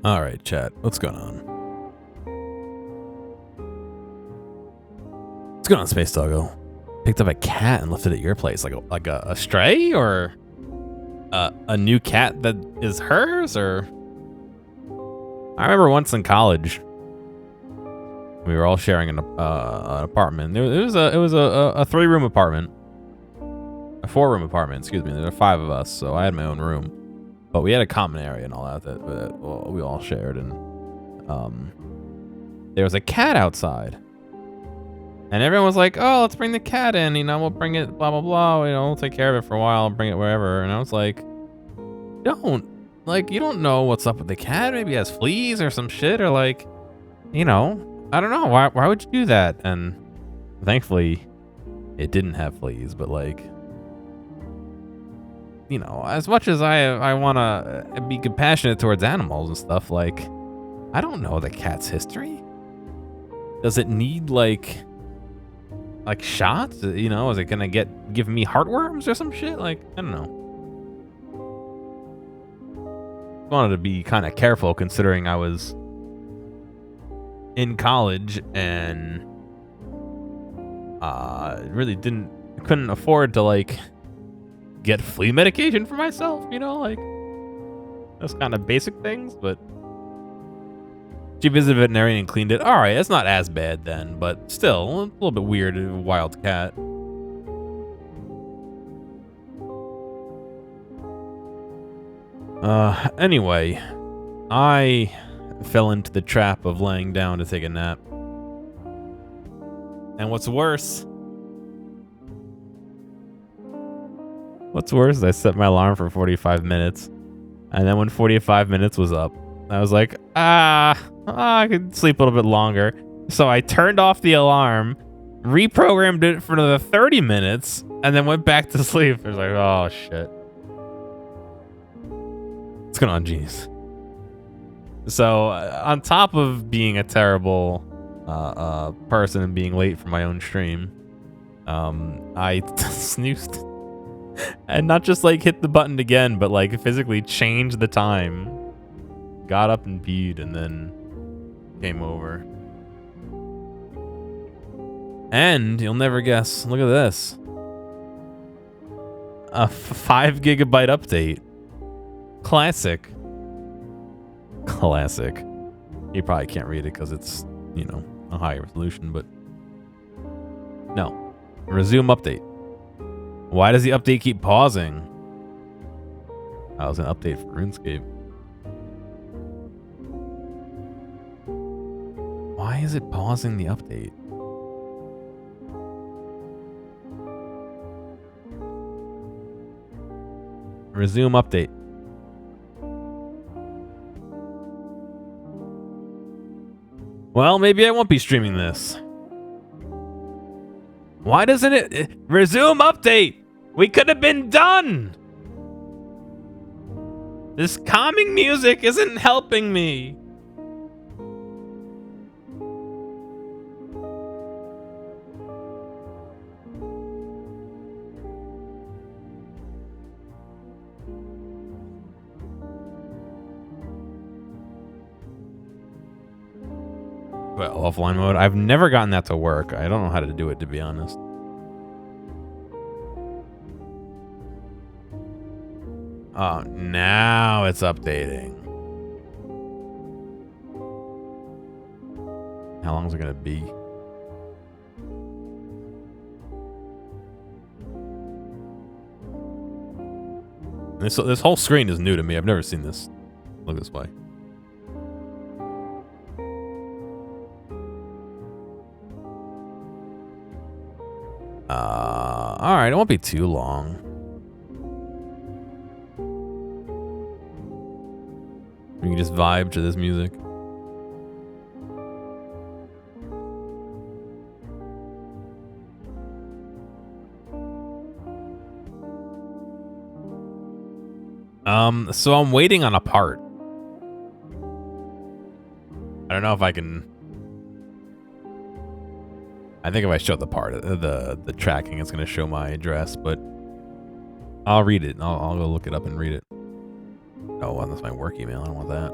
All right, chat. What's going on? What's going on, Space Doggo? Picked up a cat and left it at your place, like a stray or a new cat that is hers, or I remember once in college we were all sharing an apartment. It was a 3-room apartment, a 4-room apartment. Excuse me. There were 5 of us, so I had my own room. But we had a common area and all that we all shared, and there was a cat outside, and everyone was like, "Oh, let's bring the cat in. We'll bring it. Blah blah blah. We'll take care of it for a while. Bring it wherever." And I was like, you don't know what's up with the cat. Maybe it has fleas or some shit, or I don't know. Why would you do that?" And thankfully, it didn't have fleas, but as much as I want to be compassionate towards animals and stuff, I don't know the cat's history. Does it need shots? Is it gonna give me heartworms or some shit? I don't know. Wanted to be kind of careful considering I was in college and really couldn't afford to get flea medication for myself, those kind of basic things. But she visited a veterinarian and cleaned it. All right, it's not as bad then, but still a little bit weird. A wild cat. Anyway, I fell into the trap of laying down to take a nap. And what's worse is I set my alarm for 45 minutes. And then when 45 minutes was up, I was like, I could sleep a little bit longer. So I turned off the alarm, reprogrammed it for another 30 minutes, and then went back to sleep. I was like, oh, shit. What's going on, genius? So on top of being a terrible person and being late for my own stream, I snoozed. And not just hit the button again, but physically changed the time. Got up and peed and then came over. And you'll never guess, look at this. A 5 gigabyte update. Classic. You probably can't read it because it's, a high resolution, but no. Resume update. Why does the update keep pausing? That was an update for RuneScape. Why is it pausing the update? Resume update. Well, maybe I won't be streaming this. Why doesn't it resume update? We could have been done. This calming music isn't helping me. Well, offline mode. I've never gotten that to work. I don't know how to do it, to be honest. Oh, now it's updating. How long is it gonna be? This whole screen is new to me. I've never seen this look this way. All right, it won't be too long. We can just vibe to this music. So I'm waiting on a part. I don't know if I can. I think if I show the part, the tracking, it's going to show my address, but I'll read it. I'll go look it up and read it. Oh, well, that's my work email. I don't want that.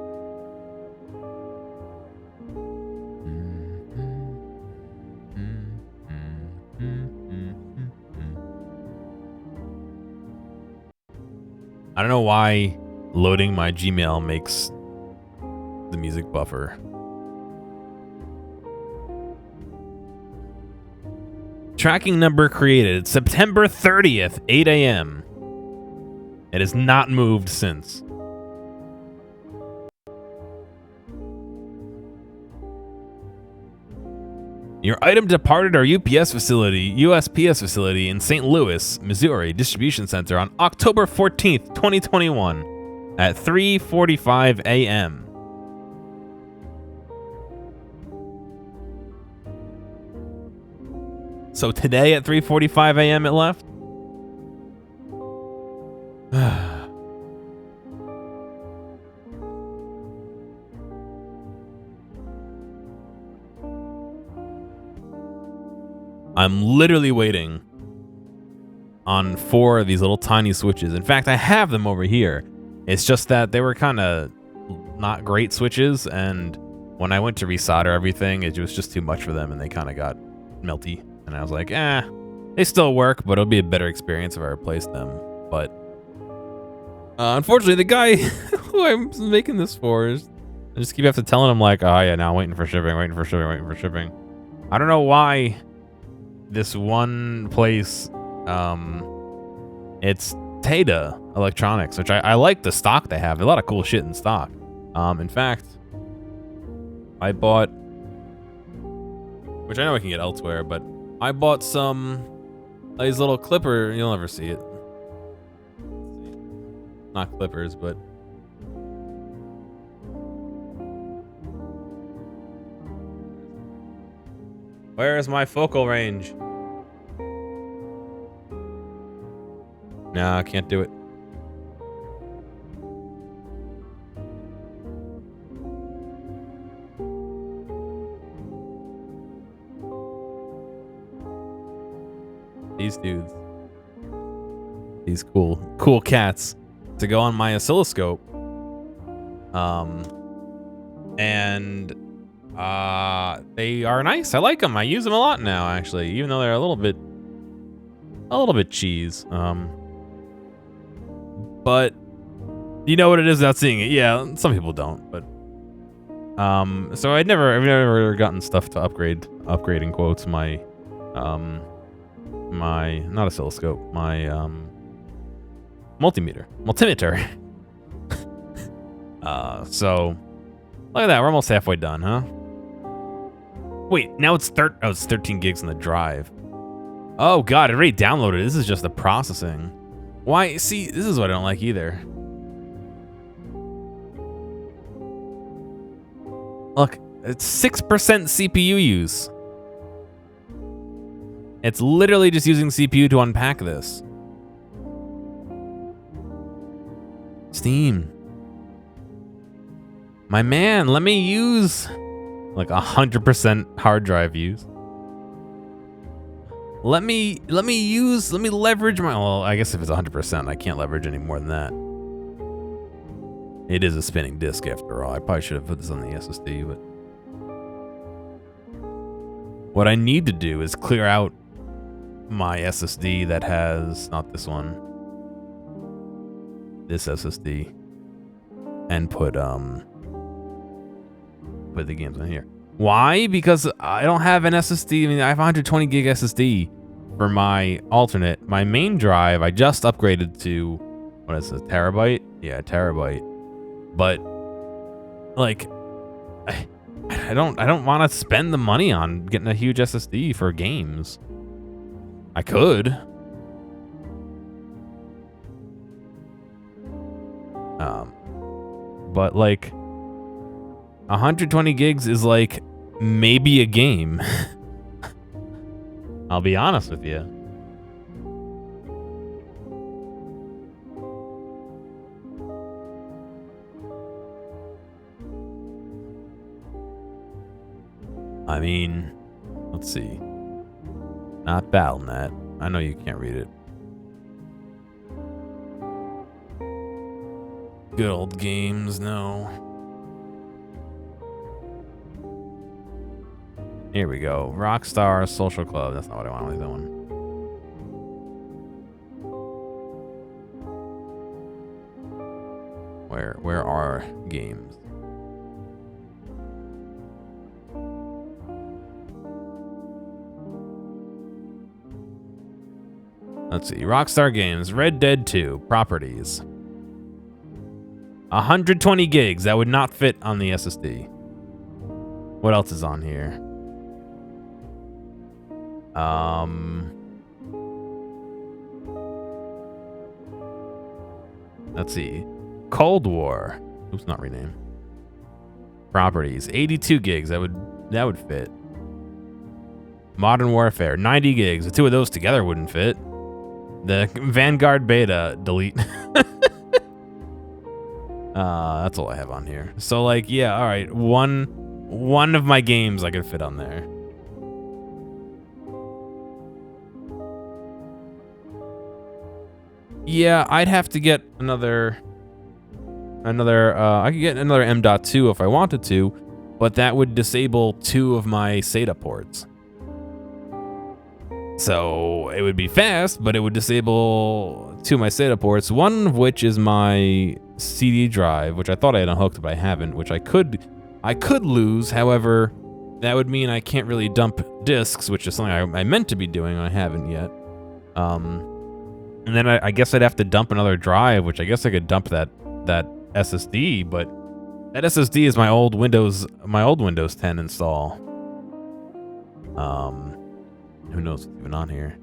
I don't know why loading my Gmail makes the music buffer. Tracking number created September 30th, 8 a.m. It has not moved since. Your item departed our UPS facility, USPS facility in St. Louis, Missouri distribution center on October 14th, 2021 at 3:45 a.m. So today at 3:45 a.m. it left? I'm literally waiting on 4 of these little tiny switches. In fact, I have them over here. It's just that they were kind of not great switches, and when I went to resolder everything, it was just too much for them, and they kind of got melty. And I was like, they still work, but it'll be a better experience if I replace them. But unfortunately, the guy who I'm making this for I just keep having to telling him like, oh yeah, now waiting for shipping. I don't know why this one place, it's Tata Electronics, which I like the stock they have. A lot of cool shit in stock. In fact, I bought, which I know I can get elsewhere, but I bought some these little clipper. You'll never see it. Not clippers, but where is my focal range? Nah, I can't do it. These dudes. These cool cats to go on my oscilloscope. And they are nice. I like them. I use them a lot now, actually, even though they're a little bit cheese. But you know what it is without seeing it. Yeah, some people don't, but so I've never gotten stuff to upgrade in quotes my not oscilloscope, my multimeter. So look at that, we're almost halfway done, huh? Wait, now it's 13 gigs on the drive. Oh god, I already downloaded it. This is just the processing. Why? See, this is what I don't like either. Look, it's 6% CPU use. It's literally just using CPU to unpack this. Steam. My man, let me use like 100% hard drive use. Let me leverage my, well, I guess if it's 100%, I can't leverage any more than that. It is a spinning disk after all. I probably should have put this on the SSD, but what I need to do is clear out my SSD that has, not this one, this SSD, and put the games on here. Why? Because I don't have an SSD. I mean, I have 120 gig SSD for my alternate. My main drive, I just upgraded to, what is it, terabyte? Yeah, terabyte. But like, I don't want to spend the money on getting a huge SSD for games. I could. But like 120 gigs is like maybe a game. I'll be honest with you. I mean, let's see. Not BattleNet. I know you can't read it. Good old games, no. Here we go. Rockstar Social Club. That's not what I want with that one. Where are games? Let's see. Rockstar Games, Red Dead 2, properties. 120 gigs. That would not fit on the SSD. What else is on here? Let's see. Cold War. Oops, not rename. Properties. 82 gigs. That would fit. Modern Warfare. 90 gigs. The two of those together wouldn't fit. The Vanguard beta. Delete. That's all I have on here. So like, yeah, all right. One of my games I could fit on there. Yeah, I'd have to get another I could get another M.2 if I wanted to, but that would disable 2 of my SATA ports. So it would be fast, but it would disable 2 of my SATA ports, one of which is my CD drive, which I thought I had unhooked, but I haven't, which I could lose. However, that would mean I can't really dump discs, which is something I meant to be doing, I haven't yet. And then I guess I'd have to dump another drive, which I guess I could dump that SSD, but that SSD is my old Windows 10 install. Who knows what's even on here?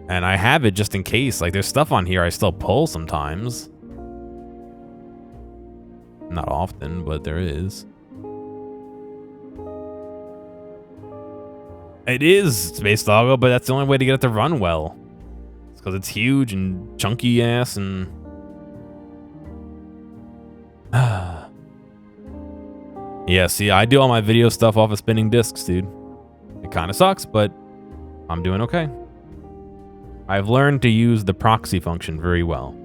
And I have it just in case. Like, there's stuff on here I still pull sometimes. Not often, but there is. It is Space Doggo, but that's the only way to get it to run well. It's because it's huge and chunky ass and... Yeah, see, I do all my video stuff off of spinning discs, dude. It kind of sucks, but I'm doing okay. I've learned to use the proxy function very well.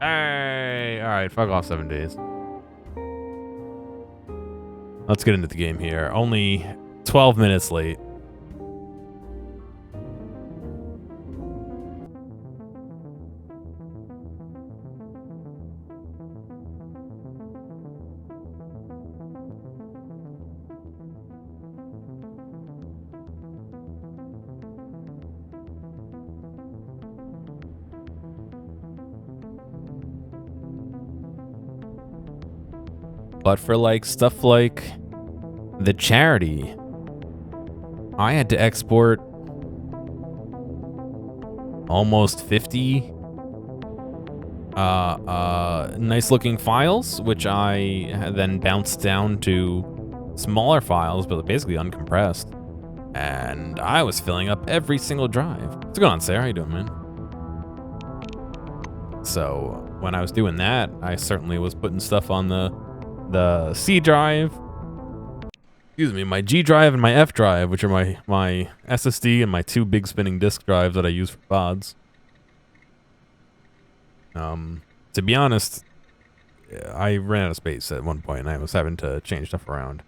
Hey, all right, fuck off 7 days. Let's get into the game here. Only 12 minutes late. But for like stuff like the charity, I had to export almost 50 nice looking files, which I then bounced down to smaller files, but basically uncompressed. And I was filling up every single drive. What's going on, Sarah? How you doing, man? So when I was doing that, I certainly was putting stuff on the C drive, excuse me, my G drive and my F drive, which are my SSD and my 2 big spinning disk drives that I use for VODs. To be honest, I ran out of space at one point and I was having to change stuff around.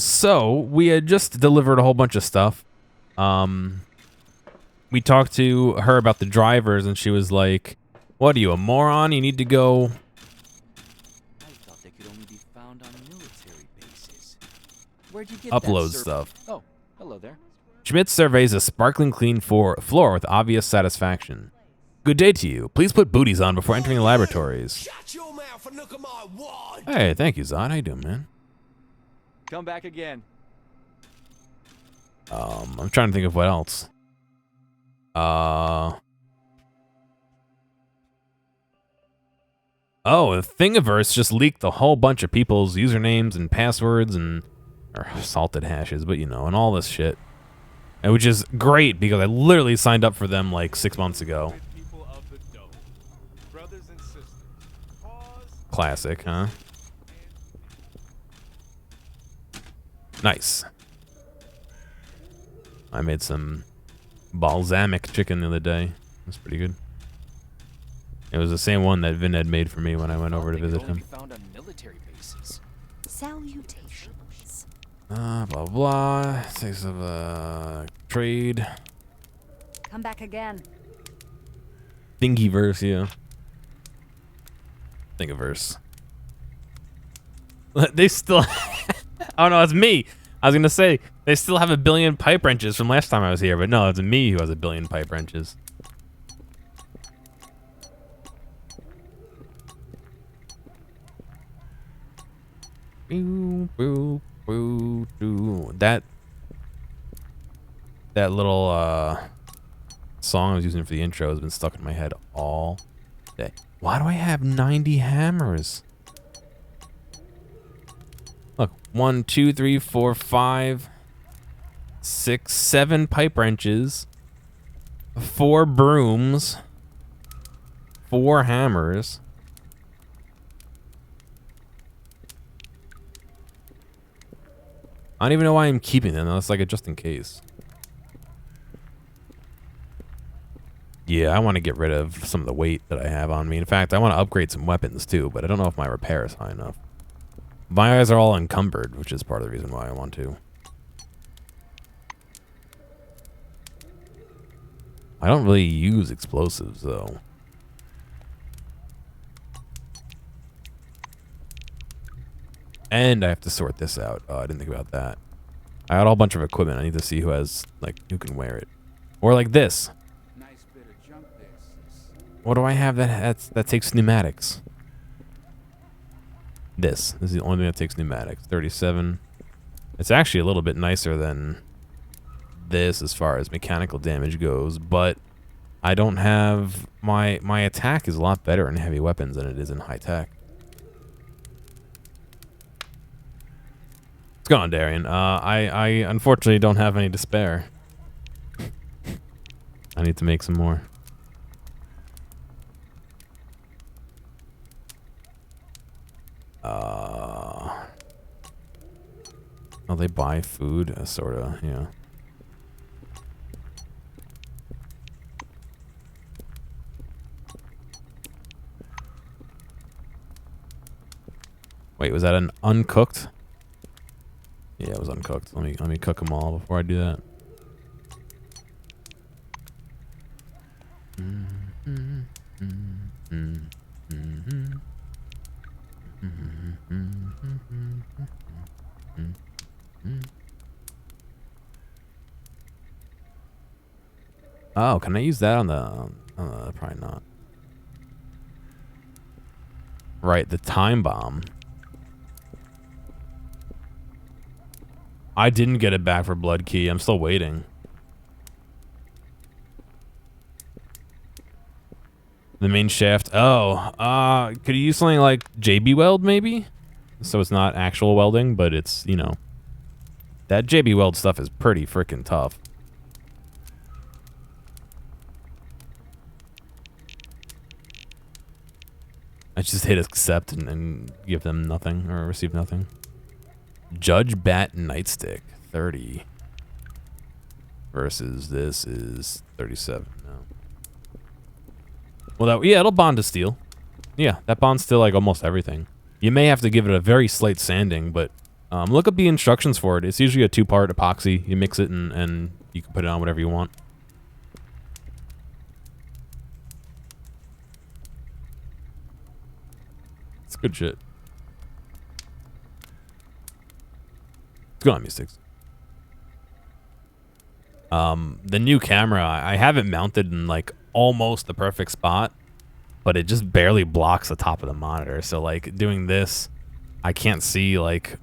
So we had just delivered a whole bunch of stuff. We talked to her about the drivers and she was like, "What are you, a moron? You need to go upload stuff." Oh, hello there. Schmidt surveys a sparkling clean floor with obvious satisfaction. "Good day to you. Please put booties on before entering the laboratories." Shut your mouth and look at my wand. Hey, thank you, Zod. How you doing, man? Come back again. I'm trying to think of what else. Oh, the Thingiverse just leaked a whole bunch of people's usernames and passwords and or salted hashes, but you know, and all this shit. And which is great because I literally signed up for them like 6 months ago. Classic, huh? Nice. I made some balsamic chicken the other day. That's pretty good. It was the same one that Vin had made for me when I went over to visit him. Found on military bases. Salutations. Blah blah. Takes of trade. Come back again. Thingiverse, yeah. Thingiverse. They still. Oh no, it's me. I was gonna say they still have 1 billion pipe wrenches from last time I was here, but no, it's me who has 1 billion pipe wrenches. Boo, boo, boo, doo. That little song I was using for the intro has been stuck in my head all day. Why do I have 90 hammers? Look, 1, 2, 3, 4, 5, 6, 7 pipe wrenches, 4 brooms, 4 hammers. I don't even know why I'm keeping them. That's like a just in case. Yeah, I want to get rid of some of the weight that I have on me. In fact, I want to upgrade some weapons too, but I don't know if my repair is high enough. My eyes are all encumbered, which is part of the reason why I want to. I don't really use explosives, though. And I have to sort this out. Oh, I didn't think about that. I got a whole bunch of equipment. I need to see who has, like, who can wear it. Or like this. Nice bit of junk there, sis. What do I have that takes pneumatics? This is the only thing that takes pneumatics. 37. It's actually a little bit nicer than this as far as mechanical damage goes, but I don't have my attack is a lot better in heavy weapons than it is in high tech. What's going on, Darian? I unfortunately don't have any to spare. I need to make some more. Oh, they buy food, sorta, yeah. Wait, was that an uncooked? Yeah, it was uncooked. Let me cook them all before I do that. Oh, can I use that on the probably not. Right, the time bomb. I didn't get it back for Blood Key. I'm still waiting. The main shaft. Oh, could you use something like JB Weld maybe? So it's not actual welding, but it's, you know. That JB Weld stuff is pretty freaking tough. I just hit accept and give them nothing or receive nothing. Judge Bat Nightstick, 30. Versus this is 37. No. Well, yeah, it'll bond to steel. Yeah, that bonds to like almost everything. You may have to give it a very slight sanding, but look up the instructions for it. It's usually a 2-part epoxy. You mix it and you can put it on whatever you want. It's good shit. What's going on, Mystics? The new camera, I have it mounted in like almost the perfect spot, but it just barely blocks the top of the monitor. So like doing this, I can't see like,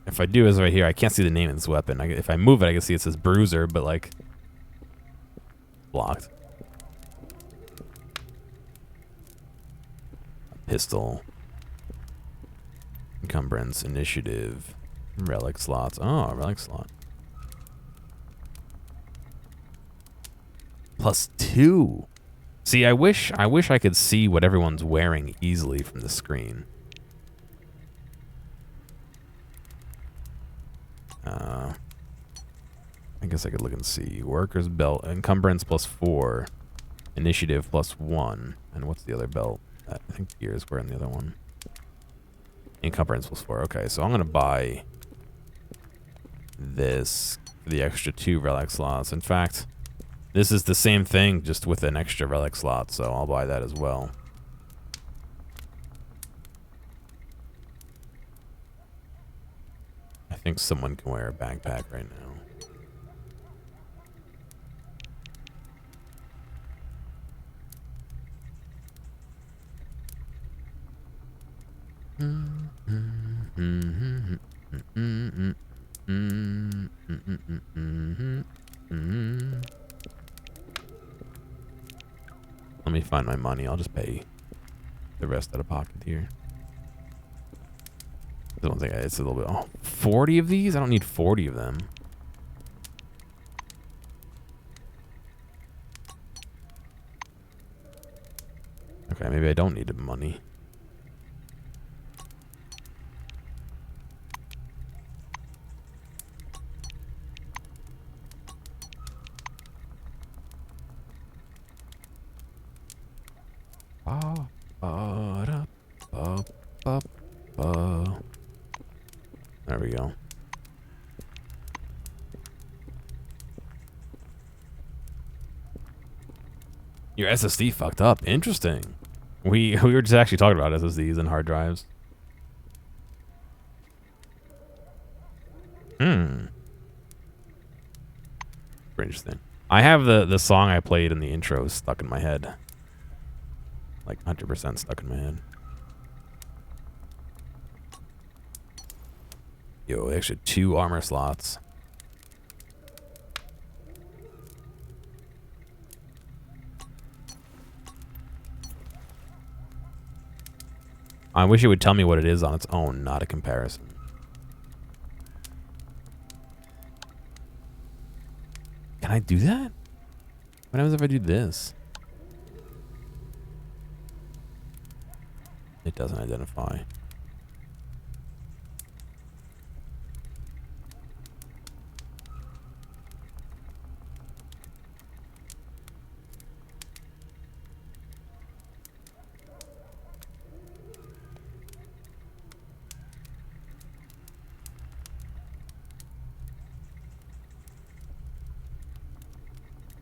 if I do this right here, I can't see the name of this weapon. If I move it, I can see it says Bruiser, but like blocked. Pistol. Encumbrance, initiative, relic slots. Oh, relic slot. +2. See, I wish I could see what everyone's wearing easily from the screen. I guess I could look and see. Worker's belt, encumbrance +4. Initiative +1. And what's the other belt? I think gears were in the other one. Encumbrance +4. Okay, so I'm going to buy this for the extra 2 relic slots. In fact, this is the same thing, just with an extra relic slot, so I'll buy that as well. I think someone can wear a backpack right now. Let me find my money. I'll just pay the rest out of pocket here. I don't think it's a little bit. Oh, 40 of these? I don't need 40 of them. Okay, maybe I don't need the money. There we go. Your SSD fucked up. Interesting. We were just actually talking about SSDs and hard drives. Very interesting. I have the song I played in the intro stuck in my head. Like 100% stuck in my head. Yo, extra 2 armor slots. I wish it would tell me what it is on its own, not a comparison. Can I do that? What happens if I do this? It doesn't identify.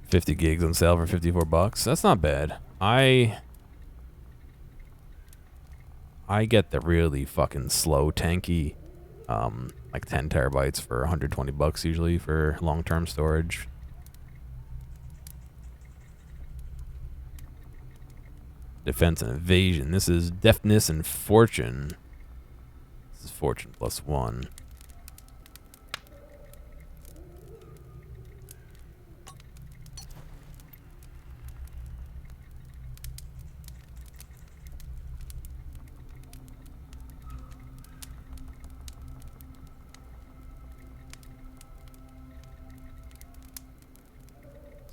$50 gigs on sale for $54. That's not bad. I get the really fucking slow tanky, like 10 terabytes for $120 usually for long-term storage. Defense and evasion. This is deftness and fortune. This is fortune +1.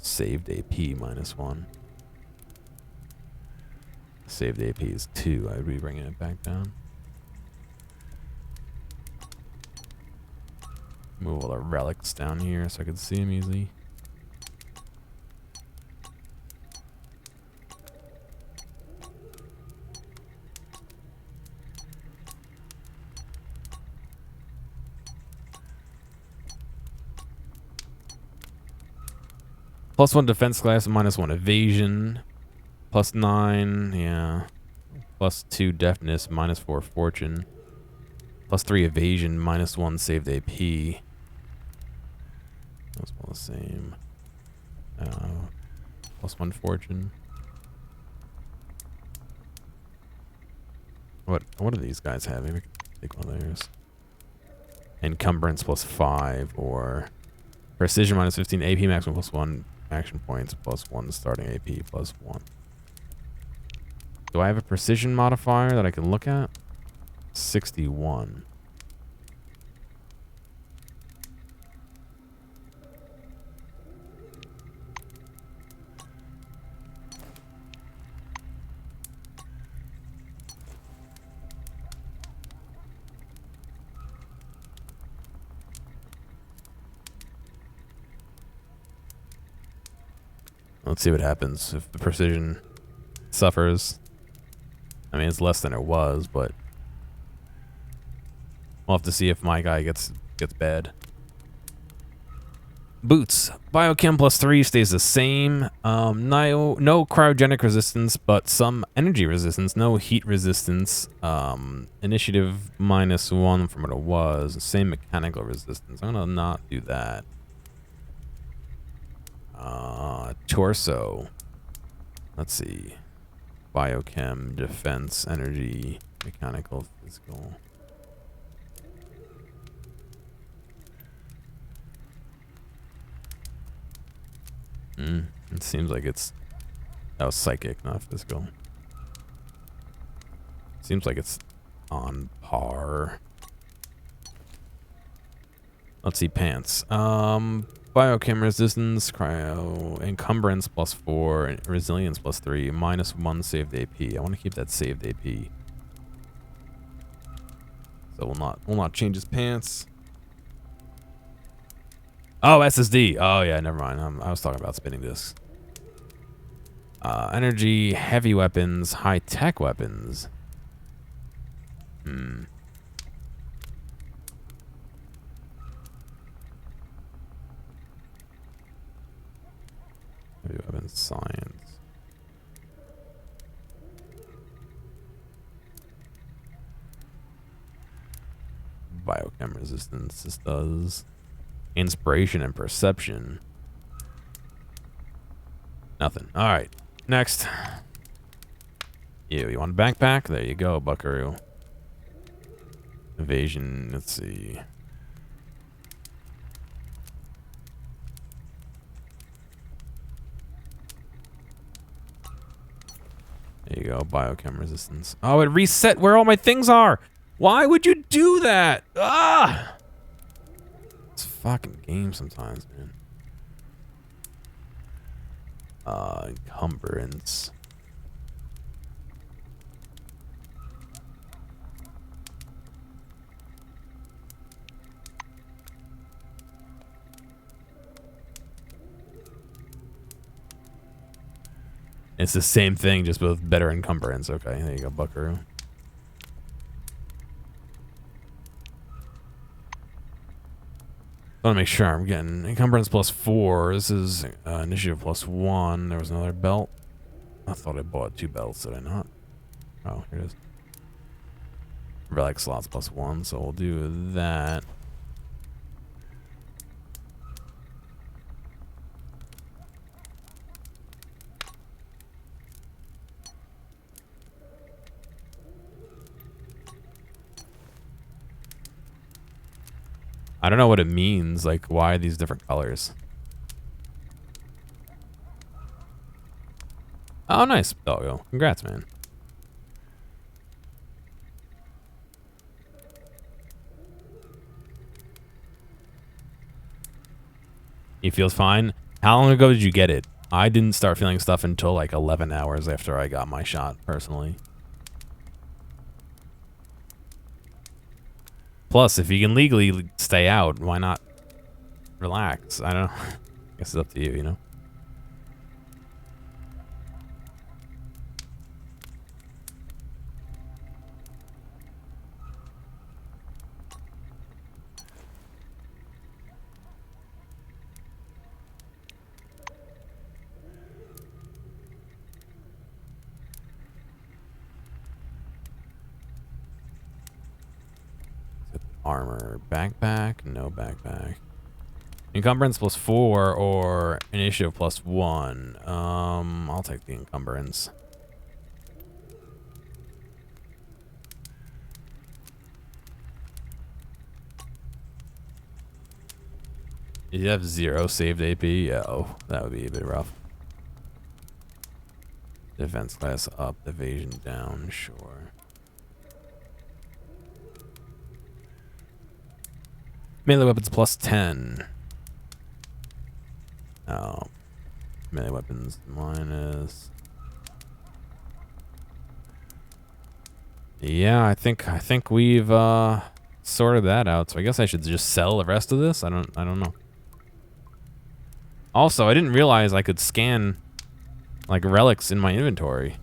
Saved AP -1. Saved AP is 2. I'd be bringing it back down. Move all the relics down here so I can see them easily. +1 defense class and -1 evasion. +9, yeah. +2 deftness, -4 fortune. +3 evasion, -1 saved AP. That's all the same. +1 fortune. What do these guys have? Maybe I can take one of theirs. Encumbrance +5 or precision -15, AP maximum +1, action points +1, starting AP +1. Do I have a precision modifier that I can look at? 61. Let's see what happens if the precision suffers. I mean, it's less than it was, but we'll have to see if my guy gets bad. Boots. Biochem +3 stays the same. No cryogenic resistance, but some energy resistance. No heat resistance. Initiative -1 from what it was. Same mechanical resistance. I'm gonna not do that. Torso. Let's see. Biochem, defense, energy, mechanical, physical. It seems like that was psychic, not physical. Seems like it's on par. Let's see, pants. Biochem resistance, cryo, encumbrance +4, resilience +3, -1 saved AP. I want to keep that saved AP. So we'll not change his pants. Oh, SSD. Oh yeah, never mind. I was talking about spinning discs. Energy, heavy weapons, high-tech weapons. Heavy weapons, science. Biochem resistance. This does. Inspiration and perception. Nothing. All right. Next. You want a backpack? There you go, buckaroo. Evasion. Let's see. There you go. Biochem resistance. Oh, it reset where all my things are. Why would you do that? Ah! It's a fucking game sometimes, man. Encumbrance. It's the same thing, just with better encumbrance. Okay, there you go, buckaroo. I want to make sure I'm getting encumbrance +4. This is initiative +1. There was another belt. I thought I bought 2 belts. Did I not? Oh, here it is. Relic slots +1. So we'll do that. I don't know what it means. Like, why these different colors? Oh, nice, doggo. Congrats, man. He feels fine. How long ago did you get it? I didn't start feeling stuff until like 11 hours after I got my shot, personally. Plus, if you can legally stay out, why not relax? I don't know. I guess it's up to you, you know? Armor, backpack, no backpack. Encumbrance +4 or initiative +1. I'll take the encumbrance. Did you have 0 saved AP? Yeah, oh, that would be a bit rough. Defense class up, evasion down, sure. Melee weapons +10. Oh. Melee weapons minus. Yeah, I think we've sorted that out. So I guess I should just sell the rest of this. I don't know. Also, I didn't realize I could scan like relics in my inventory.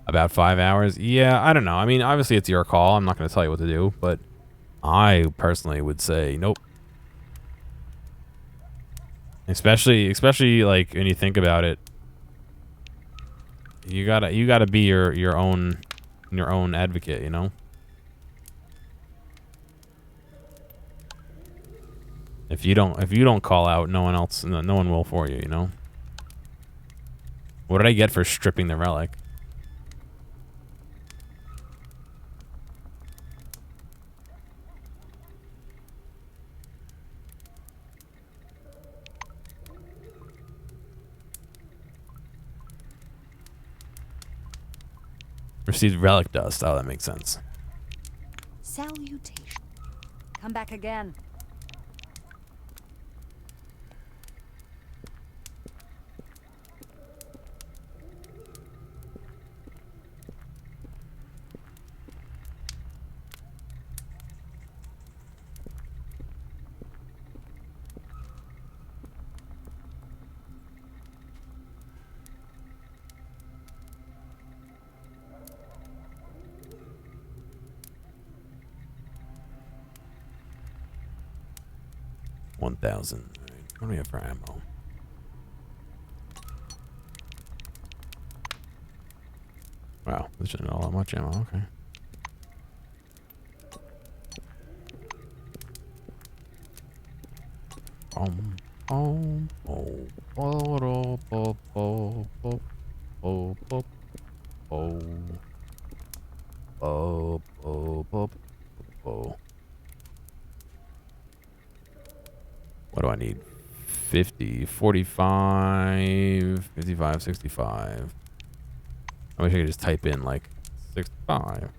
About 5 hours? Yeah, I don't know. I mean, obviously it's your call. I'm not going to tell you what to do, but I personally would say nope. Especially like when you think about it, you gotta be your own advocate, you know. If you don't call out, no one will for you, you know. What did I get for stripping the relic? Received relic dust. Oh, that makes sense. Salutation. Come back again. $1,000. Right. What do we have for ammo? Wow, there's not all that much ammo. Okay. What do I need? 50, 45, 55, 65. I wish I could just type in like 65.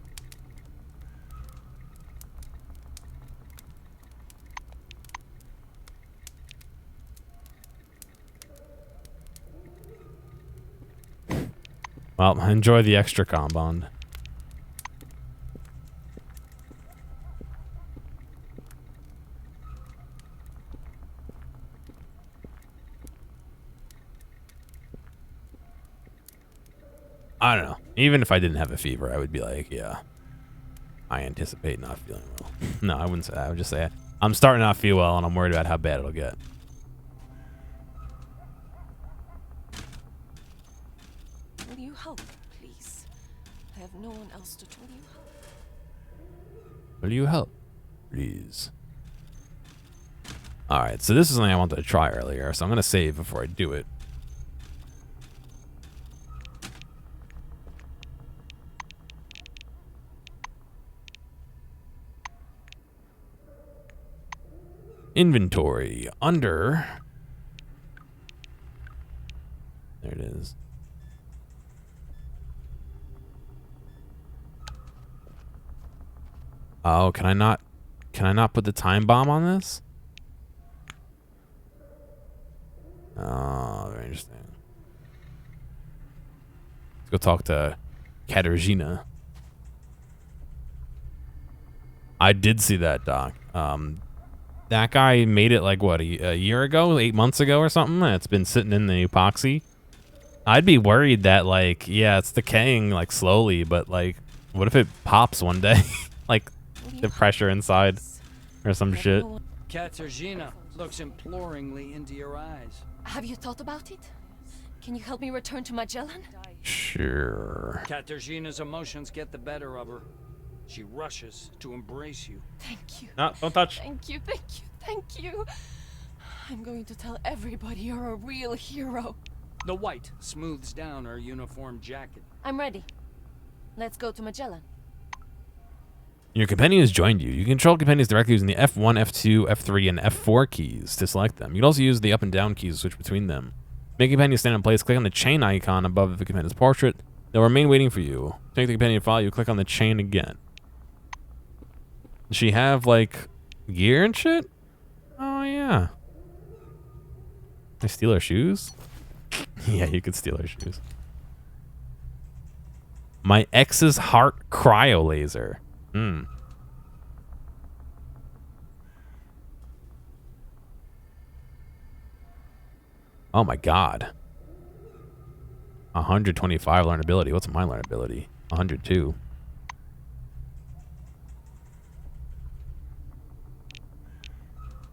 Well, enjoy the extra compound. I don't know. Even if I didn't have a fever, I would be like, yeah, I anticipate not feeling well. No, I wouldn't say that. I would just say I'm starting to not feel well, and I'm worried about how bad it'll get. Will you help, please? I have no one else to tell you. Will you help, please? All right, so this is something I wanted to try earlier, so I'm going to save before I do it. Inventory under. There it is. Oh, can I not put the time bomb on this? Oh, very interesting. Let's go talk to Katarzyna. I did see that, Doc. That guy made it like what, a year ago, 8 months ago or something. It's been sitting in the epoxy. I'd be worried that like, yeah, it's decaying like slowly, but like, what if it pops one day? Like the pressure inside or some shit. Katarzyna looks imploringly into your eyes. Have you thought about it? Can you help me return to Magellan? Sure. Katarzyna's emotions get the better of her. She rushes to embrace you. Thank you. No, don't touch. Thank you, thank you, thank you. I'm going to tell everybody you're a real hero. The white smooths down her uniform jacket. I'm ready. Let's go to Magellan. Your companion has joined you. You can control companions directly using the F1, F2, F3, and F4 keys to select them. You can also use the up and down keys to switch between them. Make a companion stand in place. Click on the chain icon above the companion's portrait. They'll remain waiting for you. To make the companion follow you, click on the chain again. Does she have, like, gear and shit? Oh, yeah. Can I steal her shoes? Yeah, you could steal her shoes. My ex's heart cryo laser. Oh my god. 125 learnability. What's my learnability? 102.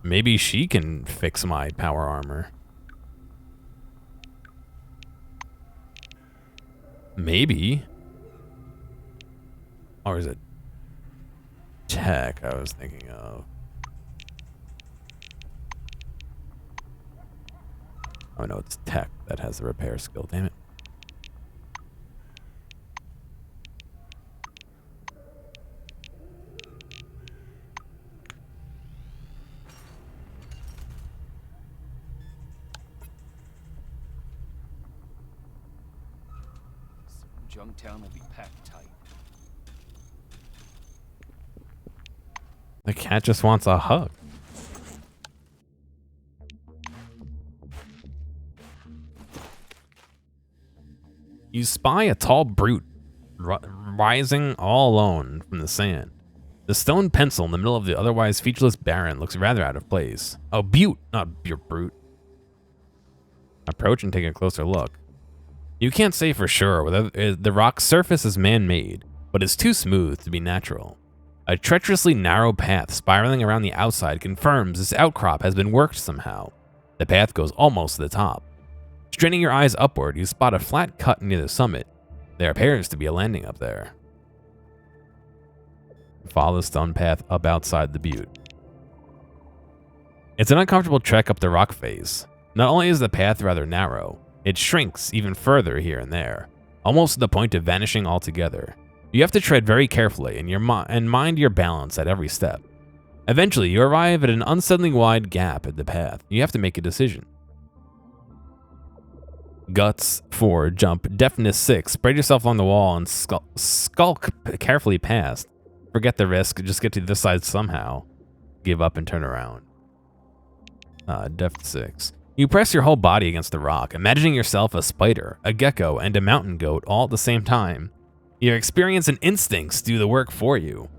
Maybe she can fix my power armor. Maybe. Or is it tech I was thinking of? Oh no, it's tech that has the repair skill, damn it. Junktown will be packed tight. The cat just wants a hug. You spy a tall brute rising all alone from the sand. The stone pencil in the middle of the otherwise featureless barren looks rather out of place. Oh, butte, not your brute. Approach and take a closer look. You can't say for sure whether the rock's surface is man-made, but it's too smooth to be natural. A treacherously narrow path spiraling around the outside confirms this outcrop has been worked somehow. The path goes almost to the top. Straining your eyes upward, you spot a flat cut near the summit. There appears to be a landing up there. Follow the stone path up outside the butte. It's an uncomfortable trek up the rock face. Not only is the path rather narrow, it shrinks even further here and there, almost to the point of vanishing altogether. You have to tread very carefully and mind your balance at every step. Eventually, you arrive at an unsettling wide gap in the path. You have to make a decision. Guts 4, jump, deafness 6, spread yourself along the wall and skulk carefully past. Forget the risk, just get to this side somehow. Give up and turn around. Depth 6. You press your whole body against the rock, imagining yourself a spider, a gecko, and a mountain goat all at the same time. Your experience and instincts do the work for you.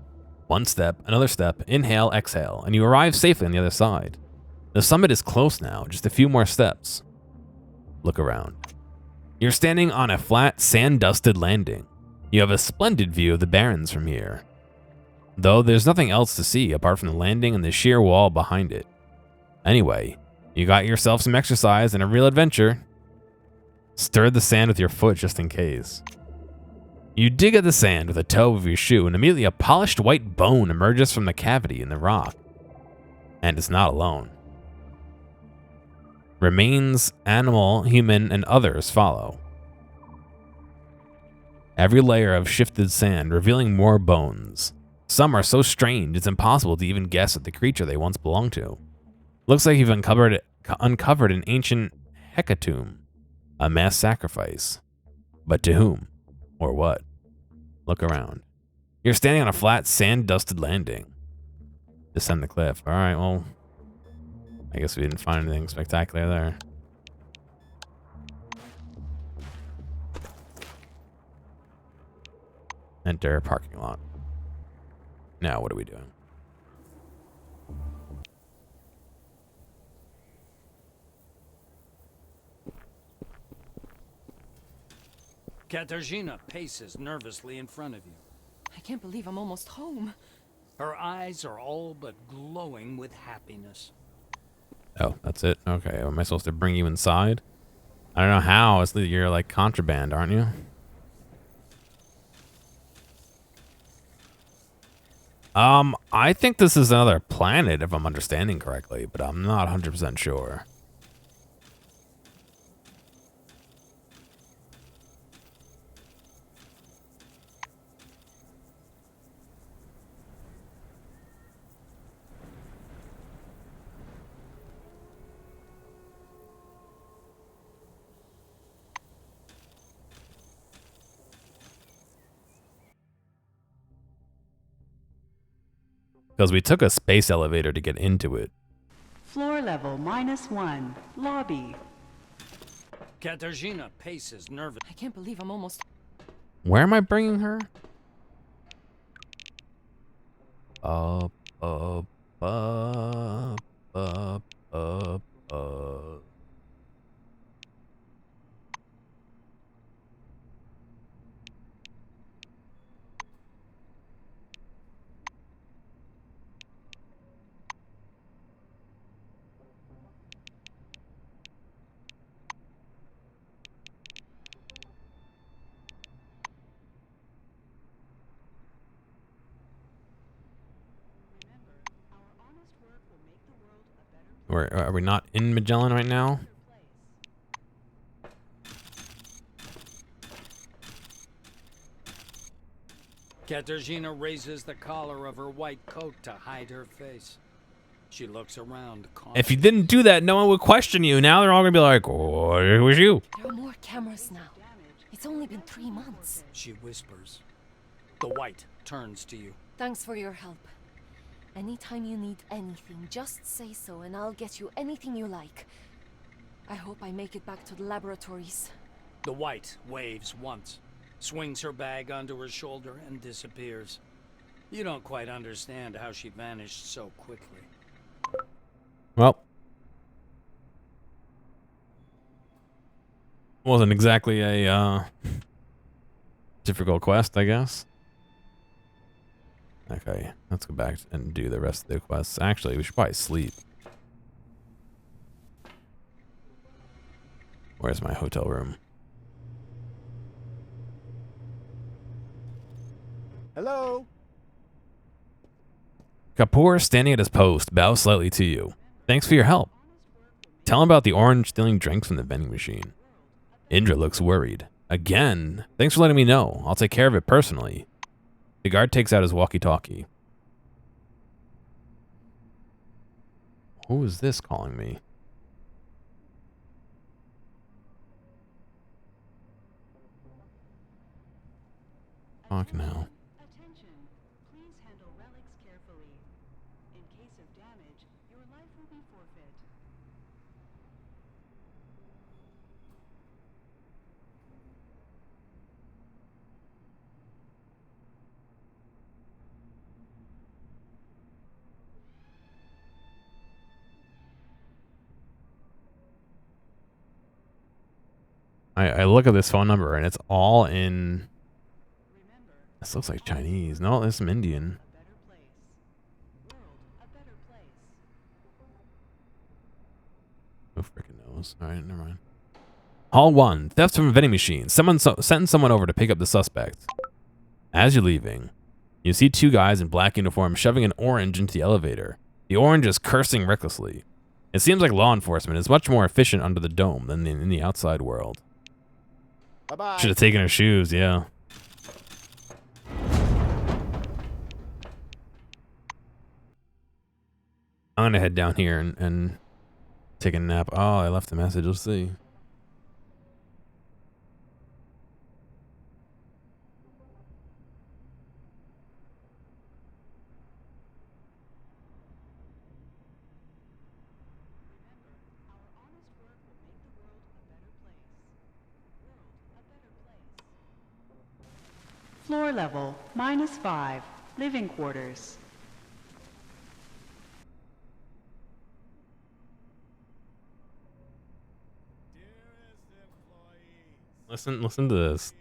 One step, another step, inhale, exhale, and you arrive safely on the other side. The summit is close now, just a few more steps. Look around. You're standing on a flat, sand-dusted landing. You have a splendid view of the barrens from here, though there's nothing else to see apart from the landing and the sheer wall behind it. Anyway, you got yourself some exercise and a real adventure. Stir the sand with your foot just in case. You dig at the sand with the toe of your shoe and immediately a polished white bone emerges from the cavity in the rock. And it's not alone. Remains, animal, human, and others follow. Every layer of shifted sand revealing more bones. Some are so strange it's impossible to even guess at the creature they once belonged to. Looks like you've uncovered an ancient hecatomb, a mass sacrifice. But to whom? Or what? Look around. You're standing on a flat, sand-dusted landing. Descend the cliff. Alright, well, I guess we didn't find anything spectacular there. Enter parking lot. Now, what are we doing? Katarzyna paces nervously in front of you. I can't believe I'm almost home. Her eyes are all but glowing with happiness. Oh, that's it? Okay, am I supposed to bring you inside? I don't know how. You're like contraband, aren't you? I think this is another planet, if I'm understanding correctly, but I'm not 100% sure. Because we took a space elevator to get into it. Floor level -1. Lobby. Katarzyna paces nervously. I can't believe I'm almost... Where am I bringing her? Up, up, up, up, up, up. Are we not in Magellan right now? Katarzyna raises the collar of her white coat to hide her face. She looks around. If you didn't do that, no one would question you. Now they're all gonna be like, "Oh, it was you." There are more cameras now. It's only been 3 months. She whispers. The white turns to you. Thanks for your help. Anytime you need anything, just say so and I'll get you anything you like. I hope I make it back to the laboratories. The white waves once, swings her bag onto her shoulder and disappears. You don't quite understand how she vanished so quickly. Well, wasn't exactly a difficult quest, I guess. Okay, let's go back and do the rest of the quests. Actually, we should probably sleep. Where's my hotel room? Hello? Kapoor, standing at his post, bows slightly to you. Thanks for your help. Tell him about the orange stealing drinks from the vending machine. Indra looks worried. Again? Thanks for letting me know. I'll take care of it personally. The guard takes out his walkie-talkie. Who is this calling me? Fucking hell. Attention. Please handle relics carefully. In case of damage, your life will be forfeit. I look at this phone number and it's all in... This looks like Chinese. No, there's some Indian. Who freaking knows? Alright, never mind. Hall 1. Theft from a vending machine. Someone sent someone over to pick up the suspect. As you're leaving, you see 2 guys in black uniforms shoving an orange into the elevator. The orange is cursing recklessly. It seems like law enforcement is much more efficient under the dome than in the outside world. Bye-bye. Should have taken her shoes, yeah. I'm gonna head down here and take a nap. Oh, I left a message. Let's see. Floor level, -5. Living quarters. Listen to this.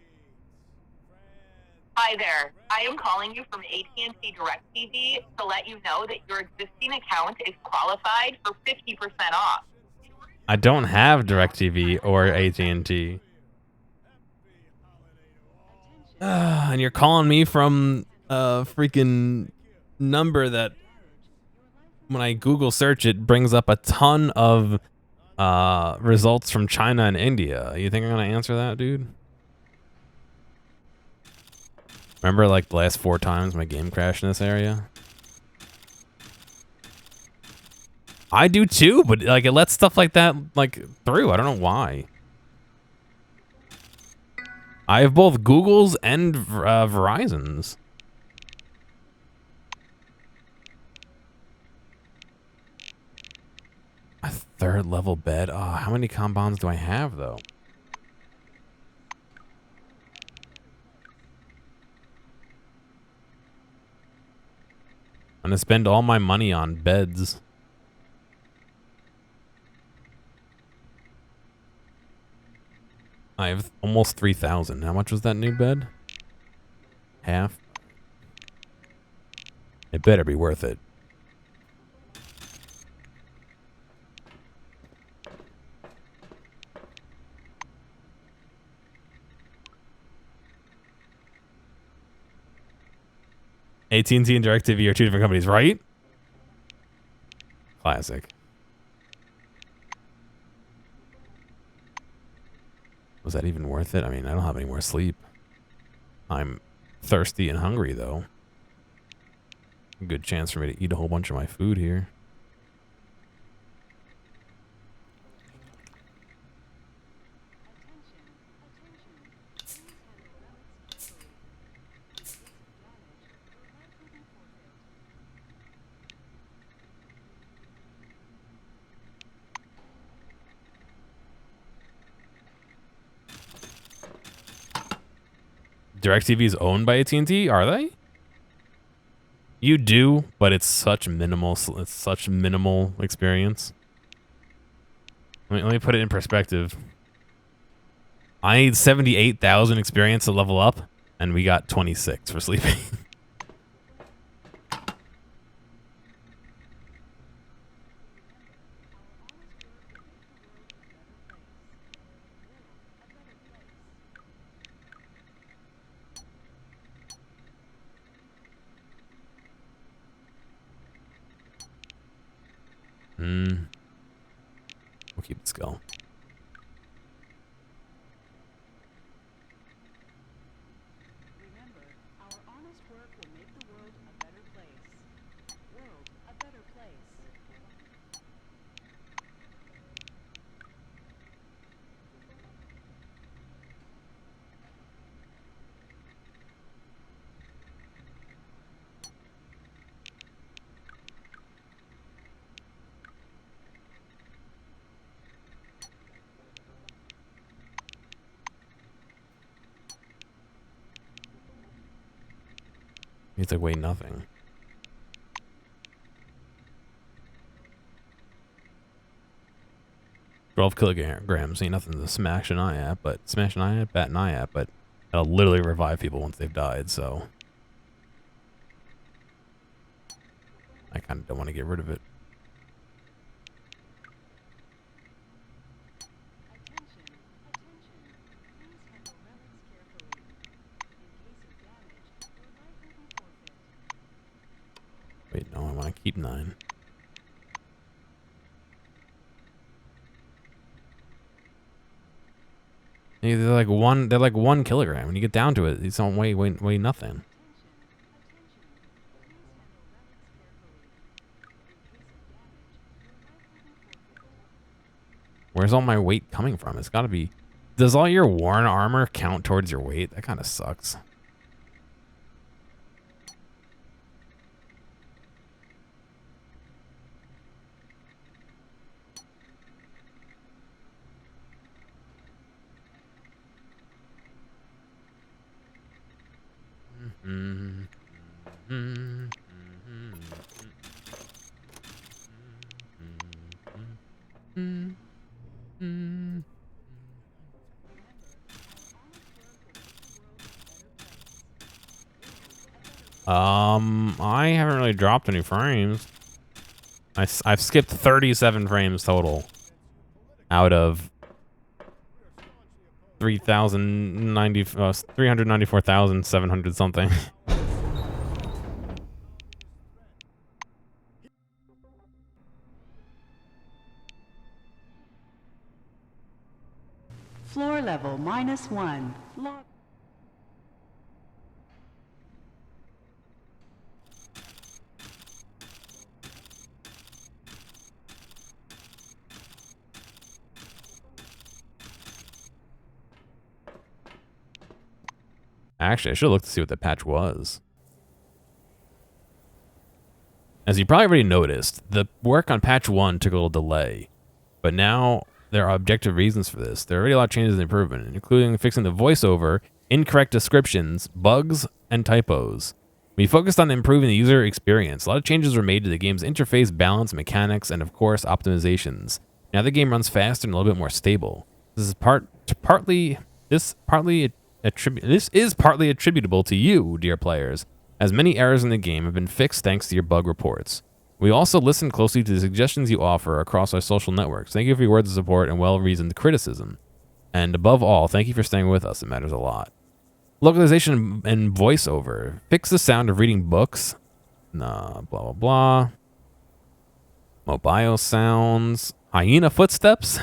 Hi there. I am calling you from AT&T DirecTV to let you know that your existing account is qualified for 50% off. I don't have DirecTV or AT&T. And you're calling me from a freaking number that when I Google search it brings up a ton of results from China and India. You think I'm gonna answer that, dude? Remember like the last 4 times my game crashed in this area? I do too, but like it lets stuff like that like through. I don't know why. I have both Google's and Verizon's. A 3rd level bed. Oh, how many compounds do I have though? I'm gonna spend all my money on beds. I have almost 3,000. How much was that new bed? Half. It better be worth it. AT&T and DirecTV are 2 different companies, right? Classic. Was that even worth it? I mean, I don't have any more sleep. I'm thirsty and hungry, though. A good chance for me to eat a whole bunch of my food here. DirecTV is owned by AT&T, are they? You do, but it's such minimal. It's such minimal experience. Let me put it in perspective. I need 78,000 experience to level up, and we got 26 for sleeping. We'll keep the skull. Remember, our honest work will make the world a better place. World a better place. It's like weigh nothing. $12 kilograms ain't nothing to smash an eye at, but bat an eye at, but that'll literally revive people once they've died, so I kind of don't want to get rid of it. Wait, no, I want to keep 9. Yeah, they're like 1 kilogram. When you get down to it, these don't weigh nothing. Where's all my weight coming from? It's got to be. Does all your worn armor count towards your weight? That kind of sucks. I haven't really dropped any frames. I've skipped 37 frames total out of 394,700 something. Floor level -1. Log. Actually, I should look to see what the patch was. As you probably already noticed, the work on patch 1 took a little delay, but now there are objective reasons for this. There are already a lot of changes and improvement, including fixing the voiceover, incorrect descriptions, bugs, and typos. We focused on improving the user experience. A lot of changes were made to the game's interface, balance, mechanics, and of course, optimizations. Now the game runs faster and a little bit more stable. This is partly attributable to you, dear players, as many errors in the game have been fixed thanks to your bug reports. We also listen closely to the suggestions you offer across our social networks. Thank you for your words of support and well-reasoned criticism. And above all, thank you for staying with us. It matters a lot. Localization and voiceover. Fix the sound of reading books. Blah, blah, blah. Mobile sounds. Hyena footsteps.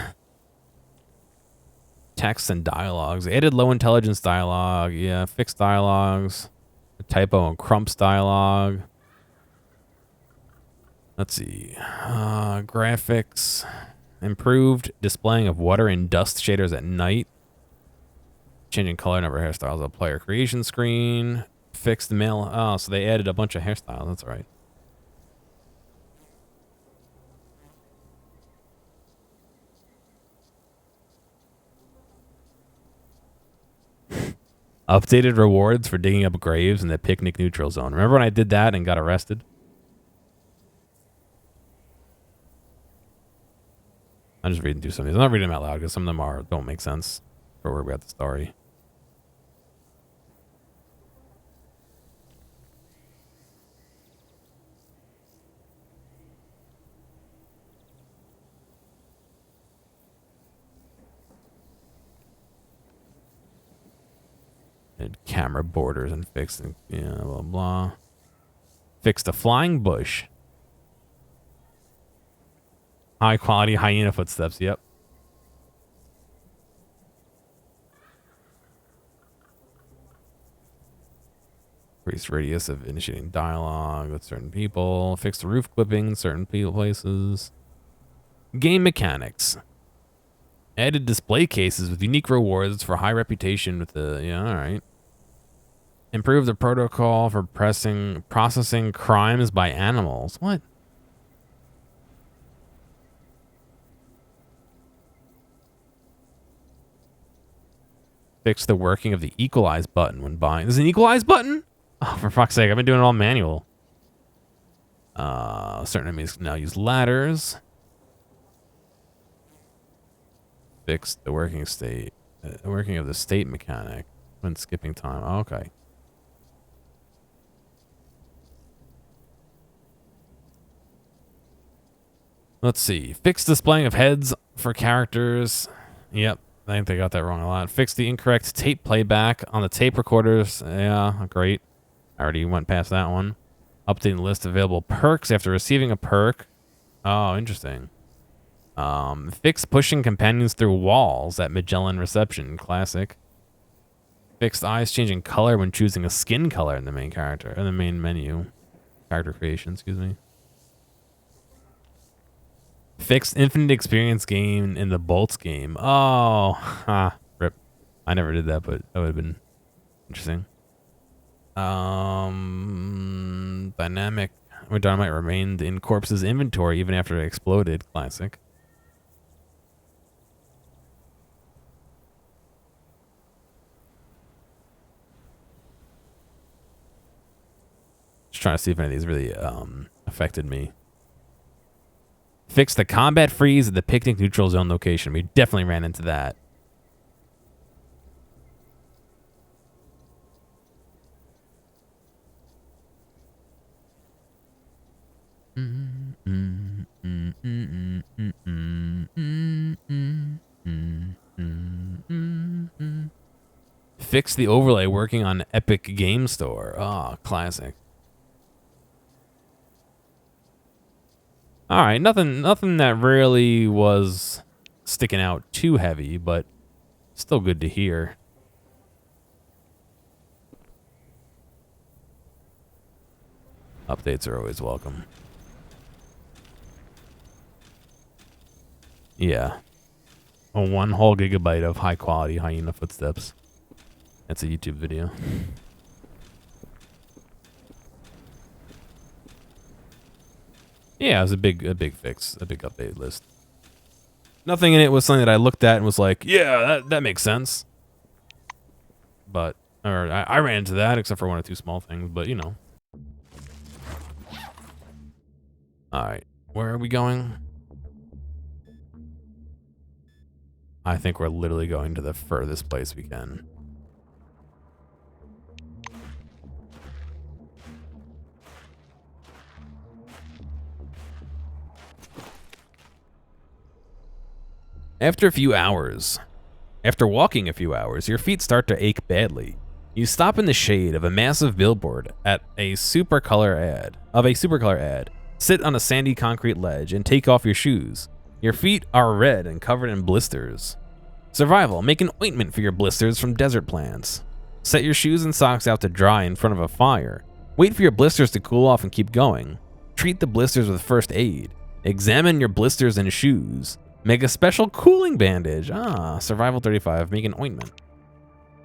text and dialogues. They added low intelligence dialogue. Yeah, fixed dialogues. A typo and Crump's dialogue. Let's see. Graphics. Improved displaying of water and dust shaders at night. Changing color number hairstyles of player creation screen. Fixed male. Oh, so they added a bunch of hairstyles. That's right. Updated rewards for digging up graves in the picnic neutral zone. Remember when I did that and got arrested? I'm just reading through some of these. I'm not reading them out loud because some of them don't make sense for where we're at the story. And camera borders and fixed, yeah, blah blah. Fixed a flying bush. High quality hyena footsteps. Yep. Increased radius of initiating dialogue with certain people. Fixed roof clipping in certain places. Game mechanics. Added display cases with unique rewards for high reputation with the... Yeah, alright. Improved the protocol for processing crimes by animals. What? Fix the working of the equalize button when buying. There's an equalize button? Oh, for fuck's sake, I've been doing it all manual. Certain enemies can now use ladders. Fix the working of the state mechanic when skipping time. Oh, okay. Let's see. Fix displaying of heads for characters. Yep. I think they got that wrong a lot. Fix the incorrect tape playback on the tape recorders. Yeah, great. I already went past that one. Updating the list of available perks after receiving a perk. Oh, interesting. Fix pushing companions through walls at Magellan Reception. Classic. Fixed eyes changing color when choosing a skin color in the main character. In the main menu. Character creation, excuse me. Fixed infinite experience gain in the Bolts game. Oh, rip. I never did that, but that would have been interesting. Dynamic where dynamite remained in corpse's inventory even after it exploded. Classic. Just trying to see if any of these really affected me. Fix the combat freeze at the picnic neutral zone location. We definitely ran into that. Fix the overlay working on Epic Game Store. Oh, classic. All right, nothing that really was sticking out too heavy, but still good to hear. Updates are always welcome. Yeah. A 1 whole gigabyte of high quality hyena footsteps. That's a YouTube video. Yeah, it was a big fix, a big update list. Nothing in it was something that I looked at and was like, yeah, that makes sense. But, or I ran into that except for 1 or 2 small things, but you know. All right, where are we going? I think we're literally going to the furthest place we can. After walking a few hours, your feet start to ache badly. You stop in the shade of a massive billboard of a supercolor ad. Sit on a sandy concrete ledge and take off your shoes. Your feet are red and covered in blisters. Survival. Make an ointment for your blisters from desert plants. Set your shoes and socks out to dry in front of a fire. Wait for your blisters to cool off and keep going. Treat the blisters with first aid. Examine your blisters and shoes. Make a special cooling bandage. Survival 35. Make an ointment.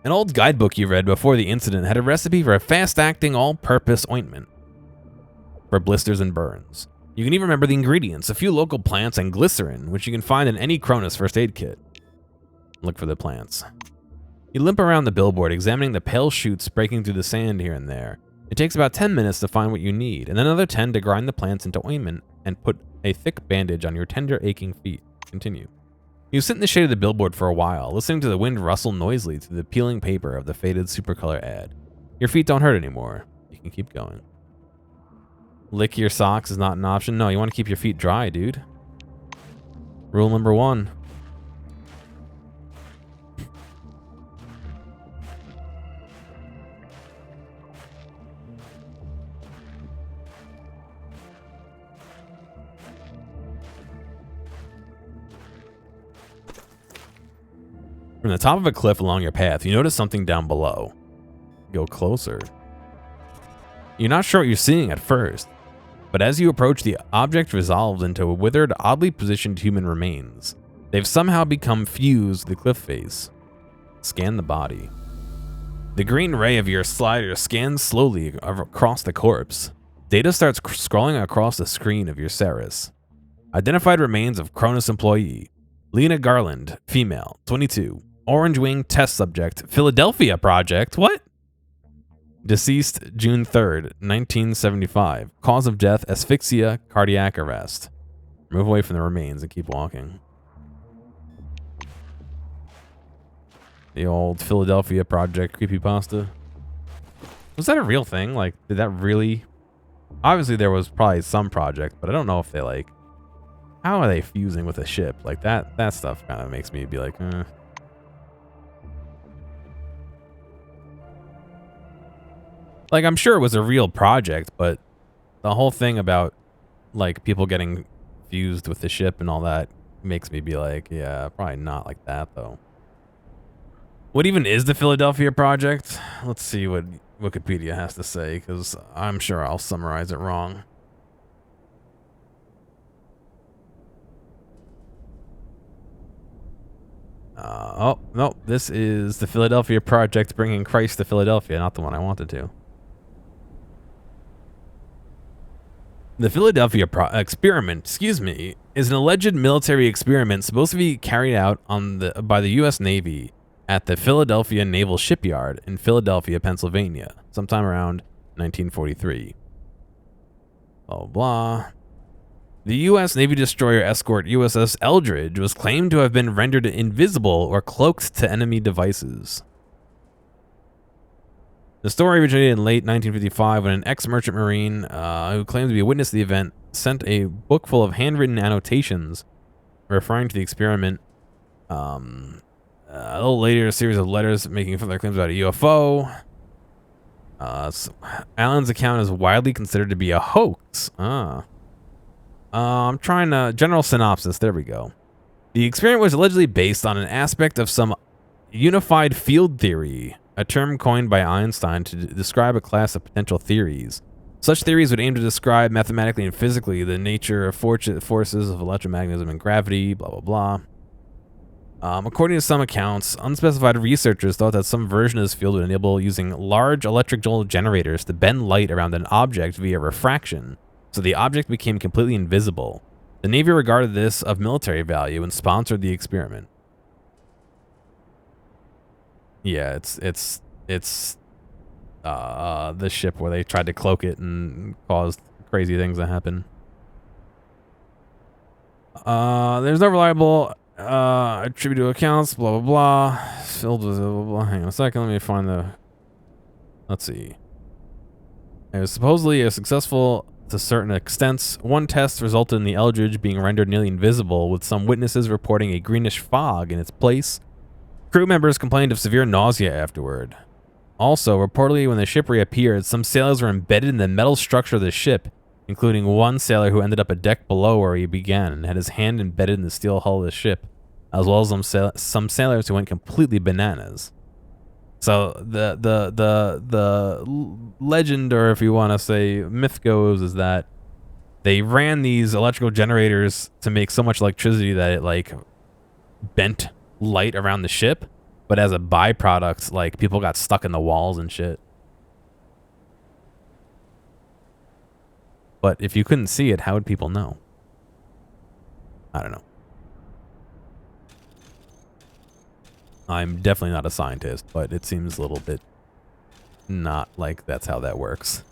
An old guidebook you read before the incident had a recipe for a fast-acting, all-purpose ointment for blisters and burns. You can even remember the ingredients, a few local plants and glycerin, which you can find in any Cronus first aid kit. Look for the plants. You limp around the billboard, examining the pale shoots breaking through the sand here and there. It takes about 10 minutes to find what you need, and then another 10 to grind the plants into ointment and put a thick bandage on your tender, aching feet. Continue. You sit in the shade of the billboard for a while, listening to the wind rustle noisily through the peeling paper of the faded Supercolor ad. Your feet don't hurt anymore. You can keep going. Lick your socks is not an option. No, you want to keep your feet dry, dude. Rule number 1. From the top of a cliff along your path, you notice something down below. Go closer. You're not sure what you're seeing at first, but as you approach, the object resolves into withered, oddly positioned human remains. They've somehow become fused with the cliff face. Scan the body. The green ray of your slider scans slowly across the corpse. Data starts scrolling across the screen of your Ceres. Identified remains of Cronus employee. Lena Garland, female, 22. Orange Wing test subject, Philadelphia Project. What? Deceased June 3rd, 1975. Cause of death, asphyxia, cardiac arrest. Move away from the remains and keep walking. The old Philadelphia Project creepypasta. Was that a real thing? Like, did that really... Obviously, there was probably some project, but I don't know if they, like... How are they fusing with a ship? Like, that stuff kind of makes me be like, Like, I'm sure it was a real project, but the whole thing about, like, people getting fused with the ship and all that makes me be like, yeah, probably not like that, though. What even is the Philadelphia Project? Let's see what Wikipedia has to say, because I'm sure I'll summarize it wrong. Oh, no, this is the Philadelphia Project bringing Christ to Philadelphia, not the one I wanted to. The Philadelphia experiment, is an alleged military experiment supposed to be carried out by the U.S. Navy at the Philadelphia Naval Shipyard in Philadelphia, Pennsylvania, sometime around 1943. Blah, blah. The U.S. Navy destroyer escort USS Eldridge was claimed to have been rendered invisible or cloaked to enemy devices. The story originated in late 1955 when an ex-merchant marine who claimed to be a witness to the event sent a book full of handwritten annotations referring to the experiment. A little later, a series of letters making further claims about a UFO. Allen's account is widely considered to be a hoax. I'm trying to... General synopsis. There we go. The experiment was allegedly based on an aspect of some unified field theory, a term coined by Einstein to describe a class of potential theories. Such theories would aim to describe mathematically and physically the nature of forces of electromagnetism and gravity, blah, blah, blah. According to some accounts, unspecified researchers thought that some version of this field would enable using large electrical generators to bend light around an object via refraction, so the object became completely invisible. The Navy regarded this of military value and sponsored the experiment. Yeah, it's the ship where they tried to cloak it and caused crazy things to happen. There's no reliable attributed accounts, blah, blah, blah. Filled with blah, blah, blah. Hang on a second, let me find the... Let's see. It was supposedly successful to certain extents. One test resulted in the Eldridge being rendered nearly invisible, with some witnesses reporting a greenish fog in its place. Crew members complained of severe nausea afterward. Also, reportedly, when the ship reappeared, some sailors were embedded in the metal structure of the ship, including one sailor who ended up a deck below where he began and had his hand embedded in the steel hull of the ship. as well as some sailors who went completely bananas. So the legend, or if you want to say myth, goes is that they ran these electrical generators to make so much electricity that it like bent light around the ship, but as a byproduct, like people got stuck in the walls and shit. But if you couldn't see it, how would people know? I don't know. I'm definitely not a scientist, but it seems a little bit not like that's how that works.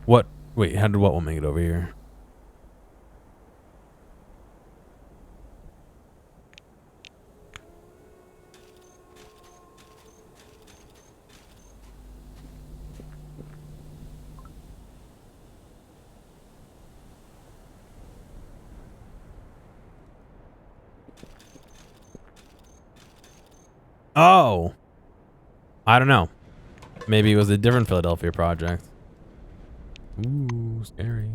What? Wait, how did what one make it over here? Oh, I don't know. Maybe it was a different Philadelphia project. Ooh, scary.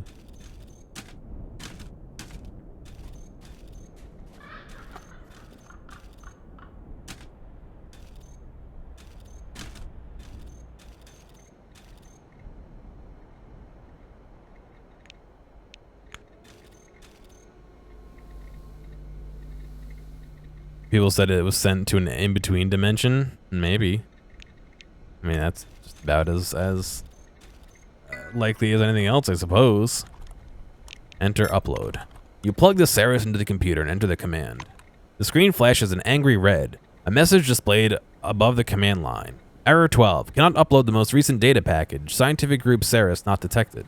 People said it was sent to an in-between dimension. Maybe. I mean, that's just about as likely as anything else, I suppose. Enter upload. You plug the Ceres into the computer and enter the command. The screen flashes an angry red. A message displayed above the command line. Error 12. Cannot upload the most recent data package. Scientific group Ceres not detected.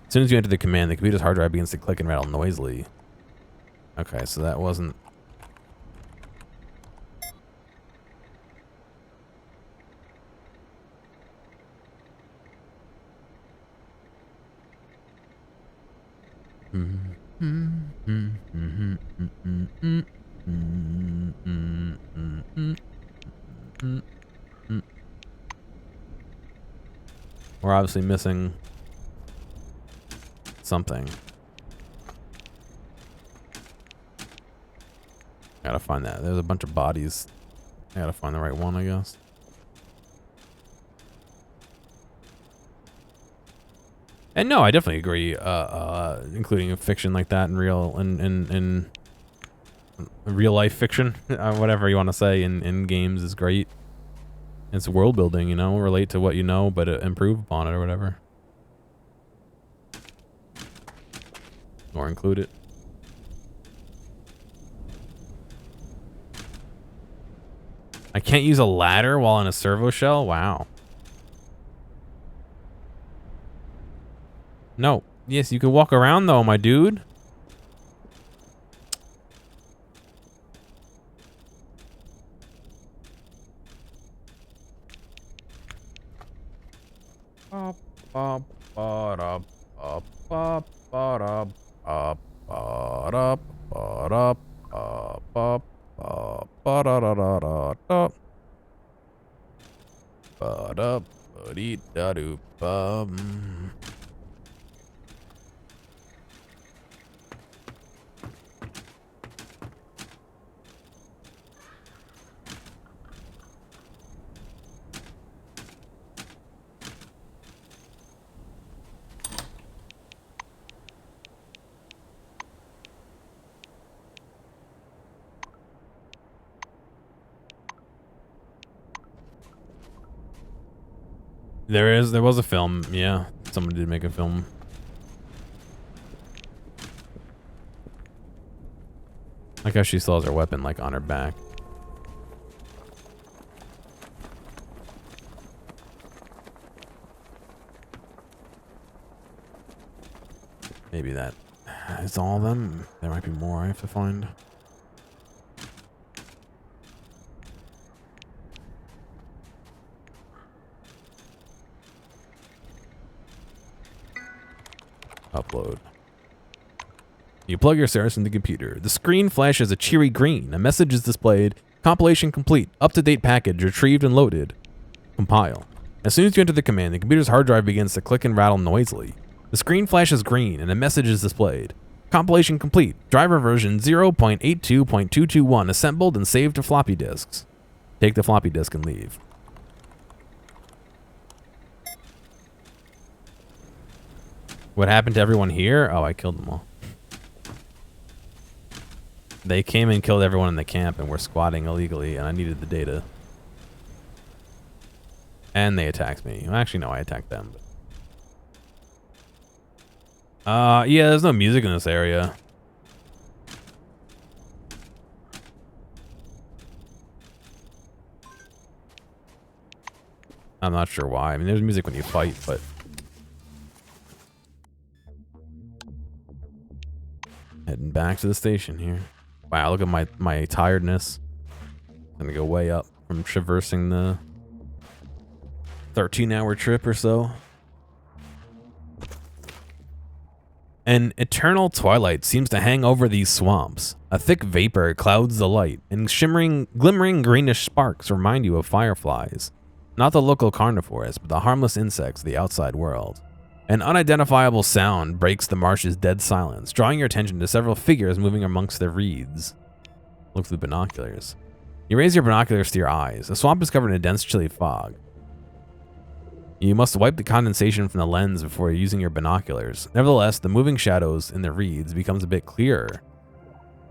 As soon as you enter the command, the computer's hard drive begins to click and rattle noisily. Okay, so that wasn't... We're obviously missing something. Gotta find that. There's a bunch of bodies. I gotta find the right one, I guess. And no, I definitely agree. Including a fiction like that in in real life fiction, whatever you want to say, in games is great. It's world building, you know, relate to what you know, but improve upon it or whatever, or include it. I can't use a ladder while in a servo shell. Wow. No. Yes, you can walk around though, my dude. There was a film, yeah. Someone did make a film. Like how she still has her weapon like on her back. Maybe that is all of them. There might be more I have to find. Upload. You plug your service in the computer. The screen flashes a cheery green. A message is displayed. Compilation complete. Up-to-date package retrieved and loaded. Compile. As soon as you enter the command, the computer's hard drive begins to click and rattle noisily. The screen flashes green and a message is displayed. Compilation complete. Driver version 0.82.221 assembled and saved to floppy disks. Take the floppy disk and leave. What happened to everyone here? Oh, I killed them all. They came and killed everyone in the camp and were squatting illegally, and I needed the data. And they attacked me. Well, actually, no, I attacked them. Yeah, there's no music in this area. I'm not sure why. I mean, there's music when you fight, but... Heading back to the station here. Wow, look at my tiredness. I'm gonna go way up from traversing the 13-hour trip or so. An eternal twilight seems to hang over these swamps. A thick vapor clouds the light, and glimmering greenish sparks remind you of fireflies. Not the local carnivores, but the harmless insects of the outside world. An unidentifiable sound breaks the marsh's dead silence, drawing your attention to several figures moving amongst the reeds. Look through the binoculars. You raise your binoculars to your eyes. The swamp is covered in a dense, chilly fog. You must wipe the condensation from the lens before using your binoculars. Nevertheless, the moving shadows in the reeds becomes a bit clearer.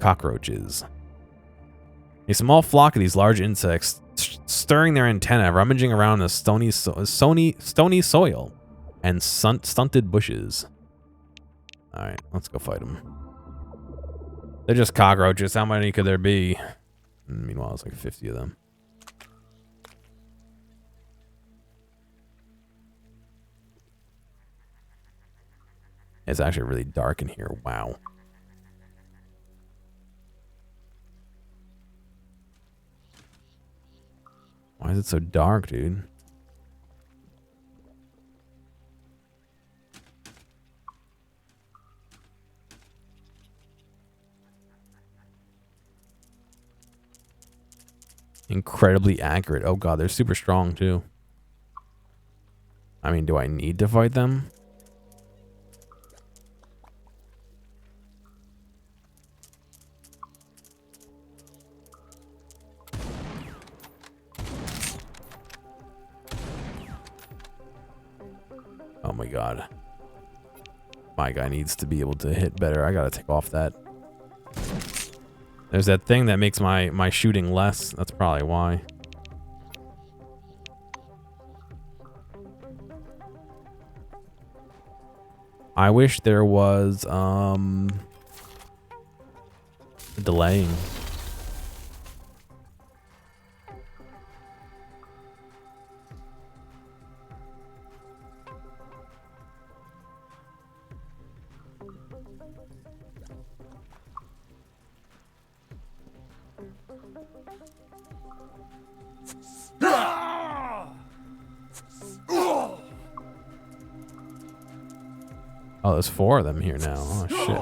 Cockroaches. A small flock of these large insects stirring their antennae, rummaging around the stony soil and stunted bushes. Alright, let's go fight them. They're just cockroaches. How many could there be? Meanwhile, it's like 50 of them. It's actually really dark in here. Wow. Why is it so dark, dude? Incredibly accurate. Oh god, they're super strong too. I mean, do I need to fight them? Oh my god. My guy needs to be able to hit better. I gotta take off that. There's that thing that makes my shooting less. That's probably why. I wish there was delaying. Oh, there's 4 of them here now. Oh, shit.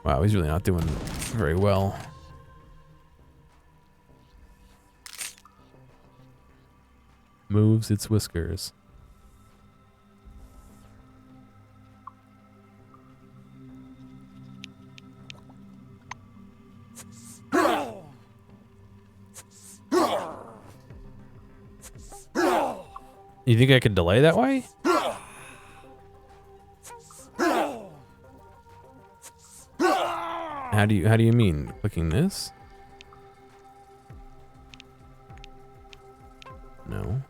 Wow, he's really not doing very well. Moves its whiskers. You think I could delay that way? How do you mean? Clicking this? No.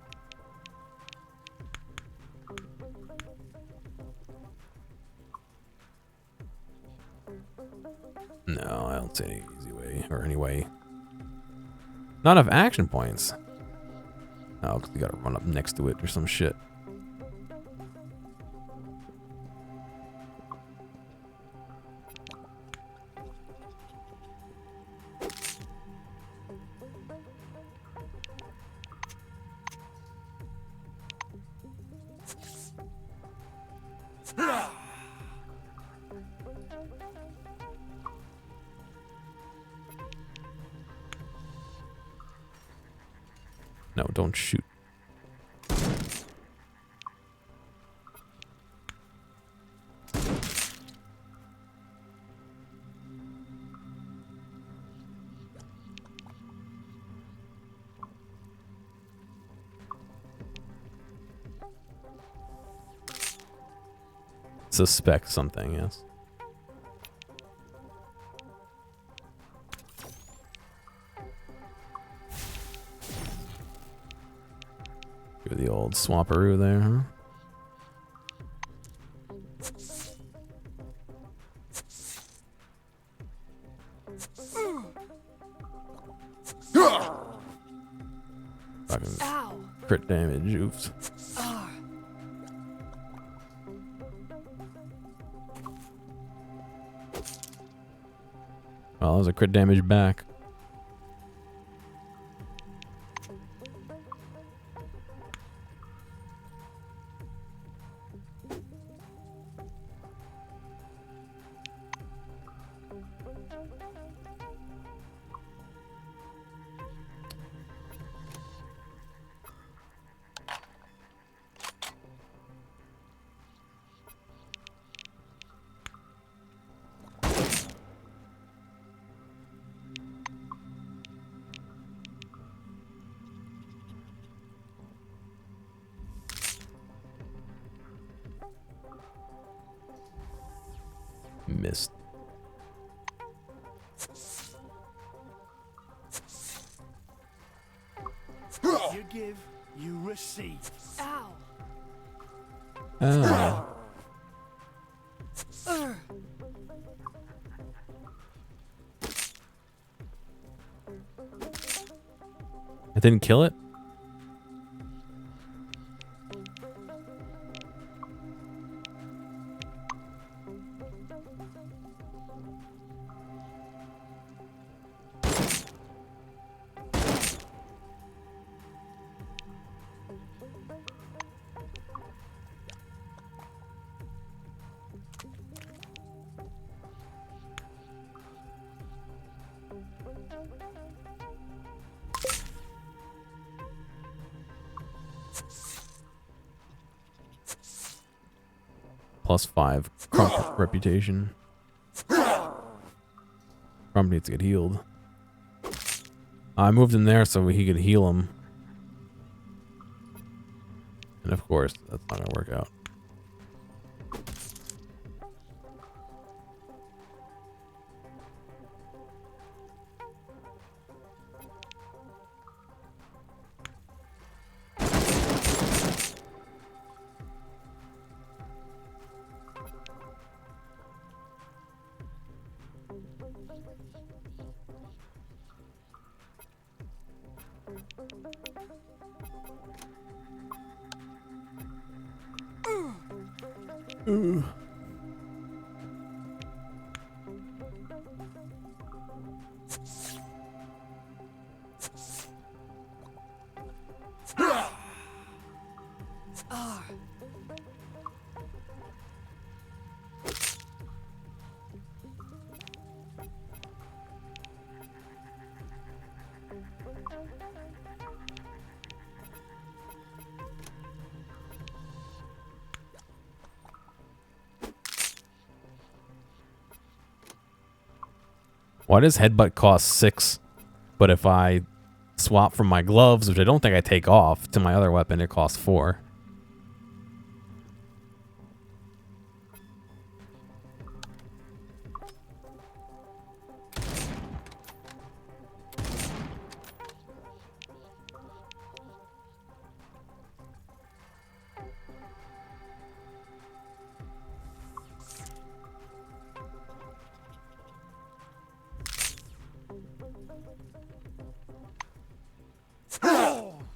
No, I don't see any easy way or any way. Not enough action points. Oh, 'cause you gotta run up next to it or some shit. No, don't shoot. Suspect something, yes. Do the old swapperoo there, huh? Fucking Ow! crit damage, oops. Well, that was a crit damage back. Missed. You give, you receive. Ow! Oh. I didn't kill it? +5 Crump reputation. Crump needs to get healed. I moved him there so he could heal him. And of course, that's not gonna work out. Why does headbutt cost 6? But if I swap from my gloves, which I don't think I take off, to my other weapon, it costs 4.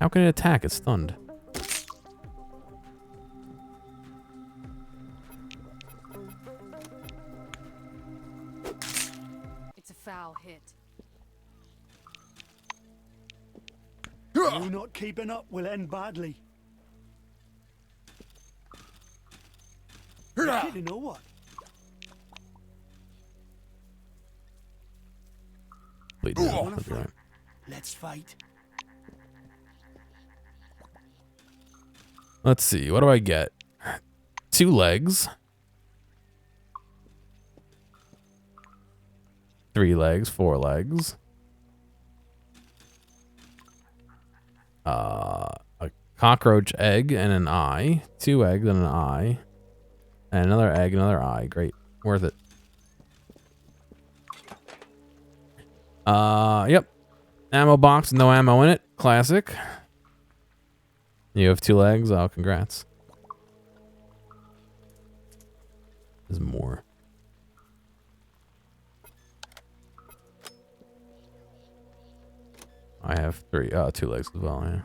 How can it attack? It's stunned. It's a foul hit. You not keeping up will end badly. You kidding or what? Bleed You down. wanna That'd be fight? right. Let's fight. Let's see. What do I get? 2 legs. 3 legs. 4 legs. A cockroach egg and an eye. 2 eggs and an eye. And another egg, another eye. Great. Worth it. Yep. Ammo box, no ammo in it. Classic. You have 2 legs. Oh, congrats. There's more. I have 2 legs as well, yeah.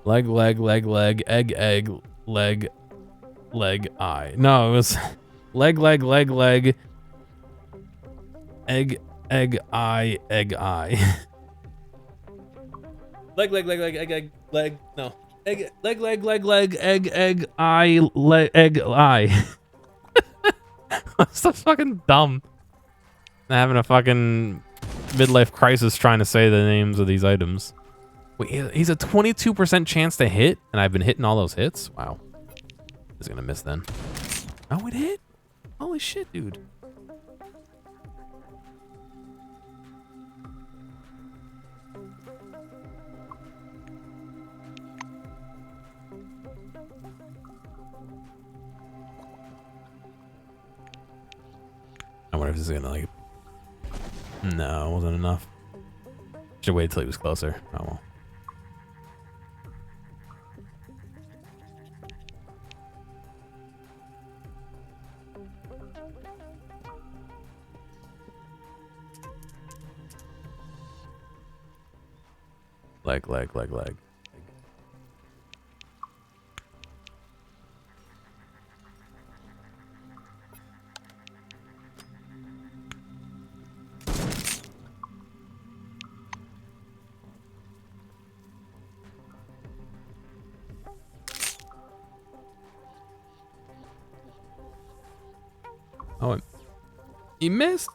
Leg, egg, leg, eye. No, it was leg, egg, eye, egg, eye. Leg, no. Egg, egg, eye, egg, eye. That's so fucking dumb. I'm having a fucking midlife crisis trying to say the names of these items. Wait, he's a 22% chance to hit, and I've been hitting all those hits? Wow. This is gonna miss then. Oh, it hit? Holy shit, dude. I wonder if this is gonna, like... No, it wasn't enough. Should wait till he was closer. Oh well. Leg. Oh, he missed.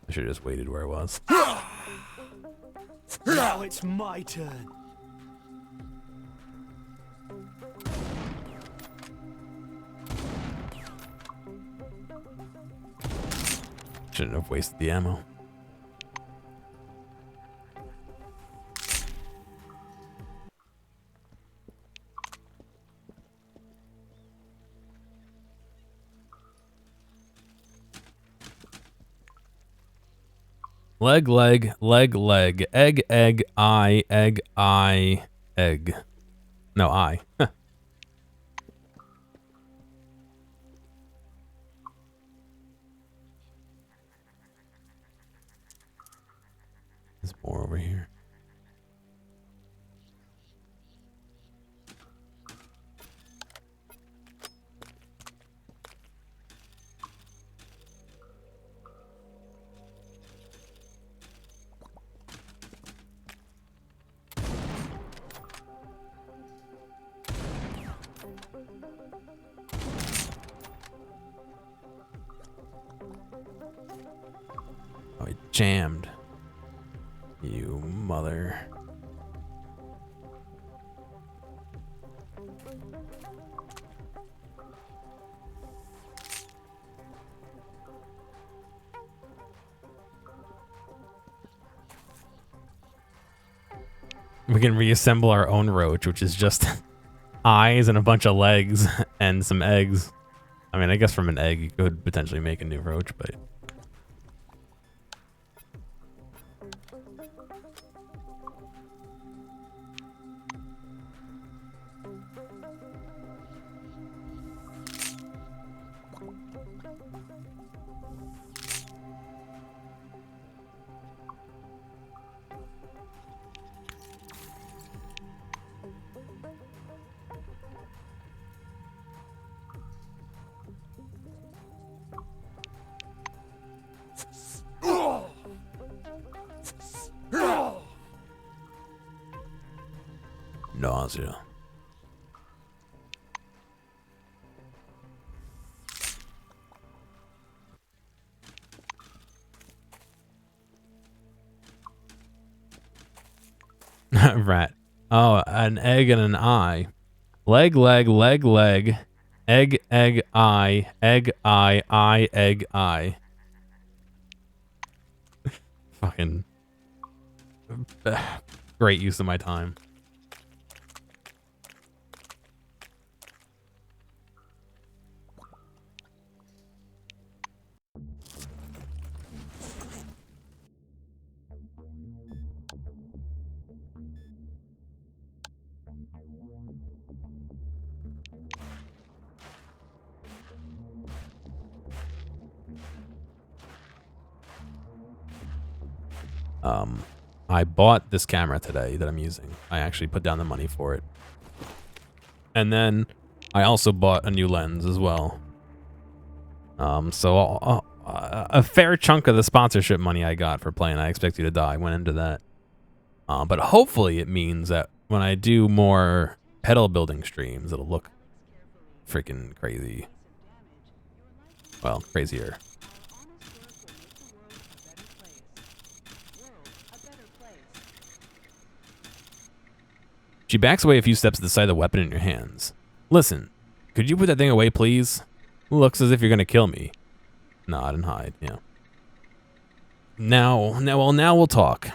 I should have just waited where I was. Now it's my turn. Shouldn't have wasted the ammo. Leg, egg, eye, egg. No, eye. There's more over here. Oh, it jammed. You mother. We can reassemble our own roach, which is just eyes and a bunch of legs and some eggs. I mean, I guess from an egg you could potentially make a new roach, but nausea. Rat. Oh, an egg and an eye. Leg, leg, leg, leg. Egg, egg, eye. Egg, eye, egg, eye. Fucking great use of my time. I bought this camera today that I'm using. I actually put down the money for it. And then I also bought a new lens as well. So a fair chunk of the sponsorship money I got for playing I Expect You to Die went into that. But hopefully it means that when I do more pedal building streams, it'll look freaking crazy. Well, crazier. She backs away a few steps to the side of the weapon in your hands. Listen, could you put that thing away, please? Looks as if you're gonna kill me. Nod and hide, yeah. Now we'll talk.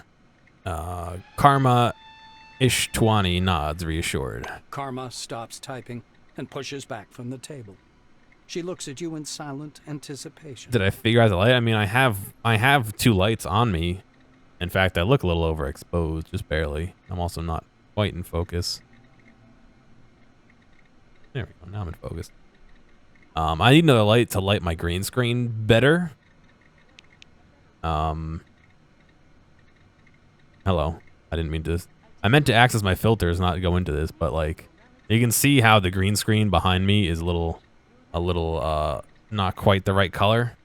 Karma Ishtwani nods, reassured. Karma stops typing and pushes back from the table. She looks at you in silent anticipation. Did I figure out the light? I mean, I have two lights on me. In fact, I look a little overexposed, just barely. I'm also not quite in focus. There we go. Now I'm in focus. I need another light to light my green screen better. Hello. I didn't mean to. I meant to access my filters, not go into this, but like, you can see how the green screen behind me is a little, not quite the right color.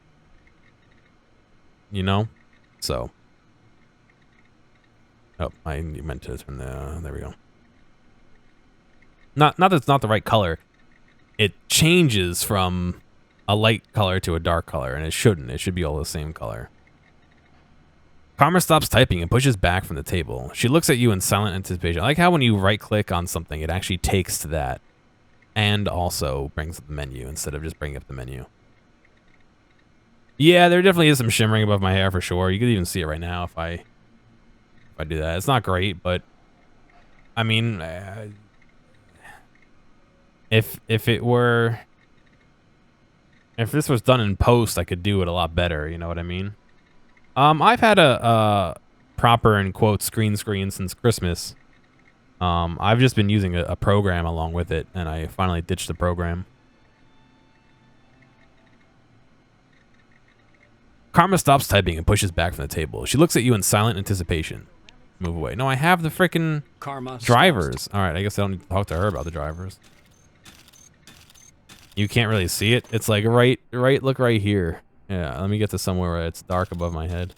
You know? So. Oh, I meant to turn the, there we go. Not that it's not the right color. It changes from a light color to a dark color, and it shouldn't. It should be all the same color. Karma stops typing and pushes back from the table. She looks at you in silent anticipation. I like how when you right-click on something, it actually takes to that and also brings up the menu instead of just bringing up the menu. Yeah, there definitely is some shimmering above my hair for sure. You could even see it right now if I do that. It's not great, but I mean, if this was done in post, I could do it a lot better. You know what I mean? I've had a proper, in quotes, green screen since Christmas. I've just been using a program along with it, and I finally ditched the program. Karma stops typing and pushes back from the table. She looks at you in silent anticipation. Move away. No, I have the frickin' drivers. All right, I guess I don't need to talk to her about the drivers. You can't really see it. It's like look right here. Yeah, let me get to somewhere where it's dark above my head.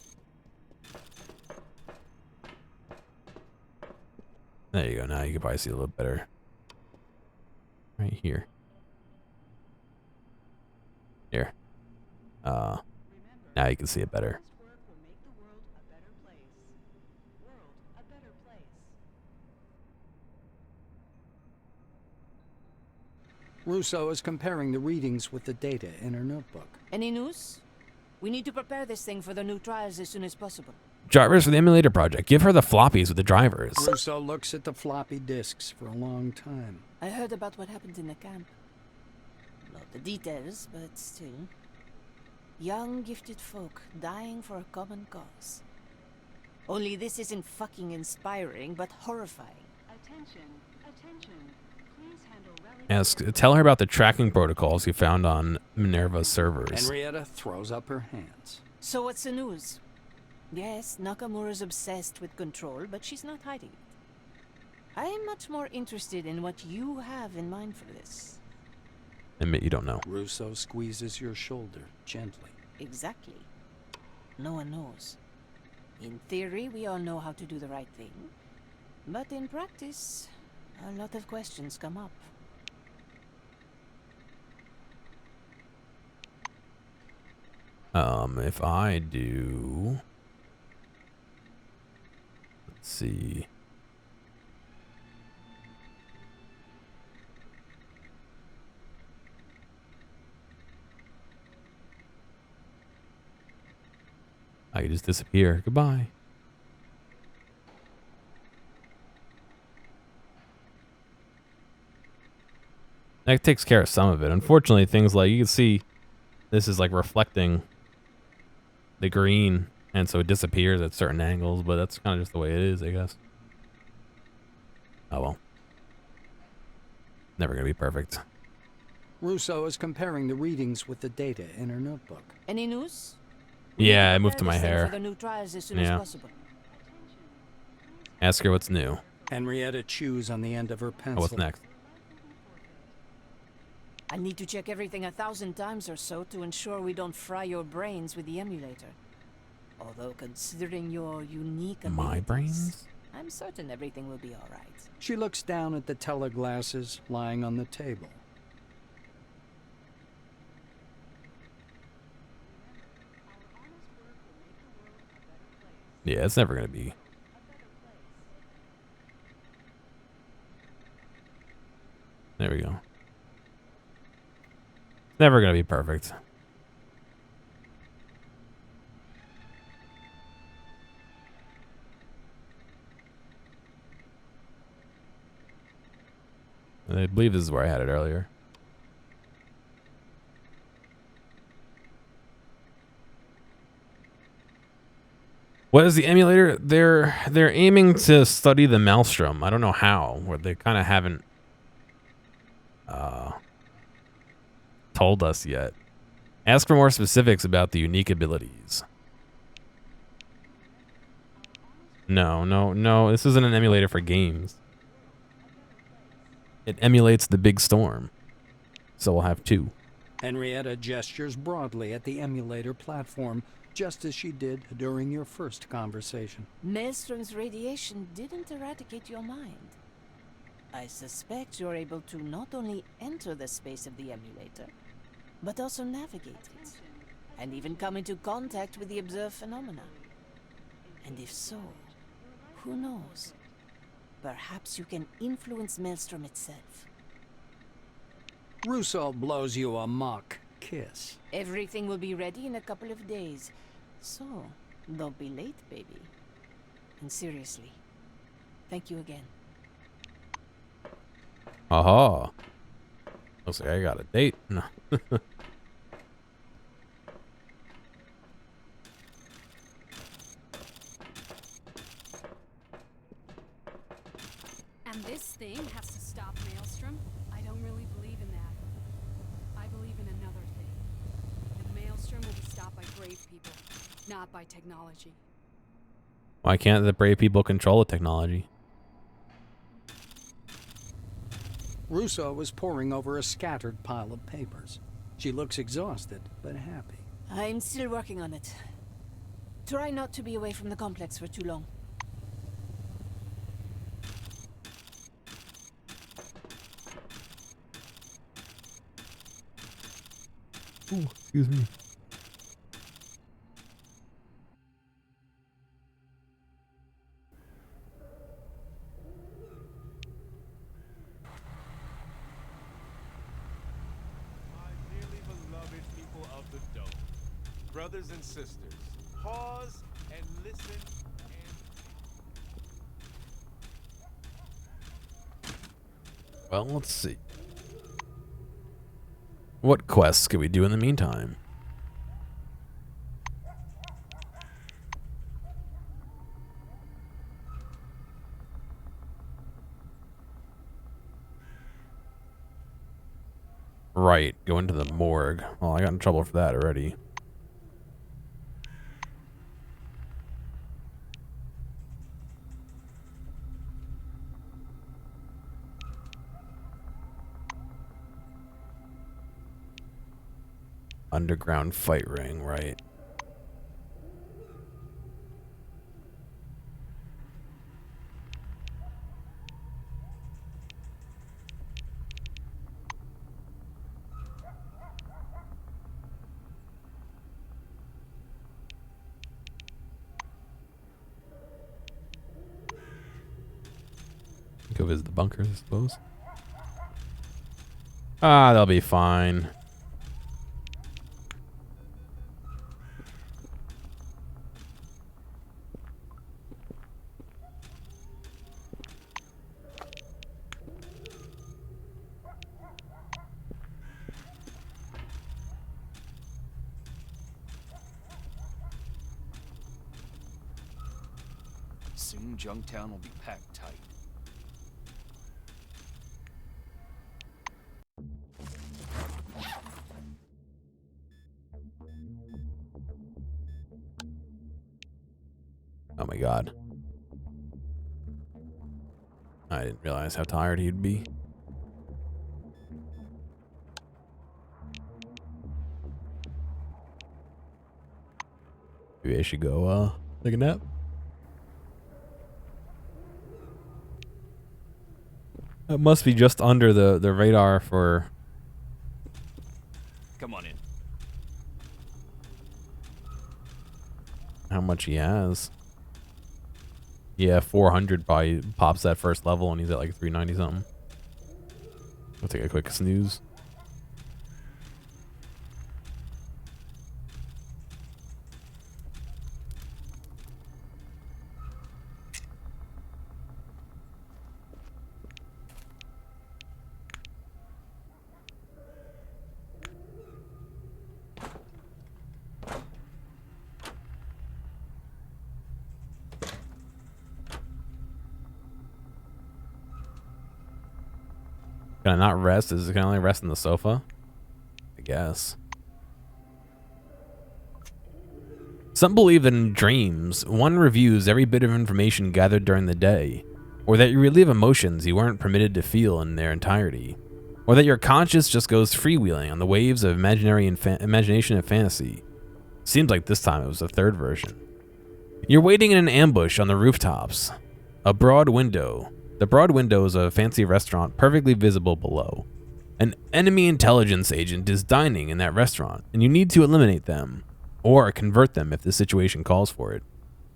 There you go. Now you can probably see a little better. Right here. Here. Now you can see it better. Russo is comparing the readings with the data in her notebook. Any news? We need to prepare this thing for the new trials as soon as possible. Drivers for the emulator project. Give her the floppies with the drivers. Russo looks at the floppy disks for a long time. I heard about what happened in the camp. Not the details, but still. Young, gifted folk dying for a common cause. Only this isn't fucking inspiring, but horrifying. Attention, attention. Please handle Tell her about the tracking protocols you found on Minerva's servers. Henrietta throws up her hands. So what's the news? Yes, Nakamura's obsessed with control, but she's not hiding it. I am much more interested in what you have in mind for this. Admit you don't know. Russo squeezes your shoulder gently. Exactly. No one knows. In theory, we all know how to do the right thing. But in practice, a lot of questions come up. If I do... Let's see... I could just disappear. Goodbye. That takes care of some of it. Unfortunately, things like, you can see this is like reflecting the green, and so it disappears at certain angles, but that's kind of just the way it is, I guess. Oh well. Never gonna be perfect. Russo is comparing the readings with the data in her notebook. Any news? Yeah, I moved to my Prepare this thing hair. for the new trials as soon Yeah. as possible. Ask her what's new. Henrietta chews on the end of her Oh, pencil. what's next? I need to check everything 1,000 times or so to ensure we don't fry your brains with the emulator. Although considering your unique My abilities, brains? I'm certain everything will be all right. She looks down at the teleglasses lying on the table. Yeah, it's never gonna be. There we go. Never gonna be perfect. I believe this is where I had it earlier. What is the emulator? They're aiming to study the maelstrom. I don't know how. Where they kind of haven't told us yet. Ask for more specifics about the unique abilities. No. This isn't an emulator for games. It emulates the big storm. So we'll have two. Henrietta gestures broadly at the emulator platform, just as she did during your first conversation. Maelstrom's radiation didn't eradicate your mind. I suspect you're able to not only enter the space of the emulator, but also navigate it, and even come into contact with the observed phenomena. And if so, who knows? Perhaps you can influence Maelstrom itself. Russo blows you a mock kiss. Everything will be ready in a couple of days. So, don't be late, baby. And seriously, thank you again. Aha. Looks like I got a date. No. And this thing has to stop Maelstrom? I don't really believe in that. I believe in another thing. The Maelstrom will be stopped by brave people, not by technology. Why can't the brave people control the technology? Russo was poring over a scattered pile of papers. She looks exhausted, but happy. I'm still working on it. Try not to be away from the complex for too long. Ooh, excuse me. Brothers and sisters, pause and listen Well, let's see. What quests can we do in the meantime? Right, go into the morgue. Well, I got in trouble for that already. Underground fight ring, right. Go visit the bunkers, I suppose. Ah, they'll be fine. Soon, Junktown will be packed tight. Oh my god. I didn't realize how tired he'd be. Maybe I should go take a nap. It must be just under the radar for... Come on in. how much he has. Yeah, 400 probably pops that first level and he's at like 390 something. We'll take a quick snooze. Can I not rest? Can I only rest on the sofa? I guess. Some believe that in dreams, one reviews every bit of information gathered during the day, or that you relive emotions you weren't permitted to feel in their entirety, or that your conscious just goes freewheeling on the waves of imagination and fantasy. Seems like this time it was the third version. You're waiting in an ambush on the rooftops. The broad window is a fancy restaurant perfectly visible below. An enemy intelligence agent is dining in that restaurant, and you need to eliminate them, or convert them if the situation calls for it.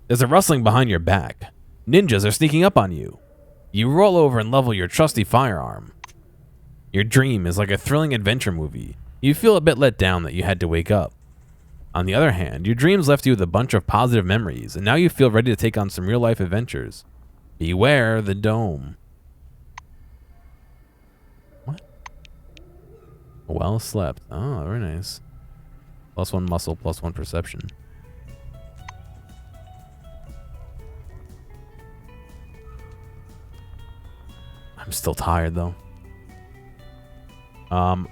There's a rustling behind your back. Ninjas are sneaking up on you. You roll over and level your trusty firearm. Your dream is like a thrilling adventure movie. You feel a bit let down that you had to wake up. On the other hand, your dreams left you with a bunch of positive memories, and now you feel ready to take on some real-life adventures. Beware the dome. What? Well slept. Oh, very nice. +1 muscle, +1 perception. I'm still tired though. I'm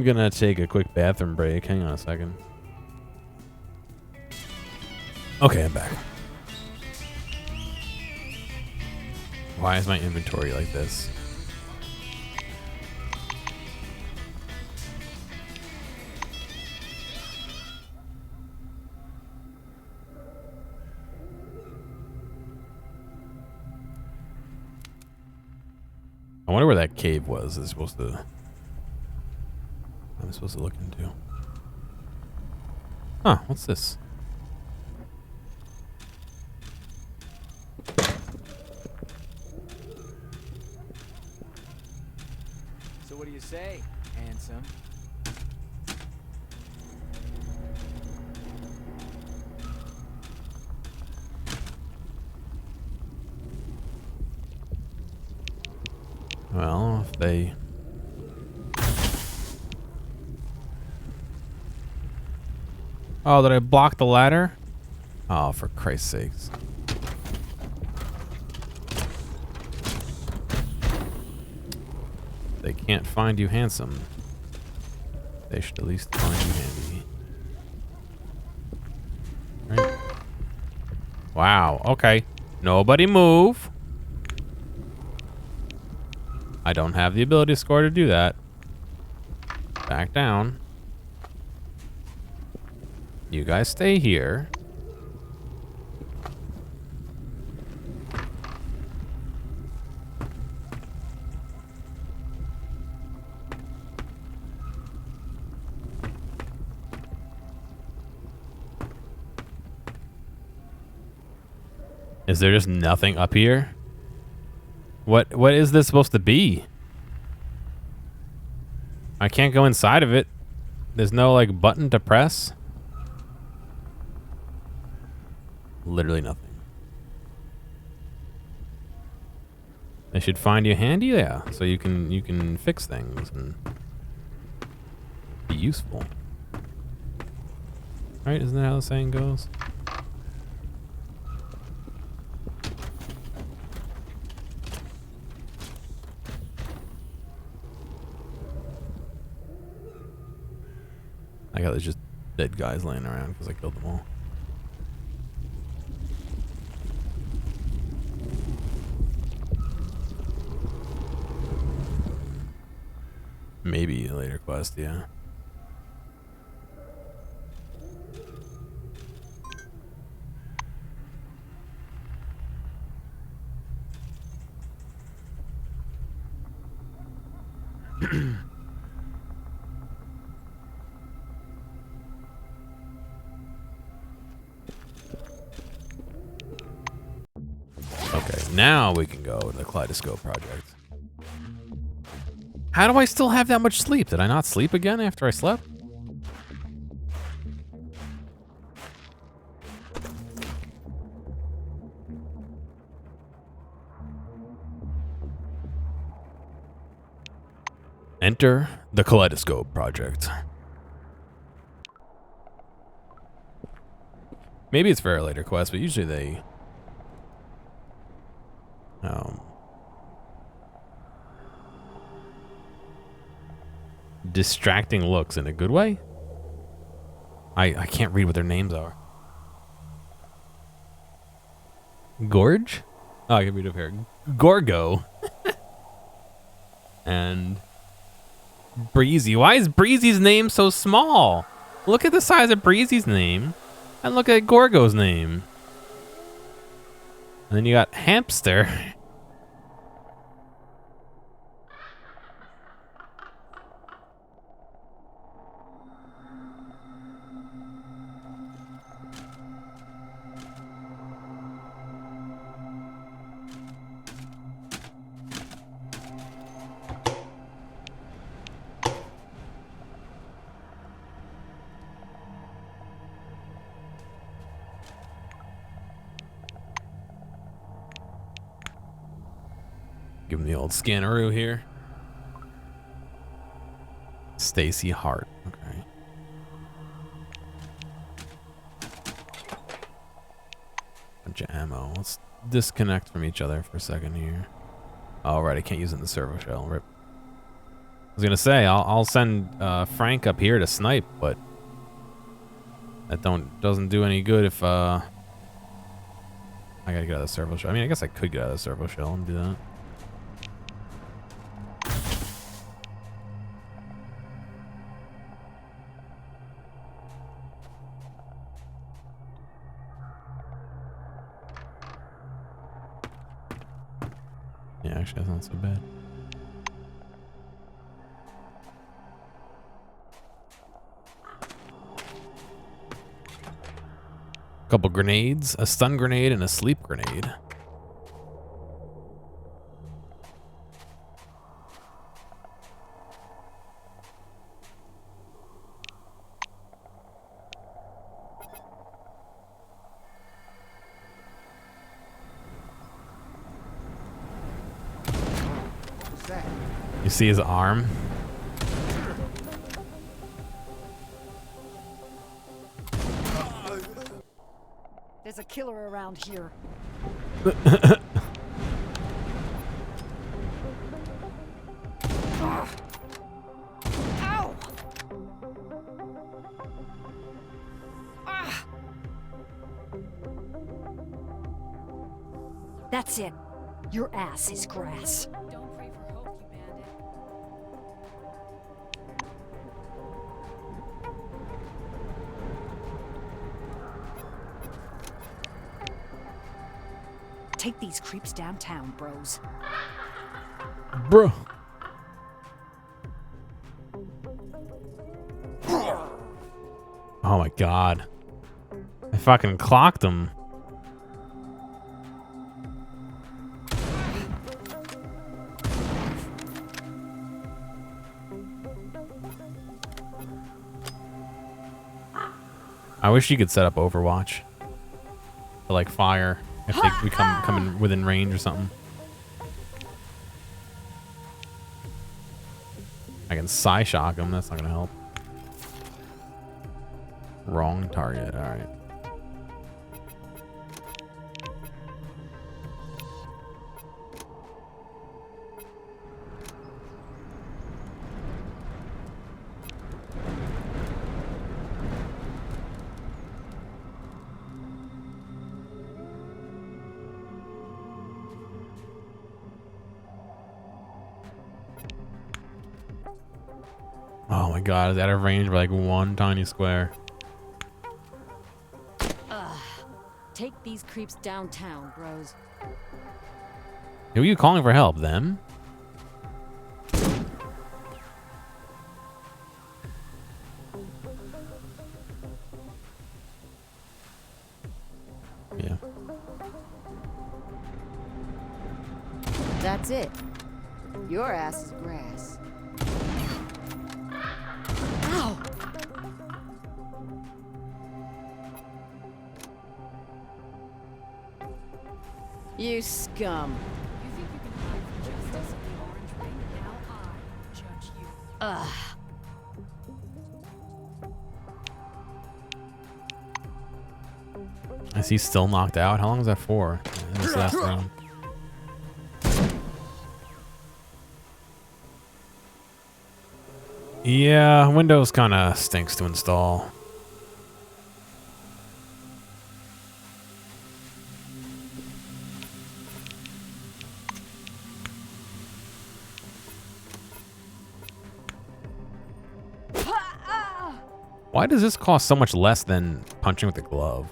gonna take a quick bathroom break. Hang on a second. Okay, I'm back. Why is my inventory like this? I wonder where that cave was. I'm supposed to look into. Huh, what's this? So what do you say, handsome? Well, if they Oh, did I block the ladder? Oh, for Christ's sakes. They can't find you handsome. They should at least find you handy. Right. Wow, okay. Nobody move. I don't have the ability score to do that. Back down. You guys stay here. Is there just nothing up here? What is this supposed to be? I can't go inside of it. There's no like button to press. Literally nothing. They should find you handy, yeah, so you can fix things and be useful. Right? Isn't that how the saying goes? I got there's just dead guys laying around because I killed them all. Maybe a later quest, yeah. Okay, now we can go to the Kaleidoscope Project. How do I still have that much sleep? Did I not sleep again after I slept? Enter the Kaleidoscope Project. Maybe it's for a later quest, but usually they... distracting looks in a good way? I can't read what their names are. Gorge? Oh, I can read up here. Gorgo. And Breezy. Why is Breezy's name so small? Look at the size of Breezy's name. And look at Gorgo's name. And then you got Hamster. Give him the old scanneroo here. Stacy Hart. Okay. Bunch of ammo. Let's disconnect from each other for a second here. All right, I can't use it in the servo shell. Rip. I was gonna say I'll send Frank up here to snipe, but that doesn't do any good if I gotta get out of the servo shell. I mean, I guess I could get out of the servo shell and do that. Yeah, actually, that's not so bad. Couple grenades, a stun grenade, and a sleep grenade. You see his arm? killer around here. Ow! Ah! That's it. Your ass is grass. Don't pray for hope, you bandit. Take these creeps downtown, bros. Bro. Oh my god. I fucking clocked him. I wish you could set up Overwatch to like fire if they come in within range or something. I can Psyshock them. That's not gonna help. Wrong target. All right. Oh my god, is that out of range by like one tiny square? Take these creeps downtown, bros. Who are you calling for help? Them? Yeah. That's it. Your ass is grass. Ow! You scum. You think you can hide from justice in the Orange Ring? Now I judge you. Ugh. Is he still knocked out? How long is that for? This last round. Yeah, Windows kind of stinks to install. Why does this cost so much less than punching with a glove?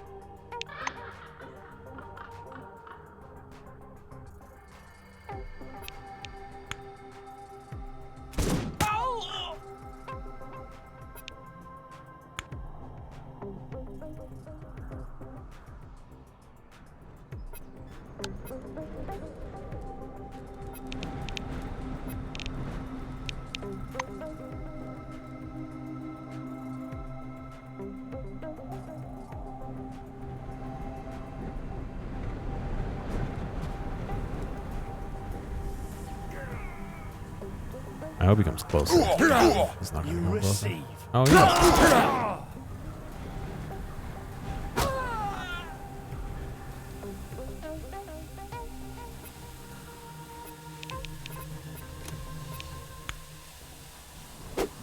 I hope he comes closer. He's not gonna come closer. Oh yeah.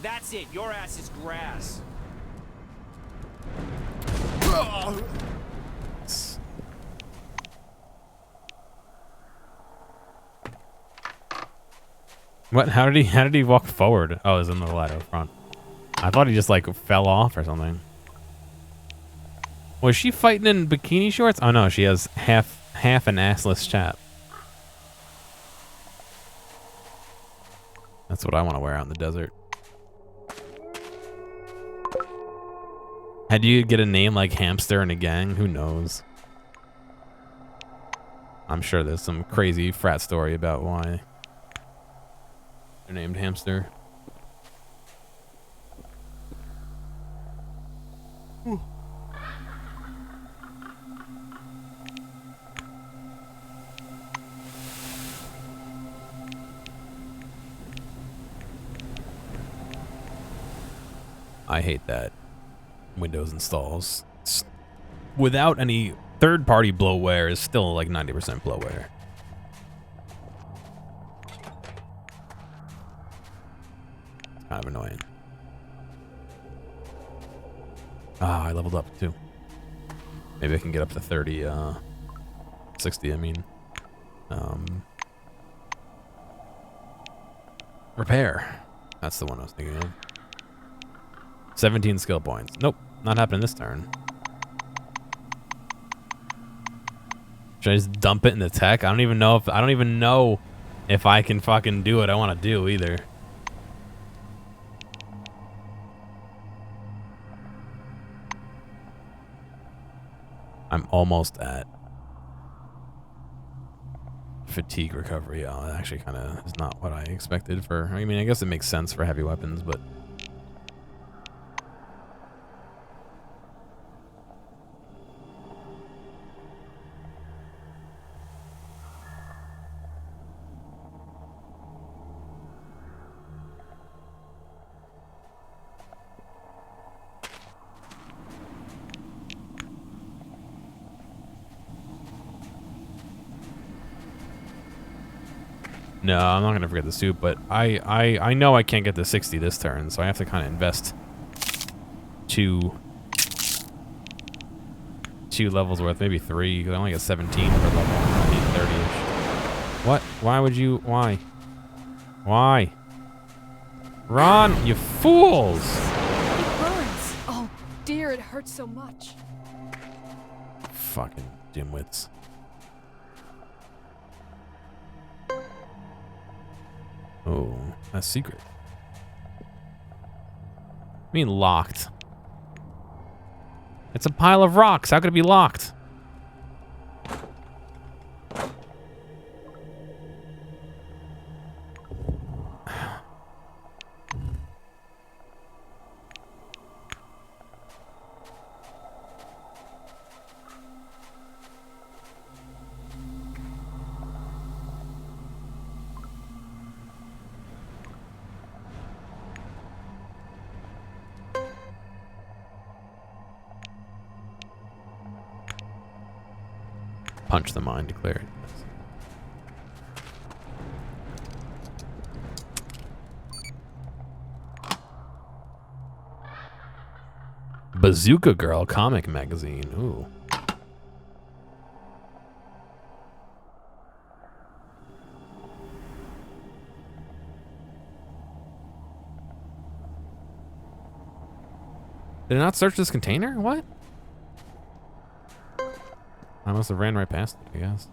That's it. Your ass is grass. What? How did he walk forward? Oh, it was in the ladder front. I thought he just like fell off or something. Was she fighting in bikini shorts? Oh no, she has half an assless chap. That's what I want to wear out in the desert. How do you get a name like Hamster in a gang? Who knows? I'm sure there's some crazy frat story about why they're named Hamster. I hate that Windows installs without any third-party bloatware is still like 90% bloatware. It's kind of annoying. Ah, I leveled up too. Maybe I can get up to 30, 60, I mean. Repair. That's the one I was thinking of. 17 skill points. Nope, not happening this turn. Should I just dump it in the tech? I don't even know if I can fucking do what I want to do either. I'm almost at fatigue recovery. Oh, that actually kind of is not what I expected for. I mean, I guess it makes sense for heavy weapons, but. No, I'm not gonna forget the soup, but I know I can't get to 60 this turn, so I have to kind of invest two levels worth, maybe 3, because I only get 17 per level. I need 30-ish. What? Why would you? Why? Why? Run, you fools! It burns. Oh dear, it hurts so much. Fucking dimwits. Oh, that's secret. I mean locked. It's a pile of rocks. How could it be locked? Punch the mine, declare it. Bazooka Girl comic magazine. Ooh. Did it not search this container? What? I must have ran right past it, I guess.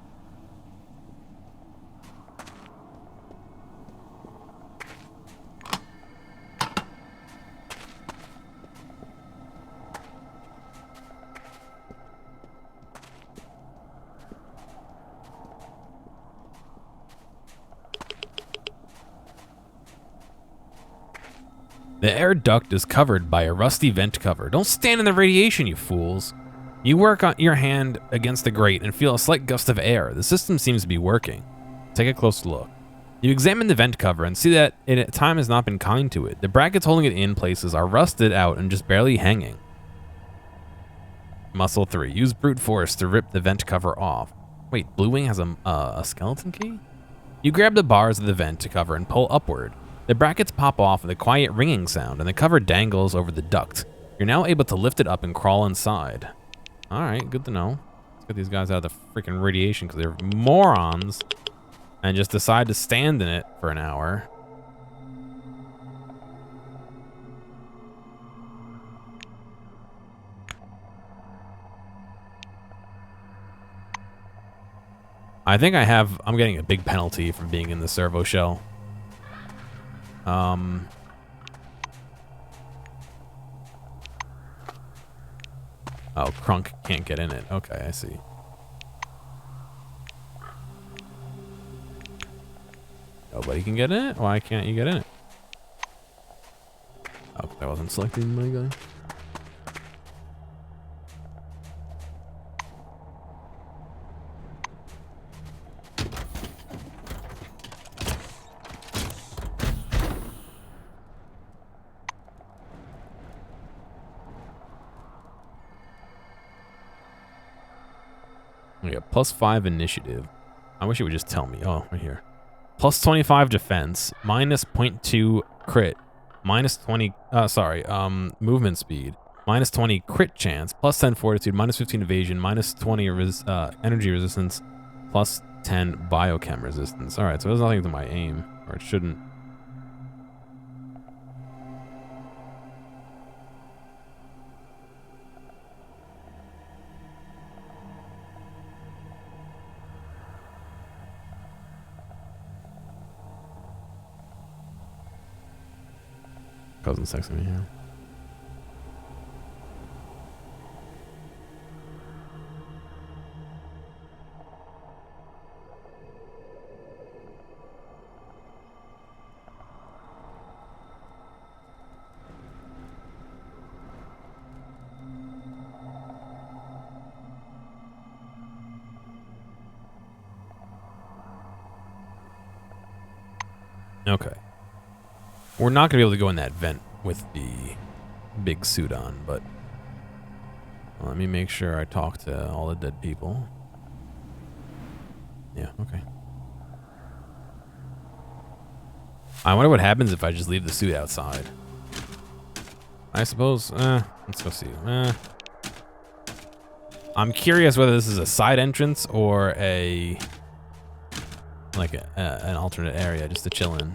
The air duct is covered by a rusty vent cover. Don't stand in the radiation, you fools. You work on your hand against the grate and feel a slight gust of air. The system seems to be working. Take a close look. You examine the vent cover and see that time has not been kind to it. The brackets holding it in places are rusted out and just barely hanging. Muscle 3. Use brute force to rip the vent cover off. Wait, Blue Wing has a skeleton key? You grab the bars of the vent cover and pull upward. The brackets pop off with a quiet ringing sound and the cover dangles over the duct. You're now able to lift it up and crawl inside. Alright, good to know. Let's get these guys out of the freaking radiation because they're morons and just decide to stand in it for an hour. I think I'm getting a big penalty from being in the servo shell. Oh, Crunk can't get in it. Okay, I see. Nobody can get in it? Why can't you get in it? Oh, I wasn't selecting my guy. We got +5 initiative. I wish it would just tell me. Oh, right here. +25 defense, -0.2 crit, -20. Movement speed, -20 crit chance, +10 fortitude, -15 evasion, -20 energy resistance, +10 biochem resistance. All right, so there's nothing to my aim, or it shouldn't. Causing sex in me here. Okay. We're not going to be able to go in that vent with the big suit on, but let me make sure I talk to all the dead people. Yeah, okay. I wonder what happens if I just leave the suit outside. I suppose, let's go see. I'm curious whether this is a side entrance or an alternate area just to chill in.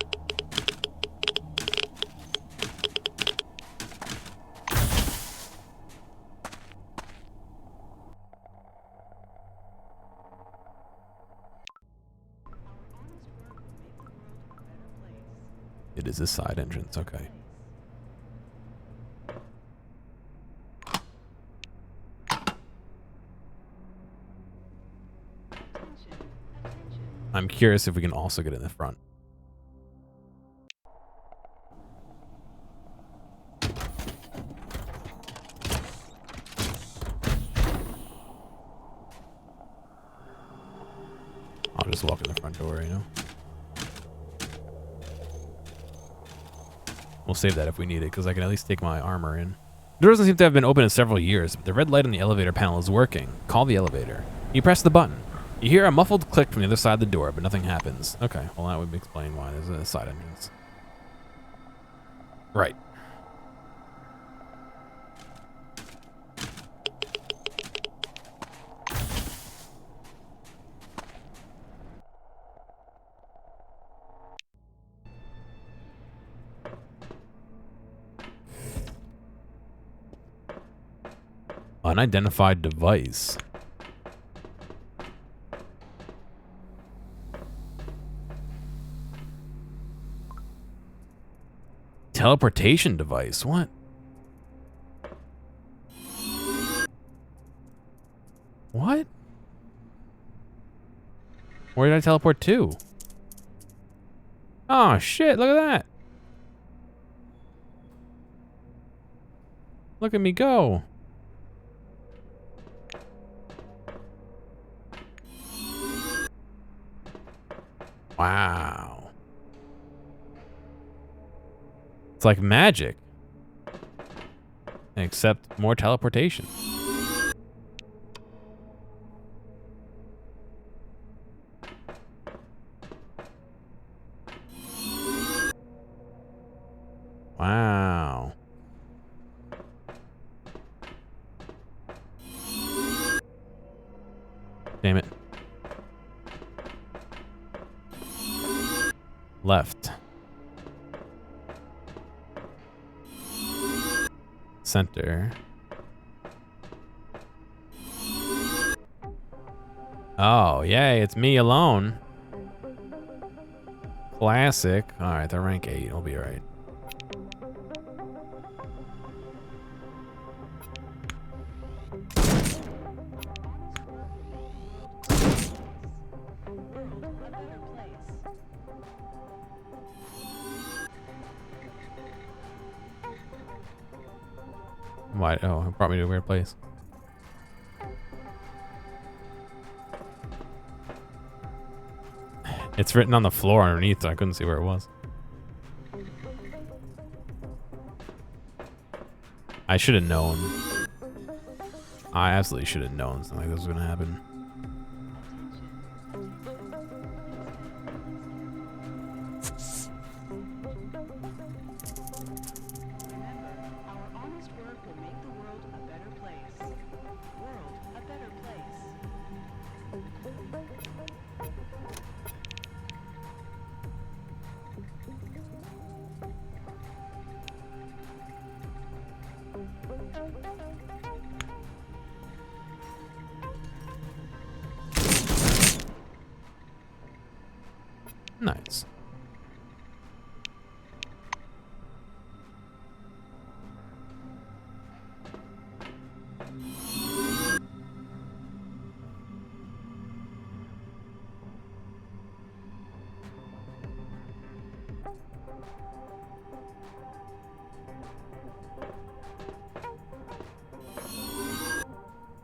It is a side entrance, okay. I'm curious if we can also get in the front. I'll just walk in the front door, you know? We'll save that if we need it, because I can at least take my armor in. The door doesn't seem to have been open in several years, but the red light on the elevator panel is working. Call the elevator. You press the button. You hear a muffled click from the other side of the door, but nothing happens. Okay, well that would explain why there's a side entrance. Right. Unidentified device. Teleportation device. What? What? Where did I teleport to? Oh shit, look at that. Look at me go. Wow. It's like magic. Except more teleportation. Wow. Damn it. Left. Center. Oh, yay, it's me alone. Classic. Alright, they're rank 8. I'll be alright. Why? Oh, it brought me to a weird place. It's written on the floor underneath, so I couldn't see where it was. I should have known. I absolutely should have known something like this was going to happen. Nice.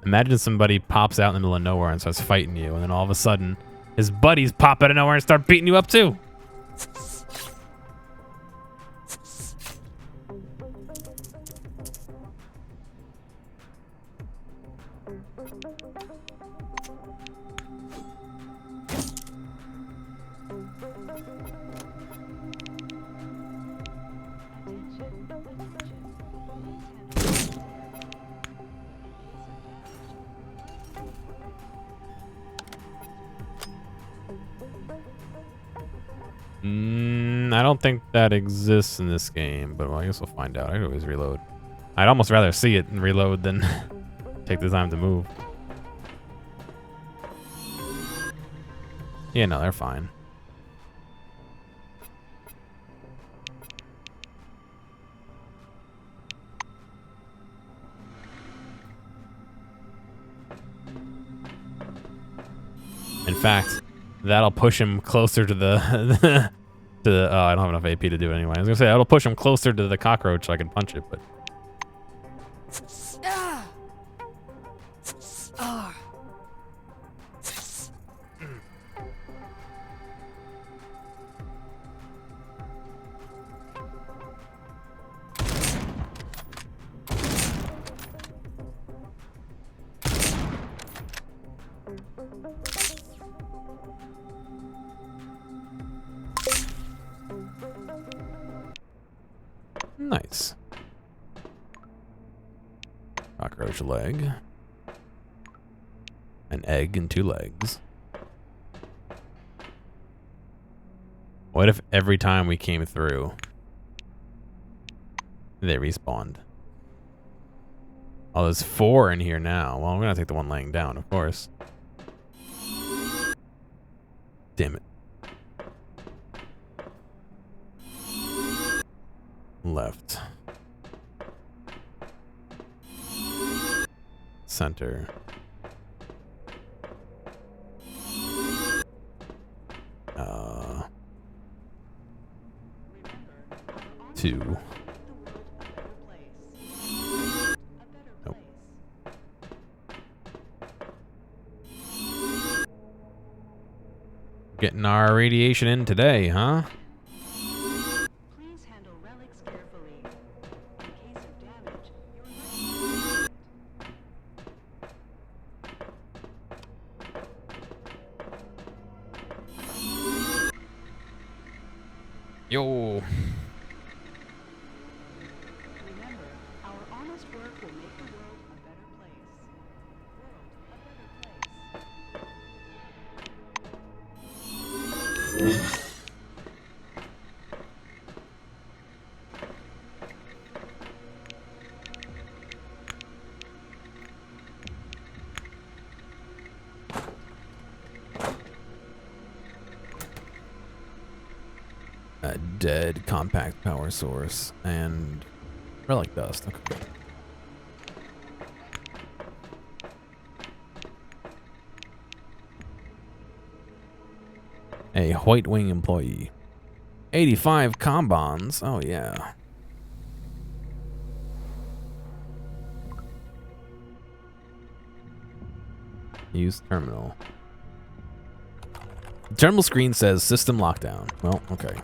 Imagine somebody pops out in the middle of nowhere and starts fighting you, and then all of a sudden, his buddies pop out of nowhere and start beating you up too. I don't think that exists in this game, but well, I guess we'll find out. I could always reload. I'd almost rather see it and reload than take the time to move. Yeah, no, they're fine. In fact, that'll push him closer to the oh, I don't have enough AP to do it anyway. I was gonna say that'll push him closer to the cockroach so I can punch it, but nice. Cockroach leg. An egg and 2 legs. What if every time we came through, they respawned? Oh, there's 4 in here now. Well, I'm gonna take the one laying down, of course. Damn it. Left. Center. Two. Nope. Getting our radiation in today, huh? Please handle relics carefully. In case of damage, your Yo. Remember, our honest work will make the world a better place. World, a better place. A dead compact power source and relic dust. Okay. A White Wing employee. 85 combons. Oh yeah. Use terminal. The terminal screen says system lockdown. Well, okay.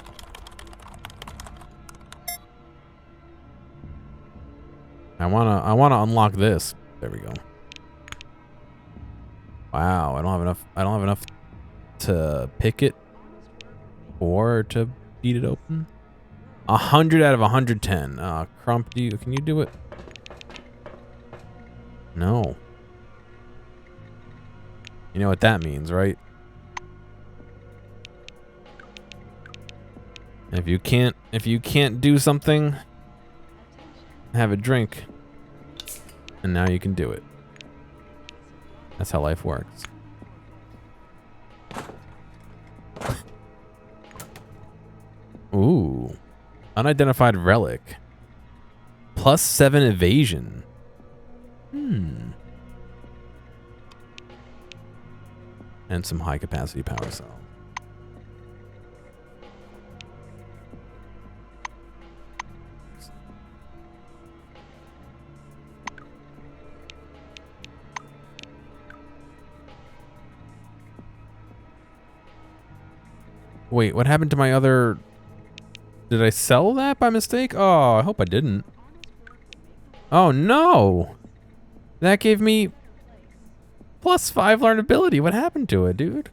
I wanna unlock this. There we go. Wow, I don't have enough to pick it or to beat it open. 100 out of 110. Crump, can you do it? No. You know what that means, right? If you can't do something, have a drink. And now you can do it. That's how life works. Ooh. Unidentified Relic. +7 evasion. And some high capacity power cell. Wait, what happened to my other... Did I sell that by mistake? Oh, I hope I didn't. Oh, no! That gave me +5 learned ability. What happened to it, dude?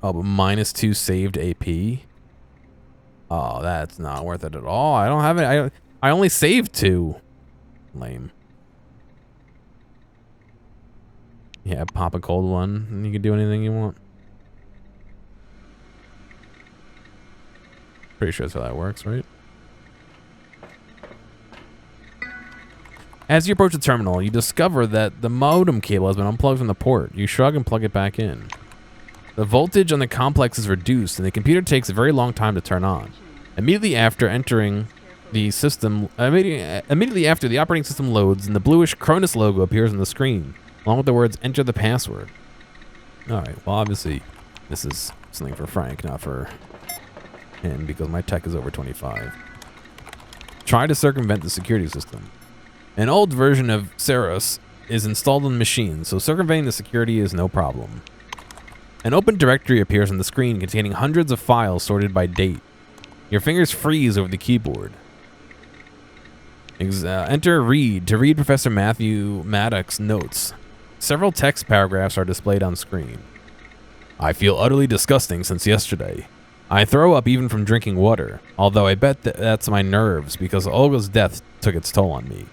Oh, but -2 saved AP? Oh, that's not worth it at all. I don't have it. I only saved 2. Lame. Yeah, pop a cold one, and you can do anything you want. Pretty sure that's how that works, right? As you approach the terminal, you discover that the modem cable has been unplugged from the port. You shrug and plug it back in. The voltage on the complex is reduced, and the computer takes a very long time to turn on. Immediately after entering the system, immediately after the operating system loads, and the bluish Cronus logo appears on the screen, along with the words, "Enter the password." Alright, well obviously this is something for Frank, not for him, because my tech is over 25. Try to circumvent the security system. An old version of Ceros is installed on the machine, so circumventing the security is no problem. An open directory appears on the screen containing hundreds of files sorted by date. Your fingers freeze over the keyboard. Enter read to read Professor Matthew Maddox's notes. Several text paragraphs are displayed on screen. I feel utterly disgusting since yesterday. I throw up even from drinking water, although I bet that's my nerves because Olga's death took its toll on me.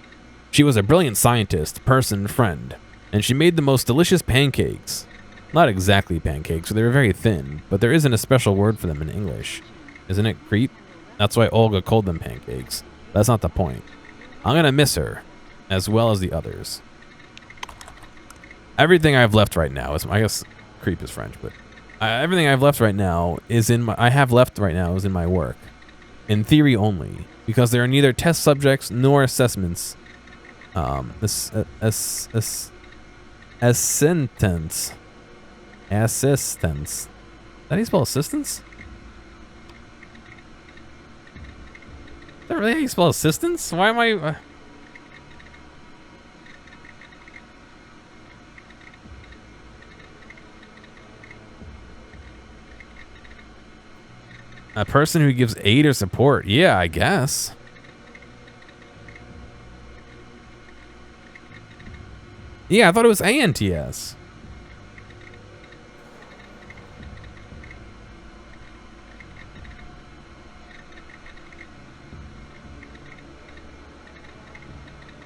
She was a brilliant scientist, person, friend, and she made the most delicious pancakes. Not exactly pancakes, they were very thin, but there isn't a special word for them in English. Isn't it creep? That's why Olga called them pancakes. That's not the point. I'm gonna miss her, as well as the others. Everything I've left right now is, I guess creep is French, but everything I've left right now is in my work. In theory only, because there are neither test subjects nor assessments. Assistance. Assistance. How do you spell assistance? Is that really how you spell assistance? Why am I... A person who gives aid or support. Yeah, I guess. Yeah, I thought it was ANTS.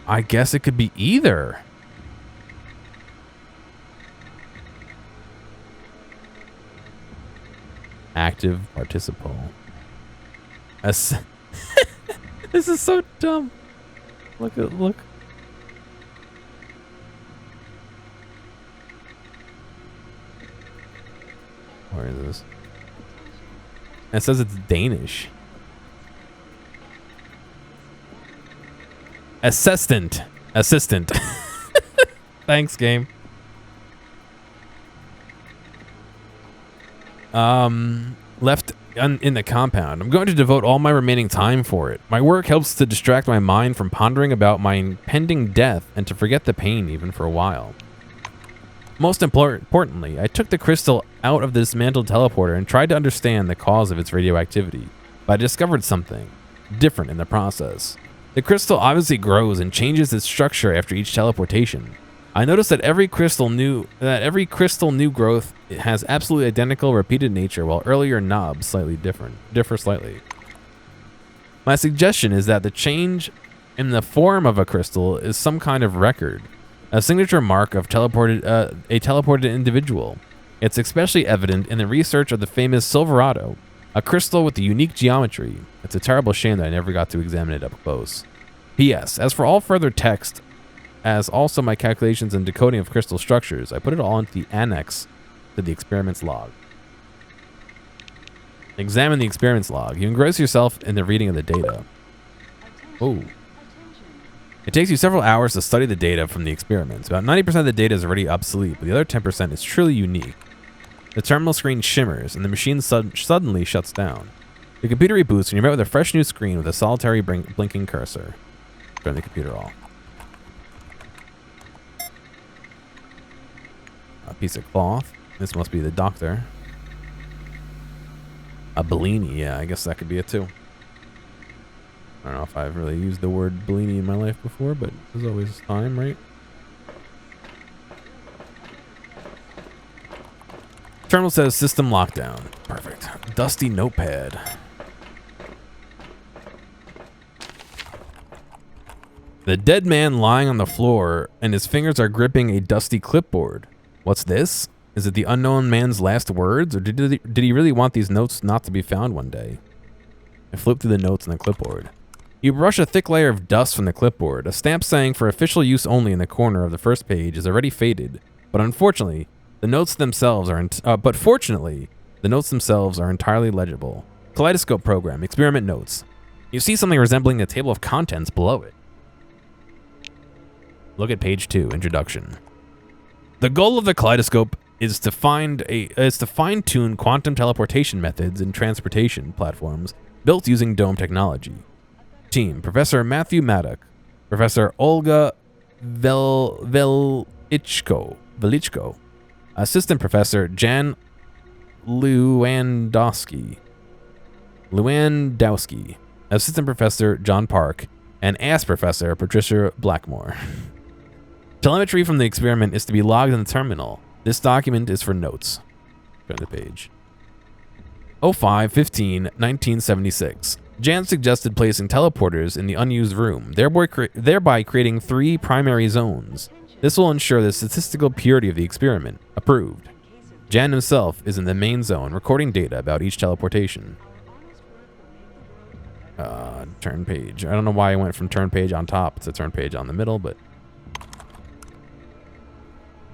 I guess it could be either. Active participle. This is so dumb. Look. Where is this? It says it's Danish. Assistant. Thanks, game. Left in the compound. I'm going to devote all my remaining time for it. My work helps to distract my mind from pondering about my impending death and to forget the pain even for a while. Most importantly, I took the crystal out of the dismantled teleporter and tried to understand the cause of its radioactivity, but I discovered something different in the process. The crystal obviously grows and changes its structure after each teleportation. I noticed that every crystal new growth has absolutely identical repeated nature, while earlier knobs differ slightly. My suggestion is that the change in the form of a crystal is some kind of record, a signature mark of a teleported individual. It's especially evident in the research of the famous Silverado, a crystal with a unique geometry. It's a terrible shame that I never got to examine it up close. P.S. As for all further text as also my calculations and decoding of crystal structures. I put it all into the annex to the experiment's log. Examine the experiment's log. You engross yourself in the reading of the data. Oh. It takes you several hours to study the data from the experiments. About 90% of the data is already obsolete, but the other 10% is truly unique. The terminal screen shimmers, and the machine suddenly shuts down. The computer reboots, and you're met with a fresh new screen with a solitary blinking cursor. Turn the computer off. A piece of cloth. This must be the doctor. A Bellini. Yeah, I guess that could be it too. I don't know if I've really used the word Bellini in my life before, but there's always time, right? Terminal says system lockdown. Perfect. Dusty notepad. The dead man lying on the floor, and his fingers are gripping a dusty clipboard. What's this? Is it the unknown man's last words, or did he really want these notes not to be found one day? I flip through the notes on the clipboard. You brush a thick layer of dust from the clipboard. A stamp saying for official use only in the corner of the first page is already faded, but unfortunately, the notes themselves are entirely legible. Kaleidoscope program, experiment notes. You see something resembling a table of contents below it. Look at page 2, introduction. The goal of the Kaleidoscope is to fine-tune quantum teleportation methods in transportation platforms built using dome technology. Team: Professor Matthew Maddock, Professor Olga Velichko, Assistant Professor Jan Lewandowski, Assistant Professor John Park, and Ass Professor Patricia Blackmore. Telemetry from the experiment is to be logged in the terminal. This document is for notes. Turn the page. 05/15/1976. Jan suggested placing teleporters in the unused room, thereby creating 3 primary zones. This will ensure the statistical purity of the experiment. Approved. Jan himself is in the main zone, recording data about each teleportation. Turn page. I don't know why I went from turn page on top to turn page on the middle, but...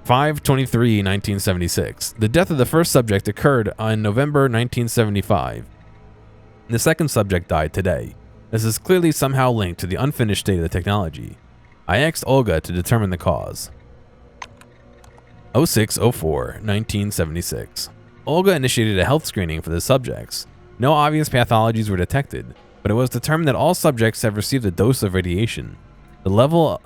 5/23/1976. The death of the first subject occurred on November 1975. The second subject died today. This is clearly somehow linked to the unfinished state of the technology. I asked Olga to determine the cause. 06/04/1976. Olga initiated a health screening for the subjects. No obvious pathologies were detected, but it was determined that all subjects have received a dose of radiation. The level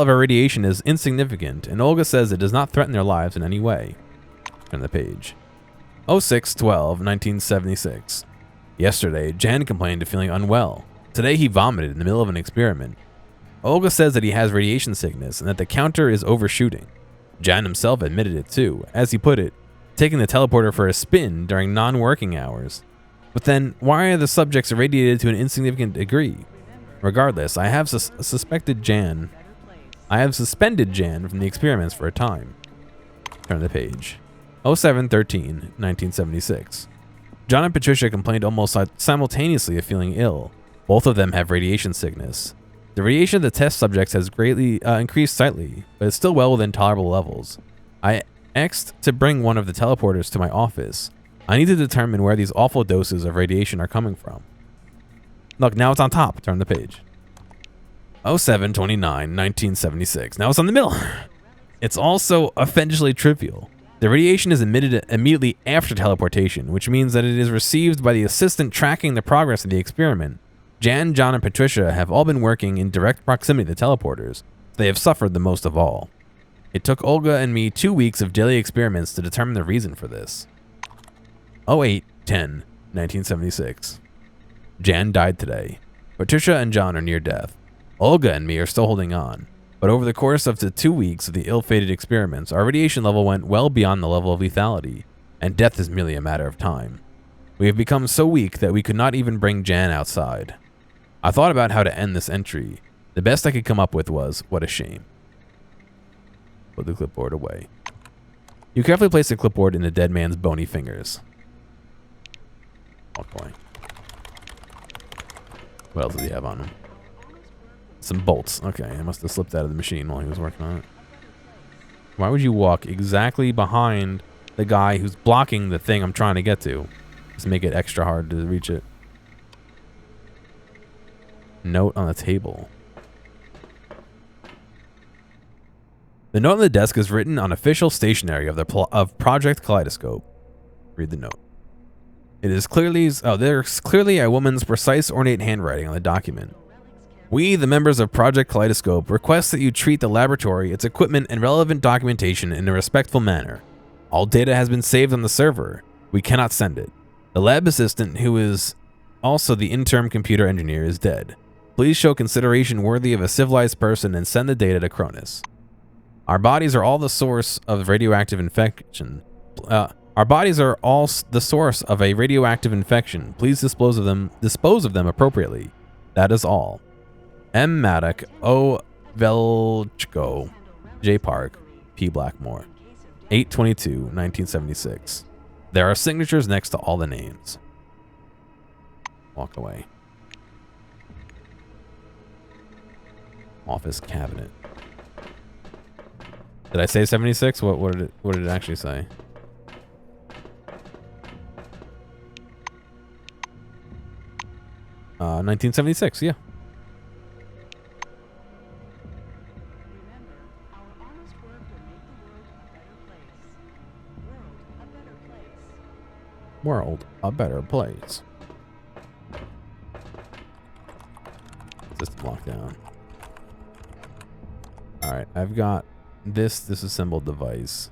of irradiation is insignificant, and Olga says it does not threaten their lives in any way. Turn the page. 06/12/1976. Yesterday, Jan complained of feeling unwell. Today, he vomited in the middle of an experiment. Olga says that he has radiation sickness and that the counter is overshooting. Jan himself admitted it too, as he put it, taking the teleporter for a spin during non-working hours. But then, why are the subjects irradiated to an insignificant degree? Regardless, I have suspended Jan from the experiments for a time. Turn the page. 07/13/1976. John and Patricia complained almost simultaneously of feeling ill. Both of them have radiation sickness. The radiation of the test subjects has greatly increased slightly, but it's still well within tolerable levels. I asked to bring one of the teleporters to my office. I need to determine where these awful doses of radiation are coming from. Look, now it's on top. Turn the page. 07/29/1976. Now it's on the middle. It's also offensively trivial. The radiation is emitted immediately after teleportation, which means that it is received by the assistant tracking the progress of the experiment. Jan, John, and Patricia have all been working in direct proximity to the teleporters. They have suffered the most of all. It took Olga and me 2 weeks of daily experiments to determine the reason for this. 08/10/1976. Jan died today. Patricia and John are near death. Olga and me are still holding on. But over the course of the 2 weeks of the ill-fated experiments, our radiation level went well beyond the level of lethality, and death is merely a matter of time. We have become so weak that we could not even bring Jan outside. I thought about how to end this entry. The best I could come up with was, what a shame. Put the clipboard away. You carefully place the clipboard in the dead man's bony fingers. Walk away. What else does he have on him? Some bolts. Okay, I must have slipped out of the machine while he was working on it. Why would you walk exactly behind the guy who's blocking the thing I'm trying to get to? Just make it extra hard to reach it. Note on the table. The note on the desk is written on official stationery of Project Kaleidoscope. Read the note. It is clearly... Oh, there's clearly a woman's precise, ornate handwriting on the document. We, the members of Project Kaleidoscope, request that you treat the laboratory, its equipment, and relevant documentation in a respectful manner. All data has been saved on the server. We cannot send it. The lab assistant, who is also the interim computer engineer, is dead. Please show consideration worthy of a civilized person and send the data to Cronus. Our bodies are all the source of radioactive infection. Our bodies are all the source of a radioactive infection. Please dispose of them appropriately. That is all. M. Maddock, O. Velchko, J. Park, P. Blackmore. 8/22/1976. There are signatures next to all the names. Walk away. Office cabinet. Did I say 76? What did it actually say? Uh, 1976, yeah. World a better place. System lockdown. Alright, I've got this disassembled device.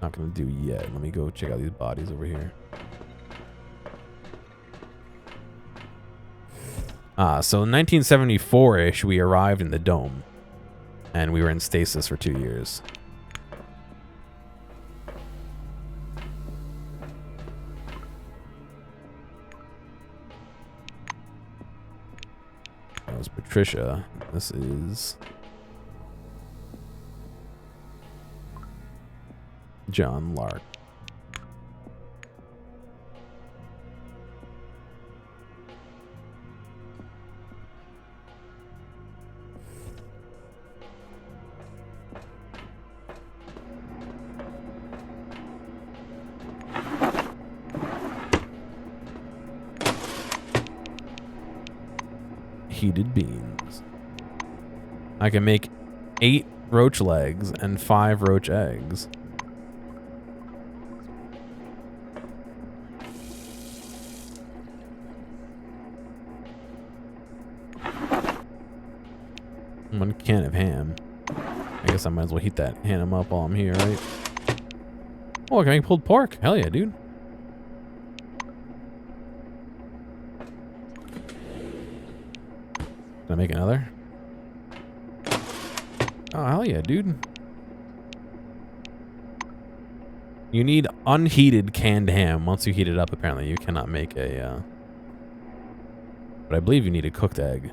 Not gonna do yet. Let me go check out these bodies over here. So 1974-ish, we arrived in the dome. And we were in stasis for 2 years. That was Patricia. This is John Lark. Heated beans. I can make 8 roach legs and 5 roach eggs. One can of ham. I guess I might as well heat that ham up while I'm here, right? Oh, I can make pulled pork. Hell yeah, dude. Can I make another? Oh, hell yeah, dude. You need unheated canned ham. Once you heat it up, apparently, you cannot make a... But I believe you need a cooked egg.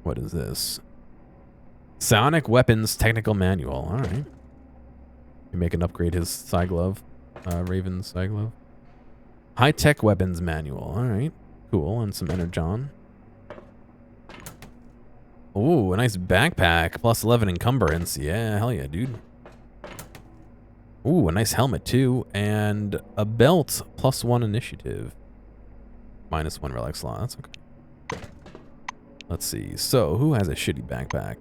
What is this? Psionic Weapons Technical Manual. All right. You make an upgrade his side glove. Raven's side glove. High-tech weapons manual. All right. Cool. And some energon. Ooh, a nice backpack. Plus 11 encumbrance. Yeah, hell yeah, dude. Ooh, a nice helmet, too. And a belt. Plus 1 initiative. Minus 1 relic slot. That's okay. Let's see. So, who has a shitty backpack?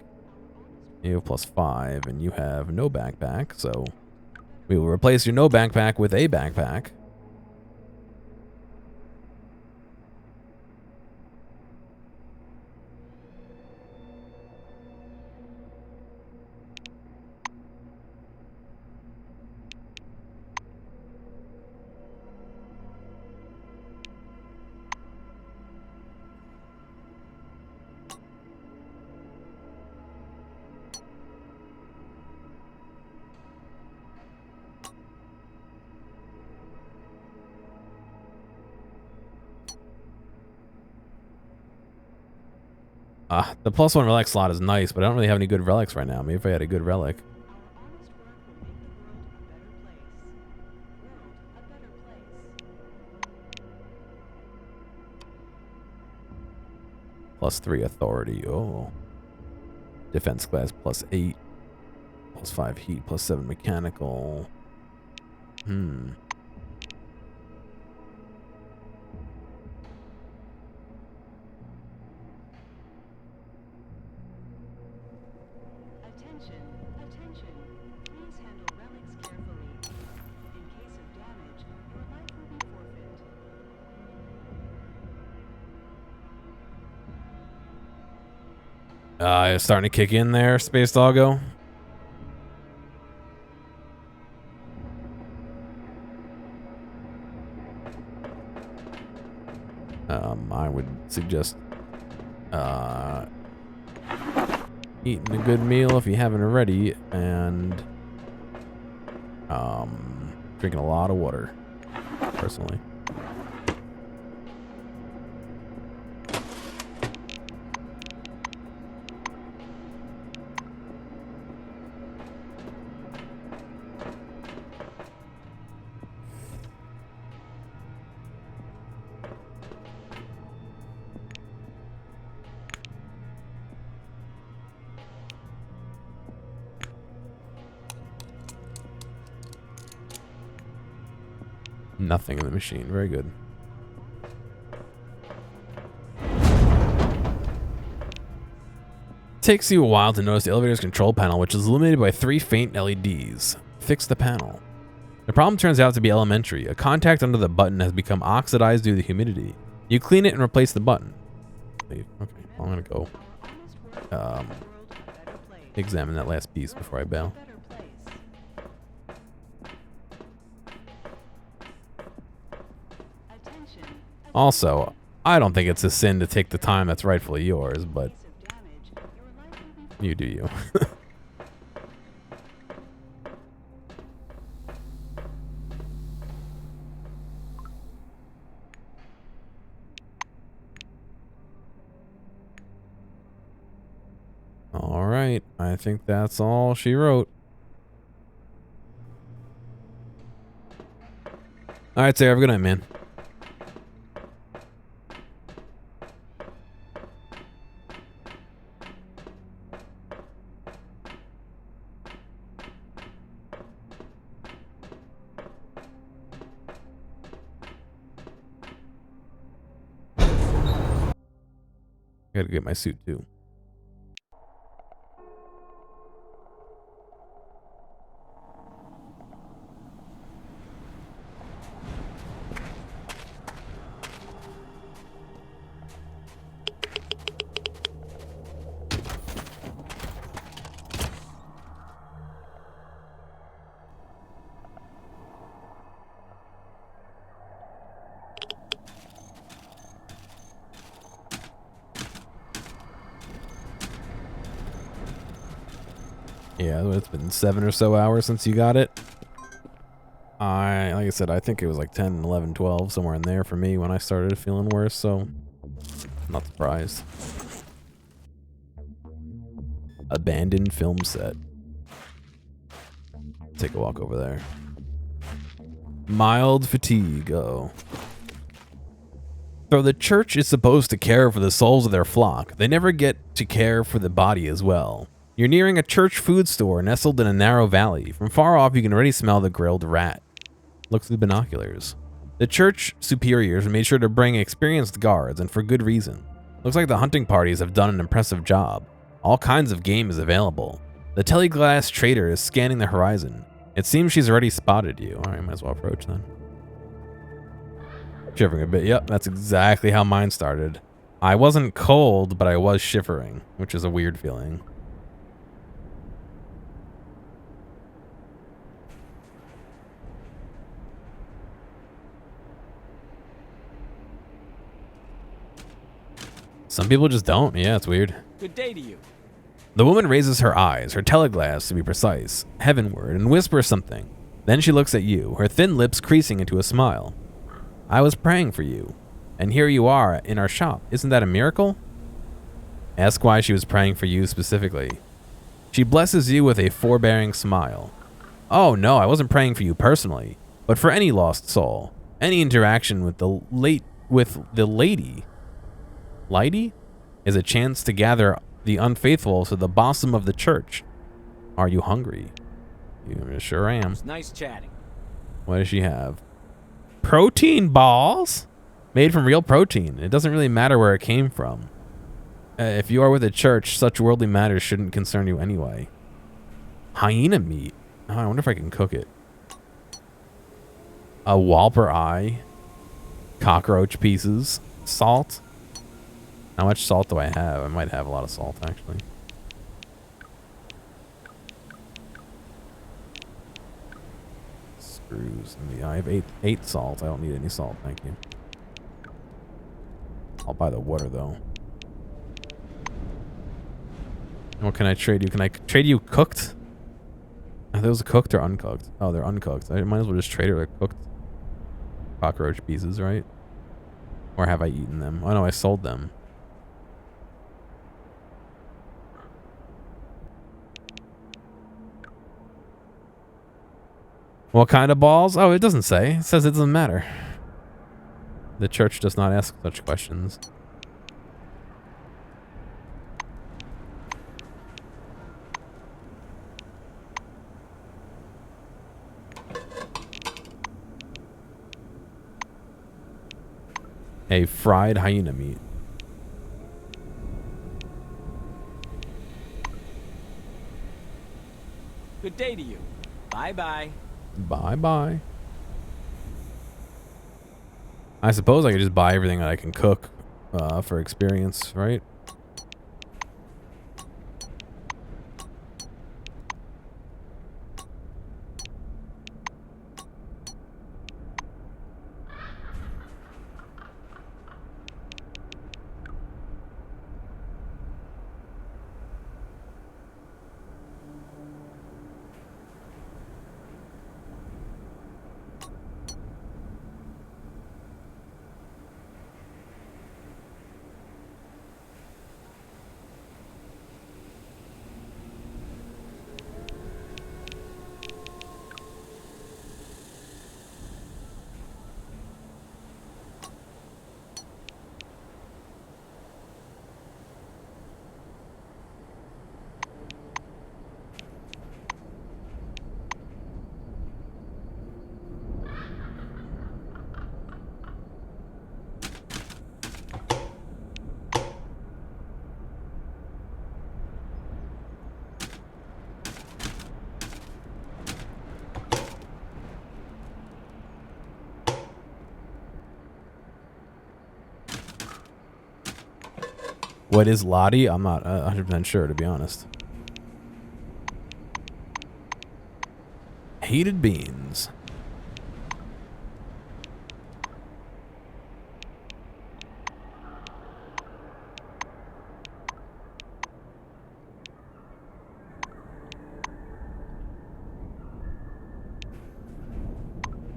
You have plus 5, and you have no backpack, so we will replace your no backpack with a backpack. The plus 1 relic slot is nice, but I don't really have any good relics right now. Maybe if I had a good relic. +3 authority. Oh. Defense class +8. +5 heat, +7 mechanical. Attention, attention. Please handle relics carefully. In case of damage, your life will be forfeit. It's starting to kick in there, Space Doggo. I would suggest eating a good meal if you haven't already, and drinking a lot of water, personally. Nothing in the machine. Very good. Takes you a while to notice the elevator's control panel, which is illuminated by 3 faint LEDs. Fix the panel. The problem turns out to be elementary. A contact under the button has become oxidized due to the humidity. You clean it and replace the button. Okay, well, I'm gonna go examine that last piece before I bail. Also, I don't think it's a sin to take the time that's rightfully yours, but you do you. All right, I think that's all she wrote. All right, Sarah, have a good night, man. Gotta get my suit too. Yeah, it's been 7 or so hours since you got it. Like I said, I think it was like 10, 11, 12, somewhere in there for me when I started feeling worse, so I'm not surprised. Abandoned film set. Take a walk over there. Mild fatigue, oh. Though the church is supposed to care for the souls of their flock, they never get to care for the body as well. You're nearing a church food store nestled in a narrow valley. From far off, you can already smell the grilled rat. Look through the binoculars. The church superiors made sure to bring experienced guards, and for good reason. Looks like the hunting parties have done an impressive job. All kinds of game is available. The teleglass trader is scanning the horizon. It seems she's already spotted you. All right, might as well approach then. Shivering a bit. Yep, that's exactly how mine started. I wasn't cold, but I was shivering, which is a weird feeling. Some people just don't. Yeah, it's weird. Good day to you. The woman raises her eyes, her teleglass to be precise, heavenward, and whispers something. Then she looks at you, her thin lips creasing into a smile. I was praying for you, and here you are in our shop. Isn't that a miracle? Ask why she was praying for you specifically. She blesses you with a forbearing smile. Oh no, I wasn't praying for you personally, but for any lost soul, any interaction with the lady. Lady? is a chance to gather the unfaithful to the bosom of the church. Are you hungry? Sure am. It's nice chatting. What does she have? Protein balls? Made from real protein. It doesn't really matter where it came from. If you are with a church, such worldly matters shouldn't concern you anyway. Hyena meat. Oh, I wonder if I can cook it. A Walper eye. Cockroach pieces. Salt. How much salt do I have? I might have a lot of salt, actually. Screws in the eye. I have eight salt. I don't need any salt, thank you. I'll buy the water, though. What can I trade you? Can I trade you cooked? Are those cooked or uncooked? Oh, they're uncooked. I might as well just trade her like cooked cockroach pieces, right? Or have I eaten them? Oh no, I sold them. What kind of balls? Oh, it doesn't say. It says it doesn't matter. The church does not ask such questions. A fried hyena meat. Good day to you. Bye-bye. Bye-bye. I suppose I could just buy everything that I can cook for experience, right? What is Lottie? I'm not 100% sure, to be honest. Heated beans.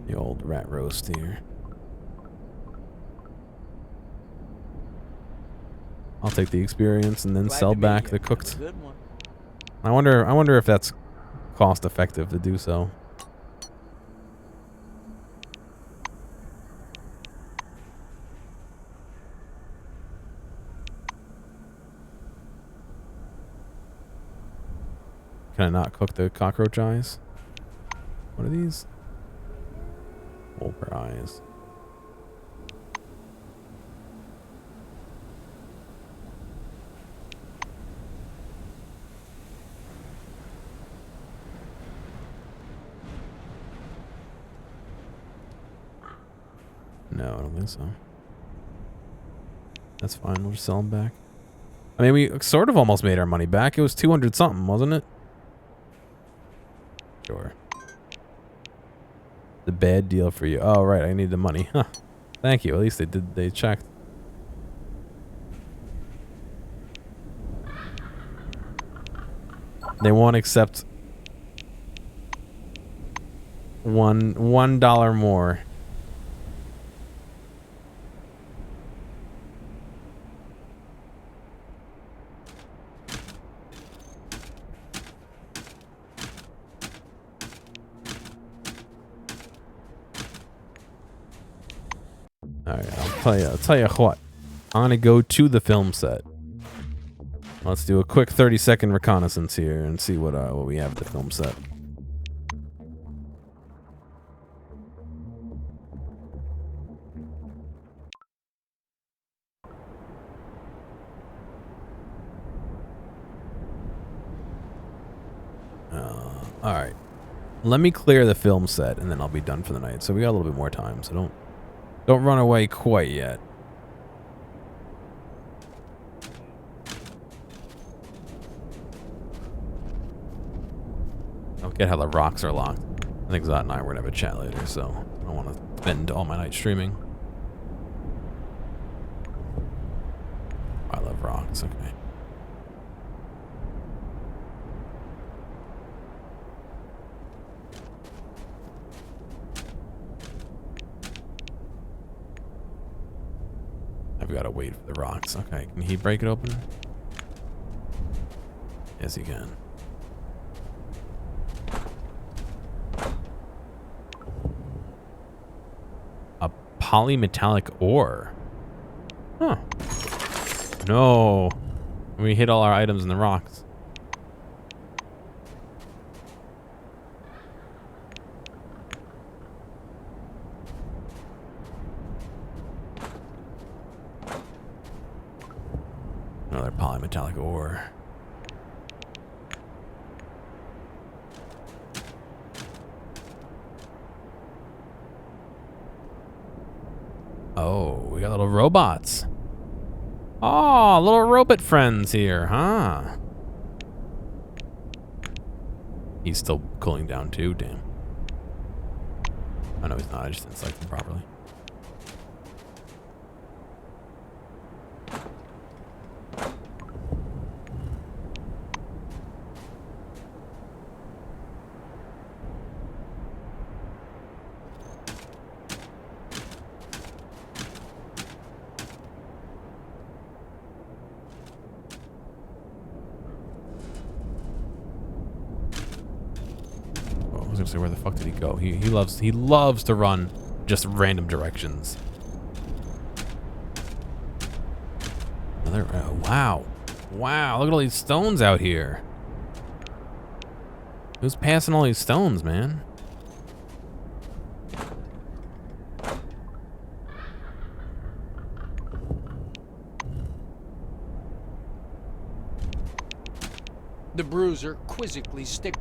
The old rat roast here. I'll take the experience and then sell back the cooked. Good one. I wonder if that's cost effective to do so. Can I not cook the cockroach eyes? What are these? Wolper eyes. No, I don't think so. That's fine. We'll just sell them back. I mean, we sort of almost made our money back. It was 200 something, wasn't it? Sure. The bad deal for you. Oh, right. I need the money. Huh. Thank you. At least they checked. They won't accept $1 more. Alright, I'll tell you what. I'm gonna go to the film set. Let's do a quick 30-second reconnaissance here and see what we have at the film set. All right. Let me clear the film set, and then I'll be done for the night. So we got a little bit more time, so don't run away quite yet. Don't get how the rocks are locked. I think Zot and I were gonna have a chat later, so I don't want to spend all my night streaming. I love rocks. Okay. I've got to wait for the rocks. Okay, can he break it open? Yes, he can. A polymetallic ore. Huh. No. We hit all our items in the rocks. Another polymetallic ore. Oh, we got little robots. Oh, little robot friends here, huh? He's still cooling down too, damn. Oh no, he's not. I just didn't select him properly. Where the fuck did he go? He loves to run just random directions. Another wow. Look at all these stones out here. Who's passing all these stones, man? The bruiser quizzically stick.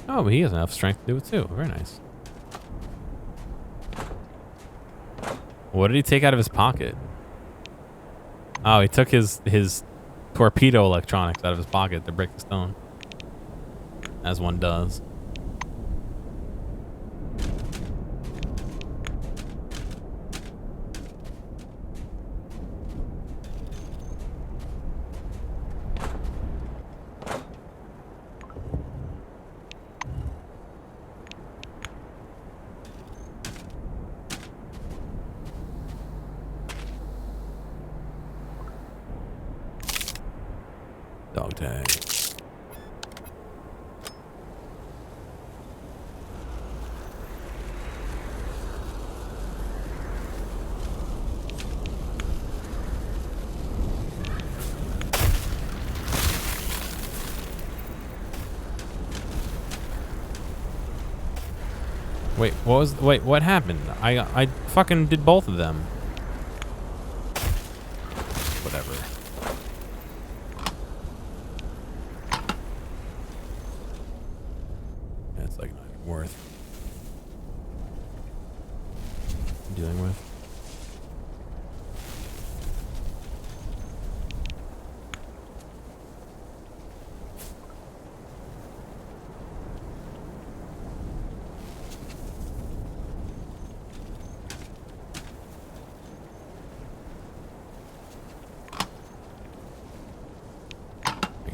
Oh, but he has enough strength to do it too. Very nice. What did he take out of his pocket? Oh, he took his torpedo electronics out of his pocket to break the stone. As one does. Dog tag. Wait, what happened? I fucking did both of them. Whatever. That's like not even worth dealing with.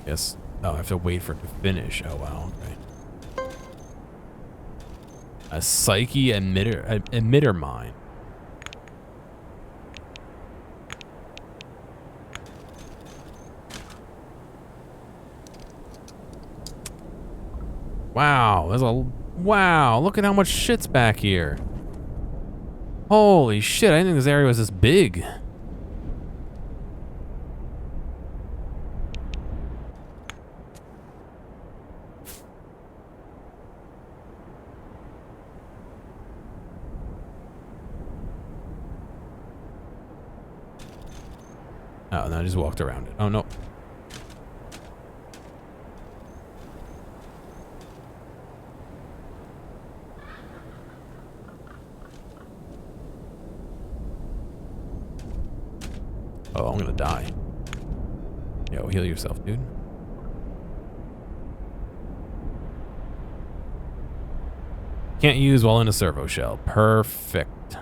Yes. Oh, I have to wait for it to finish. Oh, wow. Okay. A psyche emitter mine. Wow, wow, look at how much shit's back here. Holy shit, I didn't think this area was this big. Oh, no, I just walked around it. Oh, no. Oh, I'm gonna die. Yo, heal yourself, dude. Can't use while in a servo shell. Perfect.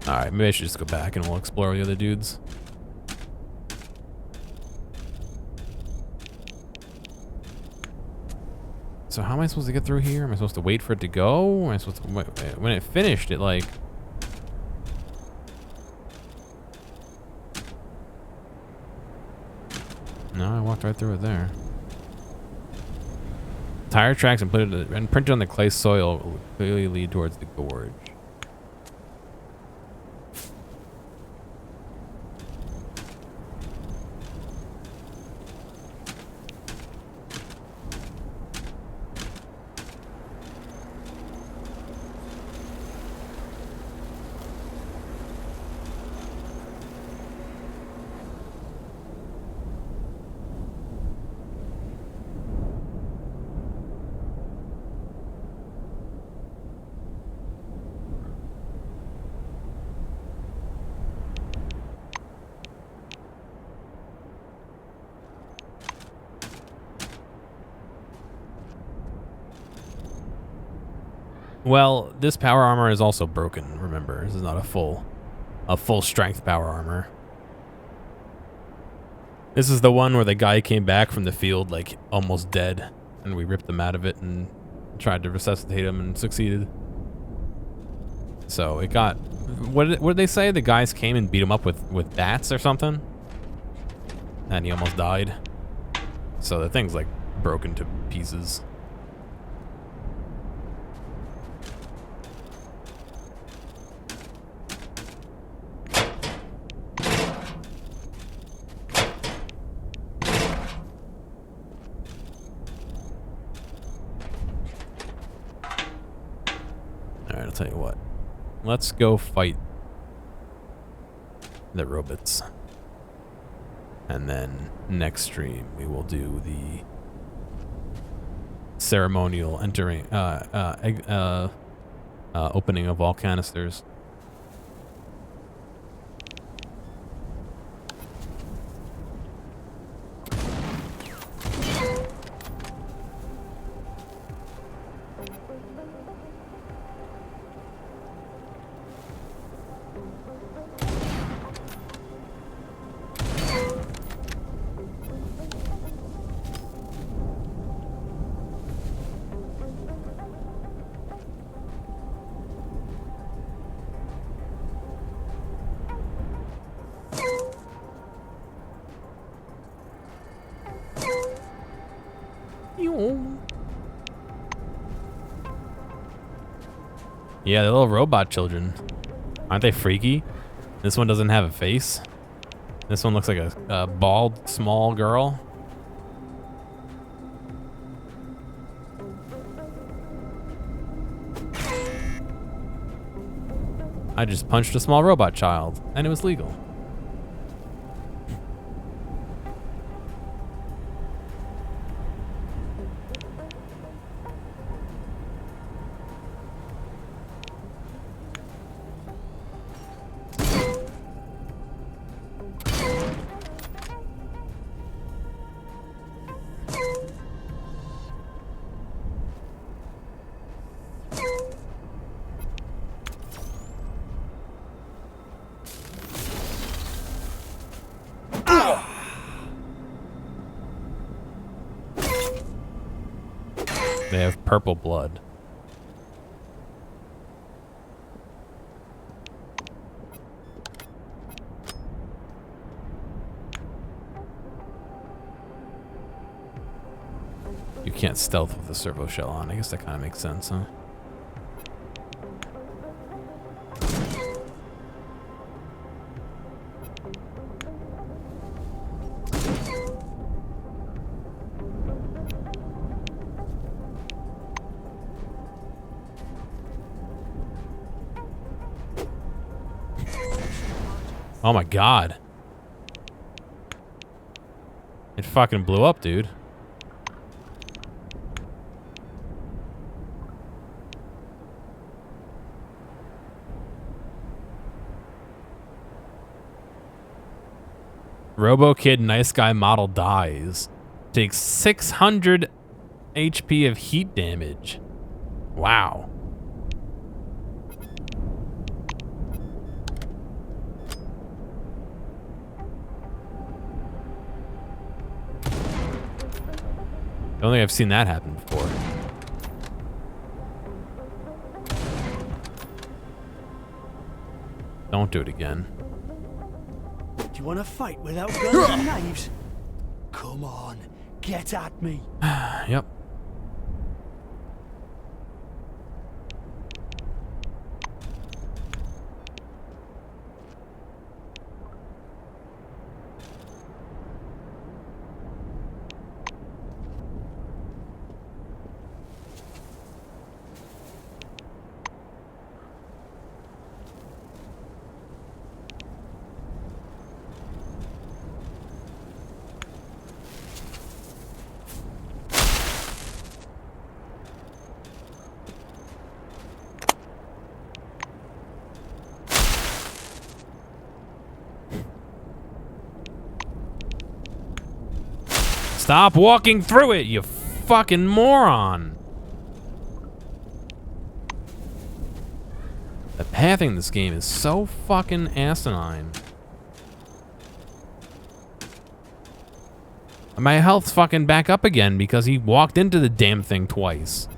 Alright, maybe I should just go back and we'll explore the other dudes. So how am I supposed to get through here? Am I supposed to wait for it to go? Am I supposed to wait, when it finished, it like... No, I walked right through it there. Tire tracks and printed on the clay soil will clearly lead towards the gorge. Well, this power armor is also broken, remember. This is not a full strength power armor. This is the one where the guy came back from the field like almost dead and we ripped him out of it and tried to resuscitate him and succeeded. So it got, what did they say? The guys came and beat him up with bats or something? And he almost died. So the thing's like broken to pieces. Alright, I'll tell you what. Let's go fight the robots. And then next stream we will do the ceremonial entering opening of all canisters. Yeah, the little robot children. Aren't they freaky? This one doesn't have a face. This one looks like a bald, small girl. I just punched a small robot child, and it was legal. They have purple blood. You can't stealth with the servo shell on. I guess that kind of makes sense, huh? Oh my god. It fucking blew up, dude. Robo Kid Nice Guy model dies. Takes 600 HP of heat damage. Wow. I don't think I've seen that happen before. Don't do it again. Do you want to fight without guns and knives? Come on, get at me. Yep. Stop walking through it, you fucking moron. The pathing in this game is so fucking asinine. My health's fucking back up again because he walked into the damn thing twice.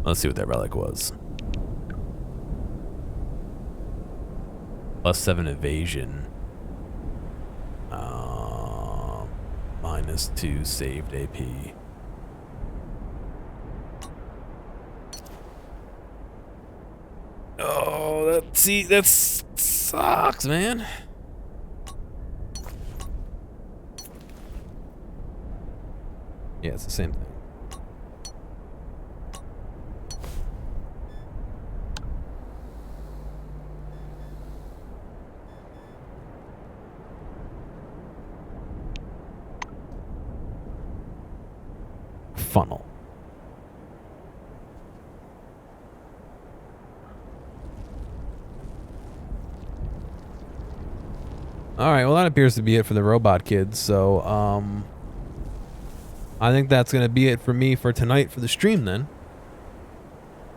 Let's see what that relic was. +7 evasion. -2 saved AP. Oh, that sucks, man. Yeah, it's the same thing. Funnel. All right, well that appears to be it for the robot kids. So, I think that's gonna be it for me for tonight for the stream. Then,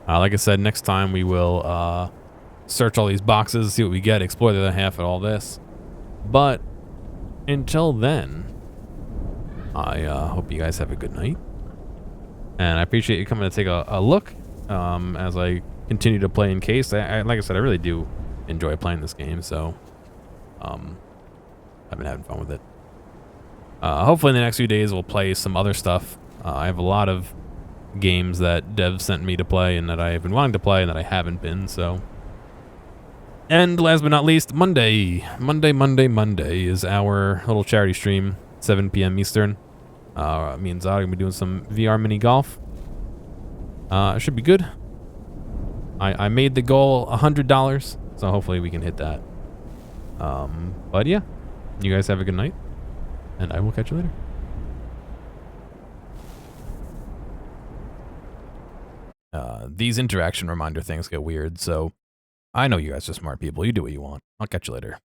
like I said, next time we will search all these boxes, see what we get, explore the other half of all this. But until then, I hope you guys have a good night. And I appreciate you coming to take a look as I continue to play Encased. Like I said, I really do enjoy playing this game, so I've been having fun with it. Hopefully in the next few days we'll play some other stuff. I have a lot of games that devs sent me to play and that I've been wanting to play and that I haven't been, so. And last but not least, Monday is our little charity stream, 7 p.m. Eastern. Me and Zod are gonna be doing some VR mini golf. It should be good. I made the goal $100, so hopefully we can hit that. But yeah, you guys have a good night, and I will catch you later. These interaction reminder things get weird, so I know you guys are smart people. You do what you want. I'll catch you later.